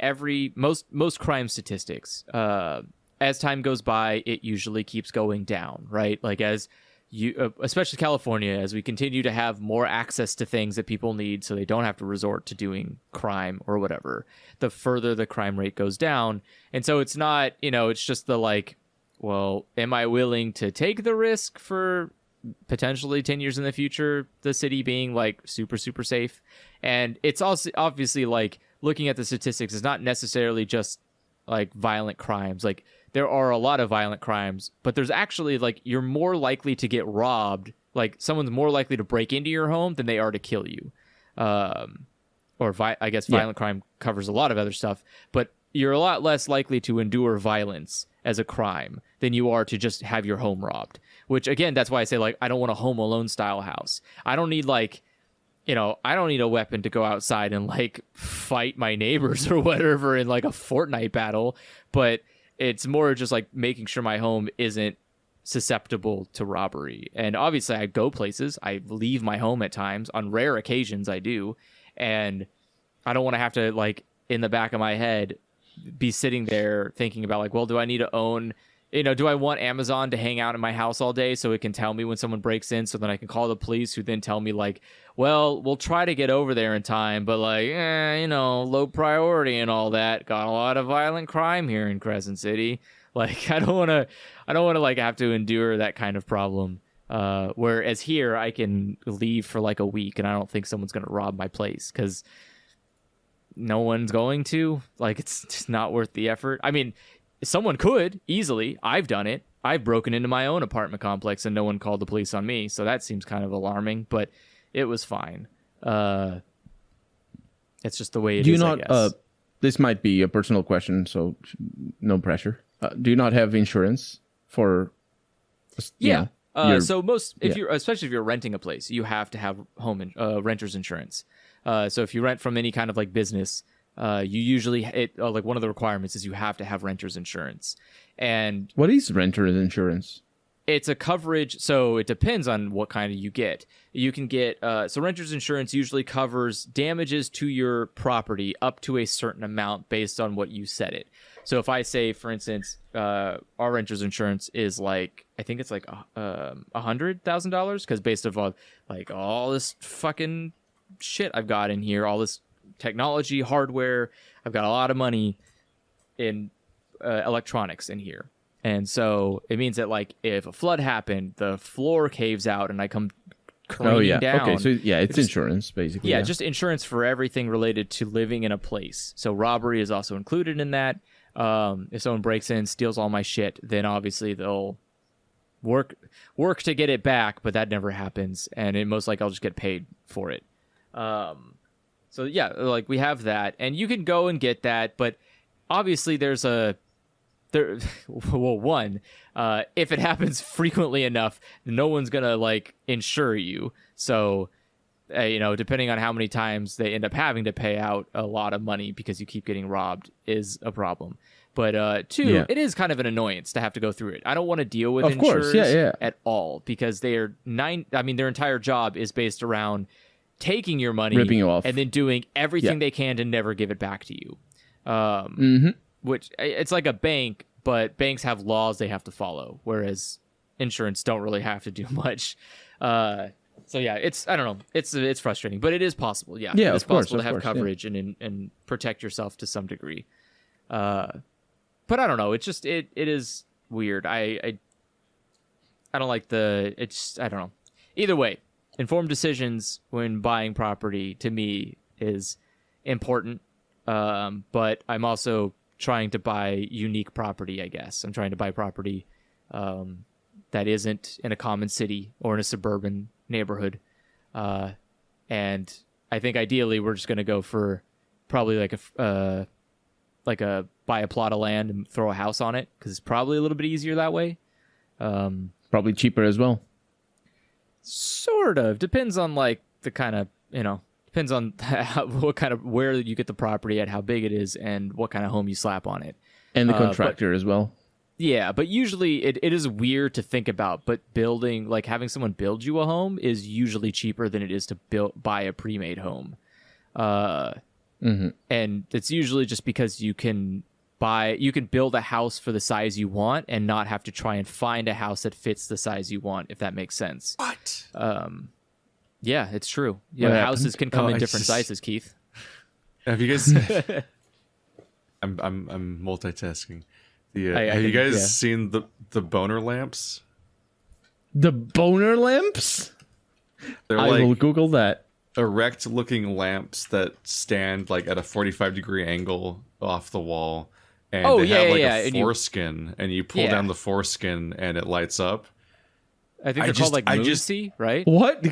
most crime statistics, as time goes by, it usually keeps going down, right? Like as you, especially California, as we continue to have more access to things that people need so they don't have to resort to doing crime or whatever, the further the crime rate goes down. And so it's not, it's just the like, well, am I willing to take the risk for potentially 10 years in the future, the city being like super, super safe? And it's also obviously like looking at the statistics is not necessarily just like violent crimes. Like there are a lot of violent crimes, but there's actually like, you're more likely to get robbed. Like someone's more likely to break into your home than they are to kill you. I guess violent crime covers a lot of other stuff, but you're a lot less likely to endure violence as a crime than you are to just have your home robbed, which again, that's why I say like, I don't want a Home Alone style house. I don't need like, I don't need a weapon to go outside and like fight my neighbors or whatever in like a Fortnite battle, but it's more just like making sure my home isn't susceptible to robbery. And obviously I go places, I leave my home at times, on rare occasions I do, and I don't want to have to like in the back of my head be sitting there thinking about like, well, do I need to own, do I want Amazon to hang out in my house all day so it can tell me when someone breaks in, so then I can call the police, who then tell me like, well, we'll try to get over there in time, but like, low priority and all that. Got a lot of violent crime here in Crescent City. Like, I don't want to like have to endure that kind of problem. Whereas here I can leave for like a week and I don't think someone's going to rob my place because no one's going to. Like, it's just not worth the effort. I mean, someone could easily. I've done it. I've broken into my own apartment complex and no one called the police on me. So that seems kind of alarming, but it was fine. It's just the way it is, I guess. This might be a personal question, so no pressure. Do you not have insurance for? Yeah. So especially if you're renting a place, you have to have renter's insurance. So if you rent from any kind of like business, you usually like one of the requirements is you have to have renter's insurance. And what is renter's insurance? It's a coverage, so it depends on what kind of you get. You can get so renter's insurance usually covers damages to your property up to a certain amount based on what you set it. So if I say, for instance, our renter's insurance is like, I think it's like $100,000, because based on like all this fucking shit I've got in here, all this technology, hardware, I've got a lot of money in electronics in here. And so it means that like if a flood happened, the floor caves out and I come careening down. Okay, so yeah, it's insurance basically. Yeah, just insurance for everything related to living in a place. So robbery is also included in that. If someone breaks in, steals all my shit, then obviously they'll work to get it back, but that never happens, and most likely I'll just get paid for it. So yeah, like we have that, and you can go and get that, but obviously if it happens frequently enough, no one's gonna like insure you. So depending on how many times they end up having to pay out a lot of money because you keep getting robbed is a problem. But two, it is kind of an annoyance to have to go through it. I don't want to deal with insurers at all because their entire job is based around taking your money, ripping you off, and then doing everything they can to never give it back to you. Which it's like a bank, but banks have laws they have to follow, whereas insurance don't really have to do much. So yeah, I don't know. It's frustrating, but it is possible. Yeah, it's possible to have coverage and protect yourself to some degree. But I don't know. It's just it is weird. I don't like I don't know. Either way, informed decisions when buying property to me is important. But I'm also trying to buy unique property, I guess. I'm trying to buy property that isn't in a common city or in a suburban neighborhood. And I think ideally we're just going to go for probably like a buy a plot of land and throw a house on it, because it's probably a little bit easier that way. Probably cheaper as well. Sort of. Depends on like the kind of, depends on where you get the property at, how big it is, and what kind of home you slap on it. And the contractor as well. Yeah, but usually it is weird to think about, but building, like having someone build you a home is usually cheaper than it is to buy a pre-made home. And it's usually just because you can build a house for the size you want and not have to try and find a house that fits the size you want, if that makes sense. What? Yeah, it's true. Yeah, houses can come in different sizes, Keith. Have you guys I'm multitasking. Have you guys seen the boner lamps? The boner lamps? They're I will Google that. Erect looking lamps that stand like at a 45-degree angle off the wall, and they have like a foreskin, and you pull down the foreskin and it lights up. I think they're called like Moosey, right? What?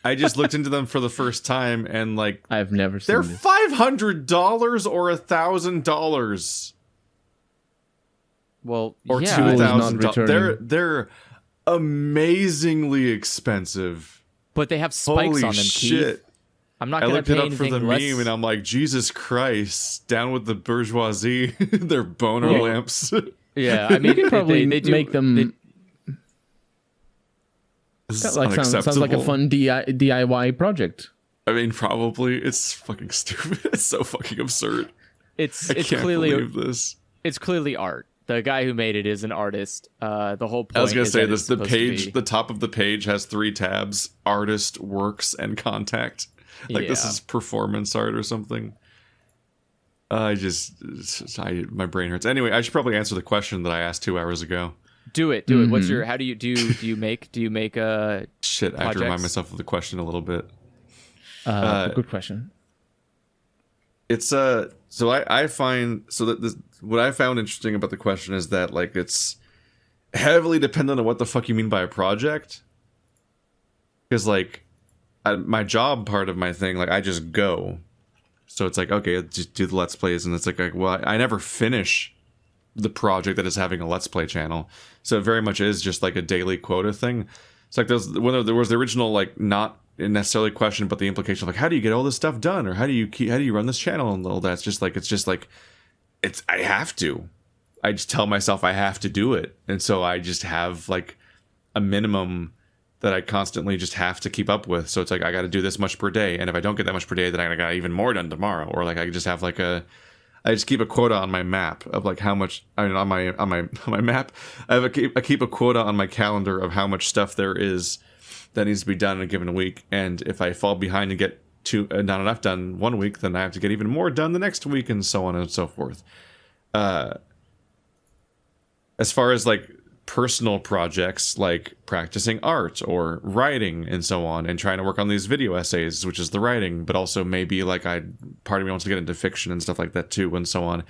I just looked into them for the first time, and like I've never seen they're this. $500 or $1,000. Well, or $2,000. They're amazingly expensive. But they have spikes Holy on them, shit. Keith. I'm not going to pay anything less. I looked it up for the meme, and I'm like, Jesus Christ, down with the bourgeoisie. They're boner lamps. Yeah, I mean, you can probably they do, make them. Sounds Sounds like a fun DIY project. I mean, probably. It's fucking stupid. It's so fucking absurd. I can't believe this. It's clearly art. The guy who made it is an artist. The whole point. I was gonna say this. The page, the top of the page has 3 tabs: artist, works, and contact. Like this is performance art or something. My brain hurts. Anyway, I should probably answer the question that I asked 2 hours ago. Do it. What's your? How do you make a shit? I have to remind myself of the question a little bit. Good question. It's so I find so that this, what I found interesting about the question is that like it's heavily dependent on what the fuck you mean by a project. Because like my job part of my thing, like I just go, so it's like okay, just do the let's plays, and it's like well, I never finish the project that is having a let's play channel, so it very much is just like a daily quota thing. It's like when there was the original like not necessarily question, but the implication of like how do you get all this stuff done, or how do you run this channel and all that. I have to. I just tell myself I have to do it, and so I just have like a minimum that I constantly just have to keep up with. So it's like I got to do this much per day, and if I don't get that much per day, then I got even more done tomorrow. Or like I just have like I just keep a quota on my map of like how much. I mean, on my map, I keep a quota on my calendar of how much stuff there is that needs to be done in a given week. And if I fall behind and get not enough done one week, then I have to get even more done the next week, and so on and so forth. As far as like personal projects like practicing art or writing and so on, and trying to work on these video essays, which is the writing, but also maybe like part of me wants to get into fiction and stuff like that too, and so on.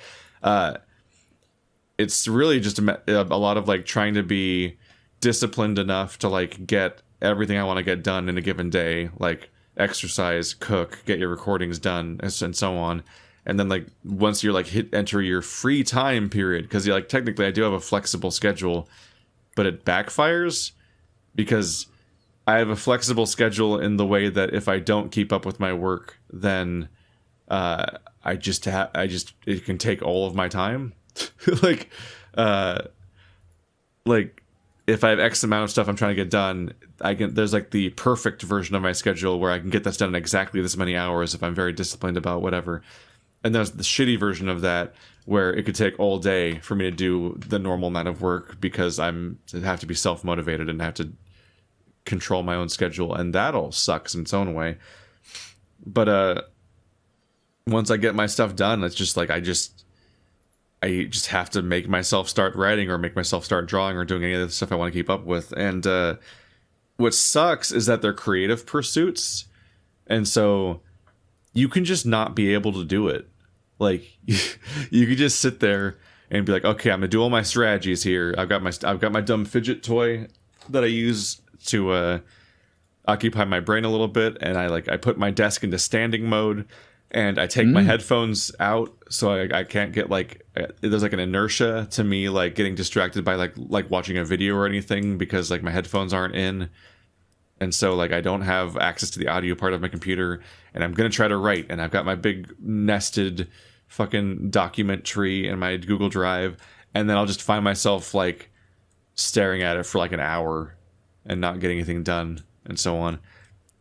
It's really just a lot of like trying to be disciplined enough to like get everything I want to get done in a given day, like exercise, cook, get your recordings done, and so on. And then like once you're like enter your free time period, because like technically I do have a flexible schedule, but it backfires because I have a flexible schedule in the way that if I don't keep up with my work, then it can take all of my time. like if I have X amount of stuff I'm trying to get done, there's like the perfect version of my schedule where I can get this done in exactly this many hours if I'm very disciplined about whatever. And there's the shitty version of that where it could take all day for me to do the normal amount of work because I have to be self-motivated and have to control my own schedule, and that all sucks in its own way. But once I get my stuff done, it's just like I just have to make myself start writing or make myself start drawing or doing any of the stuff I want to keep up with. And what sucks is that they're creative pursuits, and so you can just not be able to do it. Like you could just sit there and be like, okay, I'm gonna do all my strategies here. I've got my dumb fidget toy that I use to occupy my brain a little bit, and I put my desk into standing mode, and I take my headphones out so I can't get there's like an inertia to me like getting distracted by like watching a video or anything because like my headphones aren't in, and so like I don't have access to the audio part of my computer, and I'm gonna try to write, and I've got my big nested fucking document tree in my Google Drive, and then I'll just find myself like staring at it for like an hour and not getting anything done and so on.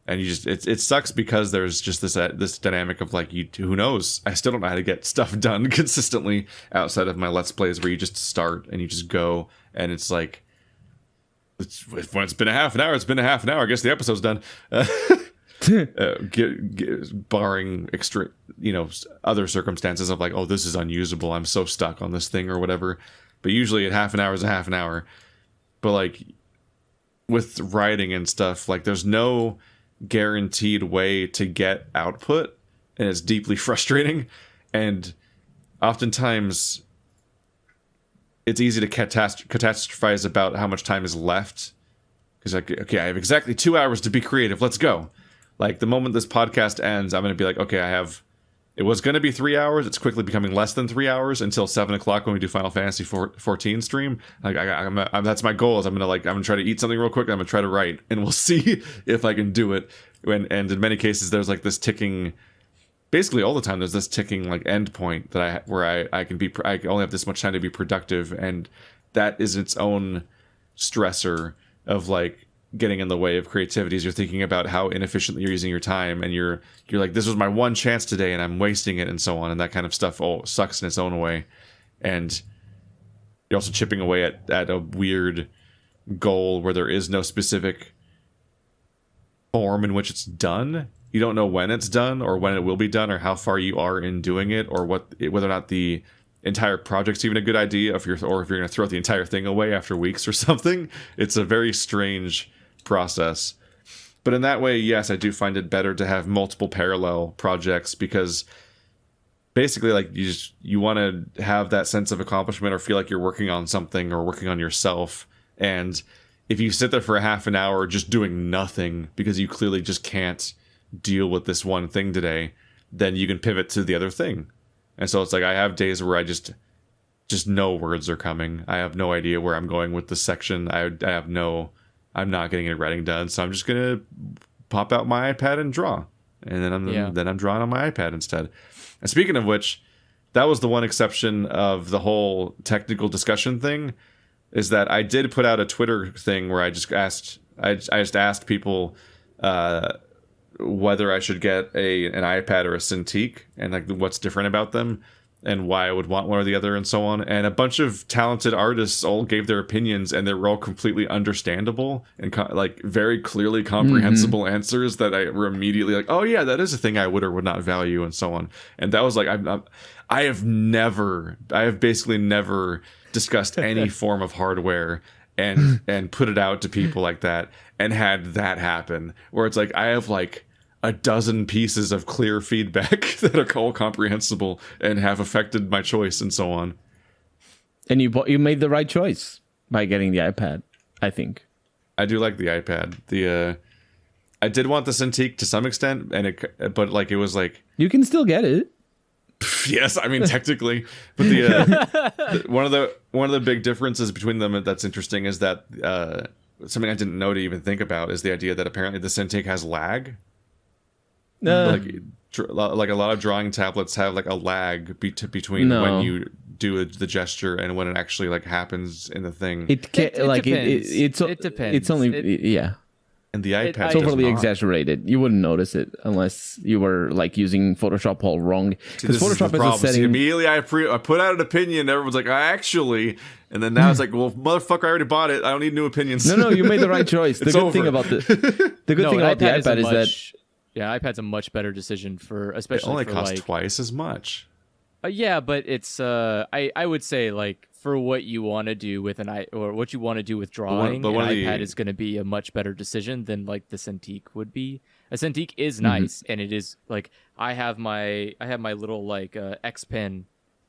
And it sucks because there's just this dynamic of like, who knows, I still don't know how to get stuff done consistently outside of my Let's Plays where you just start and you just go, and it's like when it's been a half an hour, it's been a half an hour, I guess the episode's done. Barring extra, other circumstances of like, oh, this is unusable, I'm so stuck on this thing or whatever. But usually at half an hour is a half an hour. But like with writing and stuff, like there's no guaranteed way to get output, and it's deeply frustrating. And oftentimes it's easy to catastrophize about how much time is left, because like, okay, I have exactly 2 hours to be creative, let's go. Like the moment this podcast ends, I'm going to be like, okay, it was going to be 3 hours. It's quickly becoming less than 3 hours until 7 o'clock when we do Final Fantasy 14 stream. Like that's my goal. Is I'm going to try to eat something real quick. I'm going to try to write, and we'll see if I can do it. And in many cases, there's like this ticking. Basically, all the time, there's this ticking like end point that I only have this much time to be productive, and that is its own stressor of like getting in the way of creativity. As you're thinking about how inefficiently you're using your time, and you're like, this was my one chance today and I'm wasting it, and so on, and that kind of stuff all sucks in its own way. And you're also chipping away at a weird goal where there is no specific form in which it's done. You don't know when it's done or when it will be done or how far you are in doing it, or whether or not the entire project's even a good idea, or if you're going to throw the entire thing away after weeks or something. It's a very strange process. But in that way, yes, I do find it better to have multiple parallel projects, because basically like you want to have that sense of accomplishment or feel like you're working on something or working on yourself. And if you sit there for a half an hour just doing nothing because you clearly just can't deal with this one thing today, then you can pivot to the other thing. And so it's like I have days where I just no words are coming. I have no idea where I'm going with this section. I'm not getting any writing done, so I'm just gonna pop out my iPad and draw, and then I'm drawing on my iPad instead. And speaking of which, that was the one exception of the whole technical discussion thing, is that I did put out a Twitter thing where I just asked people whether I should get an iPad or a Cintiq, and like what's different about them, and why I would want one or the other, and so on. And a bunch of talented artists all gave their opinions, and they were all completely understandable and like very clearly comprehensible answers that I were immediately like, oh yeah, that is a thing I would or would not value, and so on. And that was like, I have basically never discussed any form of hardware and put it out to people like that and had that happen, where it's like I have like a dozen pieces of clear feedback that are all comprehensible and have affected my choice, and so on. And you made the right choice by getting the iPad, I think. I do like the iPad. I did want the Cintiq to some extent, but like it was like, you can still get it. Yes, I mean technically, but one of the big differences between them that's interesting is that something I didn't know to even think about is the idea that apparently the Cintiq has lag. Like a lot of drawing tablets have like a lag between when you do the gesture and when it actually like happens in the thing. It depends. It depends. It's only yeah. And the iPad It's overly exaggerated. You wouldn't notice it unless you were like using Photoshop all wrong. Because Photoshop is a setting. See, immediately I put out an opinion. Everyone's like, I actually, and then now it's like, well, motherfucker, I already bought it. I don't need new opinions. No, you made the right choice. The good thing about the iPad is that. Yeah, iPad's a much better decision for, especially. It only for costs like, twice as much. Yeah, but it's I would say like for what you want to do with what you want to do with drawing, an iPad is going to be a much better decision than like the Cintiq would be. A Cintiq is nice, and it is like I have my little like X Pen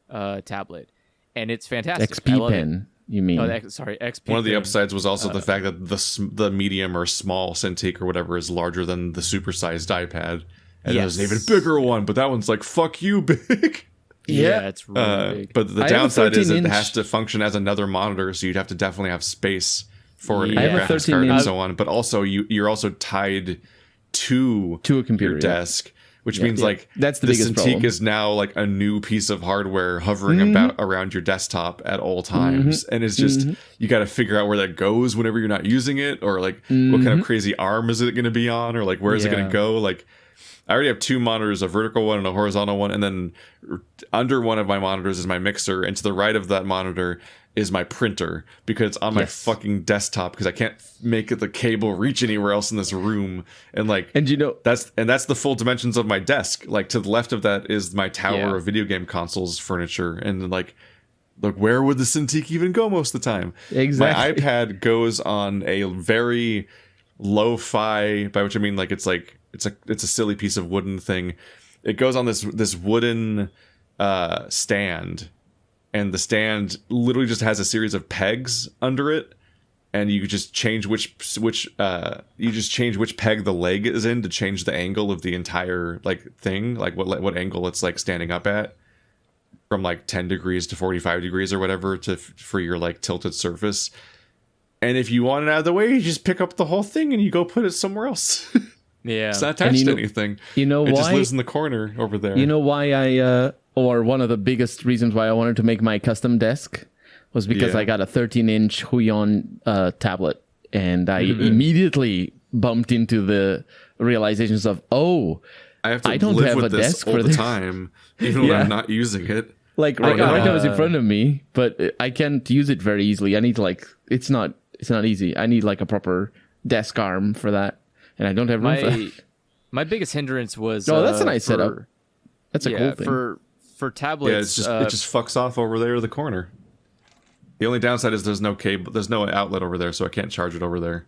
tablet, and it's fantastic. XP Pen. You mean? Oh, XP. One of the upsides was also the fact that the medium or small Cintiq or whatever is larger than the supersized iPad, and there's an even bigger one, but that one's like fuck you big. Yeah, it's really big. But the downside is it has to function as another monitor, so you'd have to definitely have space for a graphics card and so on. But also, you're also tied to a computer your desk, which means like that's the biggest Cintiq problem. is now like a new piece of hardware hovering around your desktop at all times, and it's just you got to figure out where that goes whenever you're not using it, or like what kind of crazy arm is it going to be on, or like where is it going to go, like. I already have two monitors, a vertical one and a horizontal one, and then under one of my monitors is my mixer, and to the right of that monitor is my printer, because it's on my fucking desktop, because I can't make the cable reach anywhere else in this room, and like, and you know that's the full dimensions of my desk. Like to the left of that is my tower of video game consoles furniture, and like where would the Cintiq even go most of the time? Exactly. My iPad goes on a very lo-fi, by which I mean like it's a silly piece of wooden thing. It goes on this wooden stand, and the stand literally just has a series of pegs under it, and you just change which peg the leg is in to change the angle of the entire like thing, like what angle it's like standing up at, from like 10 degrees to 45 degrees or whatever for your like tilted surface. And if you want it out of the way, you just pick up the whole thing and you go put it somewhere else. Yeah, it's not attached to anything. You know why? It just lives in the corner over there. You know why or one of the biggest reasons why I wanted to make my custom desk was because I got a 13-inch Huion tablet, and I immediately bumped into the realizations of, I don't have a desk all for the this time, even when I'm not using it. Like right now it's in front of me, but I can't use it very easily. I need like it's not easy. I need like a proper desk arm for that. And I don't have room for that. My biggest hindrance was that's a nice setup. That's a cool thing. For tablets. Yeah, it just fucks off over there in the corner. The only downside is there's no cable, there's no outlet over there, so I can't charge it over there.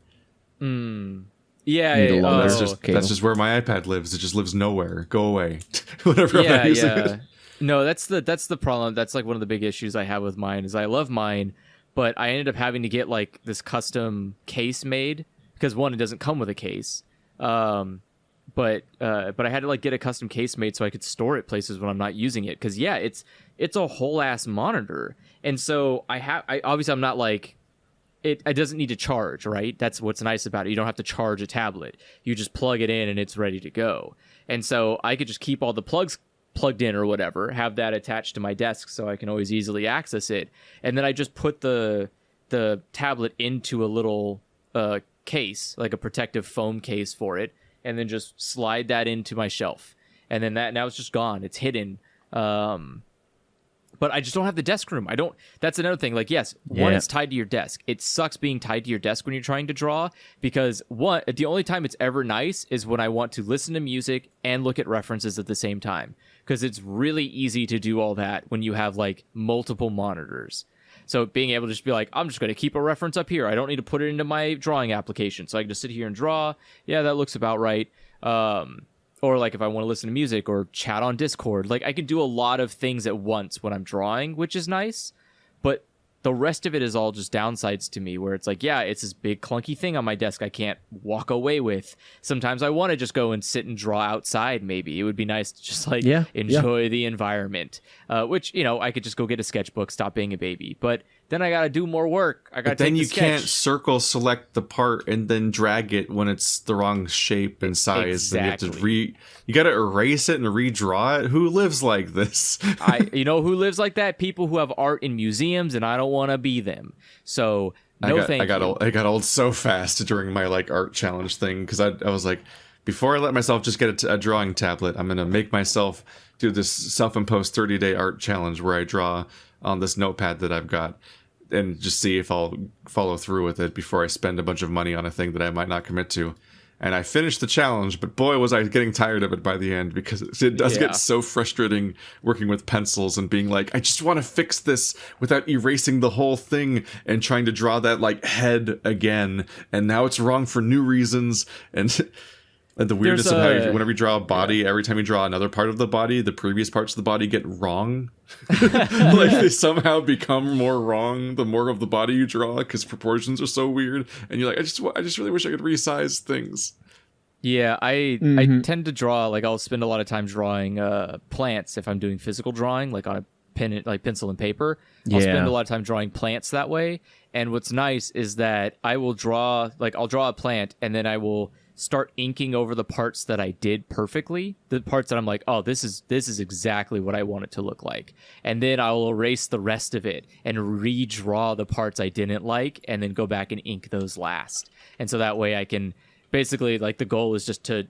Yeah, that's just where my iPad lives. It just lives nowhere. Go away. Whatever. I'm not using it. No, that's the problem. That's like one of the big issues I have with mine. Is I love mine, but I ended up having to get like this custom case made. Because one, it doesn't come with a case, but I had to like get a custom case made so I could store it places when I'm not using it. Because it's a whole ass monitor, and so obviously I'm not like it doesn't need to charge, right? That's what's nice about it. You don't have to charge a tablet. You just plug it in and it's ready to go. And so I could just keep all the plugs plugged in or whatever, have that attached to my desk so I can always easily access it, and then I just put the tablet into a little case, like a protective foam case for it, and then just slide that into my shelf, and then now it's just gone. It's hidden. But I just don't have the desk room. That's another thing. Like, yes, one, it's tied to your desk. It sucks being tied to your desk when you're trying to draw, because the only time it's ever nice is when I want to listen to music and look at references at the same time, because it's really easy to do all that when you have like multiple monitors. So being able to just be like, I'm just going to keep a reference up here. I don't need to put it into my drawing application. So I can just sit here and draw. Yeah, that looks about right. Or like if I want to listen to music or chat on Discord, like I can do a lot of things at once when I'm drawing, which is nice. But the rest of it is all just downsides to me, where it's like, yeah, it's this big clunky thing on my desk I can't walk away with. Sometimes I want to just go and sit and draw outside. Maybe it would be nice to just enjoy the environment, which, I could just go get a sketchbook, stop being a baby. But then I got to do more work. I got to. Then you can't circle select the part and then drag it when it's the wrong shape and size. Exactly. And you got to erase it and redraw it. Who lives like this? You know who lives like that? People who have art in museums, and I don't want to be them. So thank you. I got old so fast during my like art challenge thing because I was like, before I let myself just get a drawing tablet, I'm gonna make myself do this self-imposed 30-day art challenge where I draw on this notepad that I've got and just see if I'll follow through with it before I spend a bunch of money on a thing that I might not commit to. And I finished the challenge, but boy, was I getting tired of it by the end because it does get so frustrating working with pencils and being like, I just want to fix this without erasing the whole thing and trying to draw that like head again. And now it's wrong for new reasons. And the weirdness of how whenever you draw a body, every time you draw another part of the body, the previous parts of the body get wrong. Like they somehow become more wrong the more of the body you draw because proportions are so weird. And you're like, I just really wish I could resize things. Yeah, I tend to draw, like I'll spend a lot of time drawing plants if I'm doing physical drawing, like on a pen, like pencil and paper. I'll spend a lot of time drawing plants that way. And what's nice is that I'll draw a plant and then I will start inking over the parts that I did perfectly, the parts that I'm like, oh, this is exactly what I want it to look like. And then I'll erase the rest of it and redraw the parts I didn't like and then go back and ink those last. And so that way I can basically, like, the goal is just to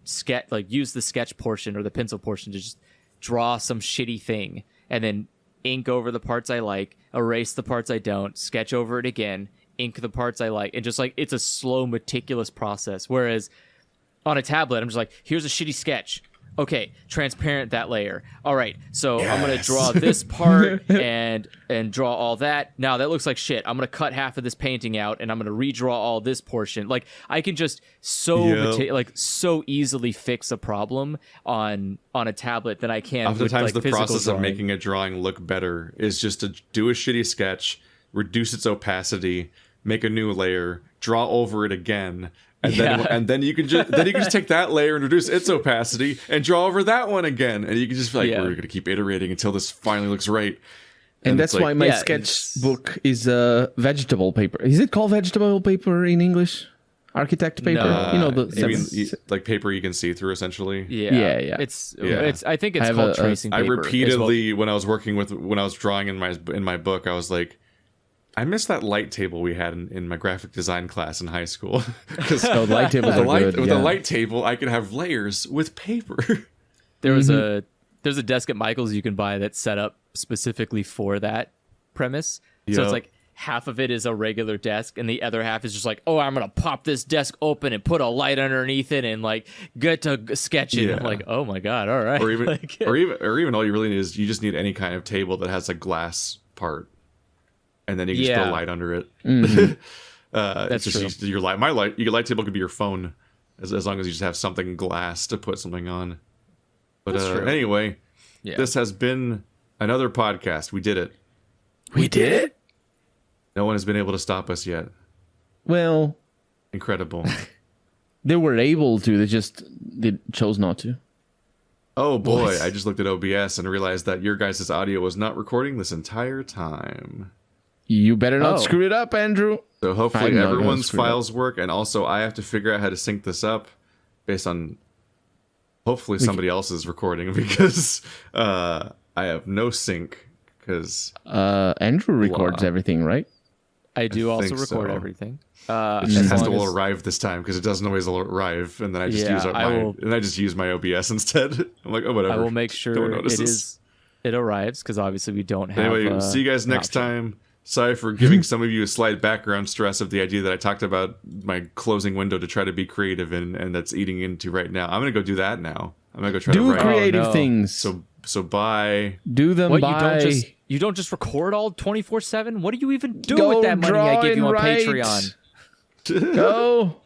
use the sketch portion or the pencil portion to just draw some shitty thing and then ink over the parts I like, erase the parts I don't, sketch over it again, ink the parts I like, and just like it's a slow, meticulous process. Whereas on a tablet, I'm just like, here's a shitty sketch. Okay, transparent that layer. All right, so I'm gonna draw this part and draw all that. Now that looks like shit. I'm gonna cut half of this painting out and I'm gonna redraw all this portion. Like I can just so easily fix a problem on a tablet than I can. Oftentimes, with, the physical process drawing. of making a drawing look better is just to do a shitty sketch, reduce its opacity, make a new layer, draw over it again. And then you can just take that layer and reduce its opacity and draw over that one again, and you can just be like, we're gonna keep iterating until this finally looks right. And that's why my sketchbook is vegetable paper. Is it called vegetable paper in English? Architect paper? Like paper you can see through, essentially. Yeah. It's I think it's called tracing paper. I repeatedly, when I was drawing in my book, I was like, I miss that light table we had in my graphic design class in high school. Because the light tables are good. With a light table, I could have layers with paper. There's a desk at Michael's you can buy that's set up specifically for that premise. So it's like half of it is a regular desk, and the other half is just like, oh, I'm gonna pop this desk open and put a light underneath it and like get to sketch it. I'm like, oh my god, all right. Or even all you really need is you just need any kind of table that has a glass part. And then you can just put a light under it. Mm-hmm. That's true. Your light table could be your phone, as long as you just have something glass to put something on. But anyway, this has been another podcast. We did it. We did it? No one has been able to stop us yet. Well, incredible. They were able to. They chose not to. Oh boy! What? I just looked at OBS and realized that your guys' audio was not recording this entire time. You better not screw it up, Andrew. So hopefully everyone's files work, and also I have to figure out how to sync this up based on hopefully somebody else's recording, because I have no sync. Because Andrew records everything, right? I do also record everything. It just has to arrive this time because it doesn't always arrive, and then I just use my OBS instead. I'm like, oh, whatever. I will make sure it arrives, because obviously we don't have. Anyway, see you guys next time. Sorry for giving some of you a slight background stress of the idea that I talked about my closing window to try to be creative, and that's eating into right now. I'm gonna go do that now. I'm gonna go try to write. Do creative things. So bye. Do them. Bye. You don't just record all 24/7. What do you even do with that money I give you on Patreon? Go.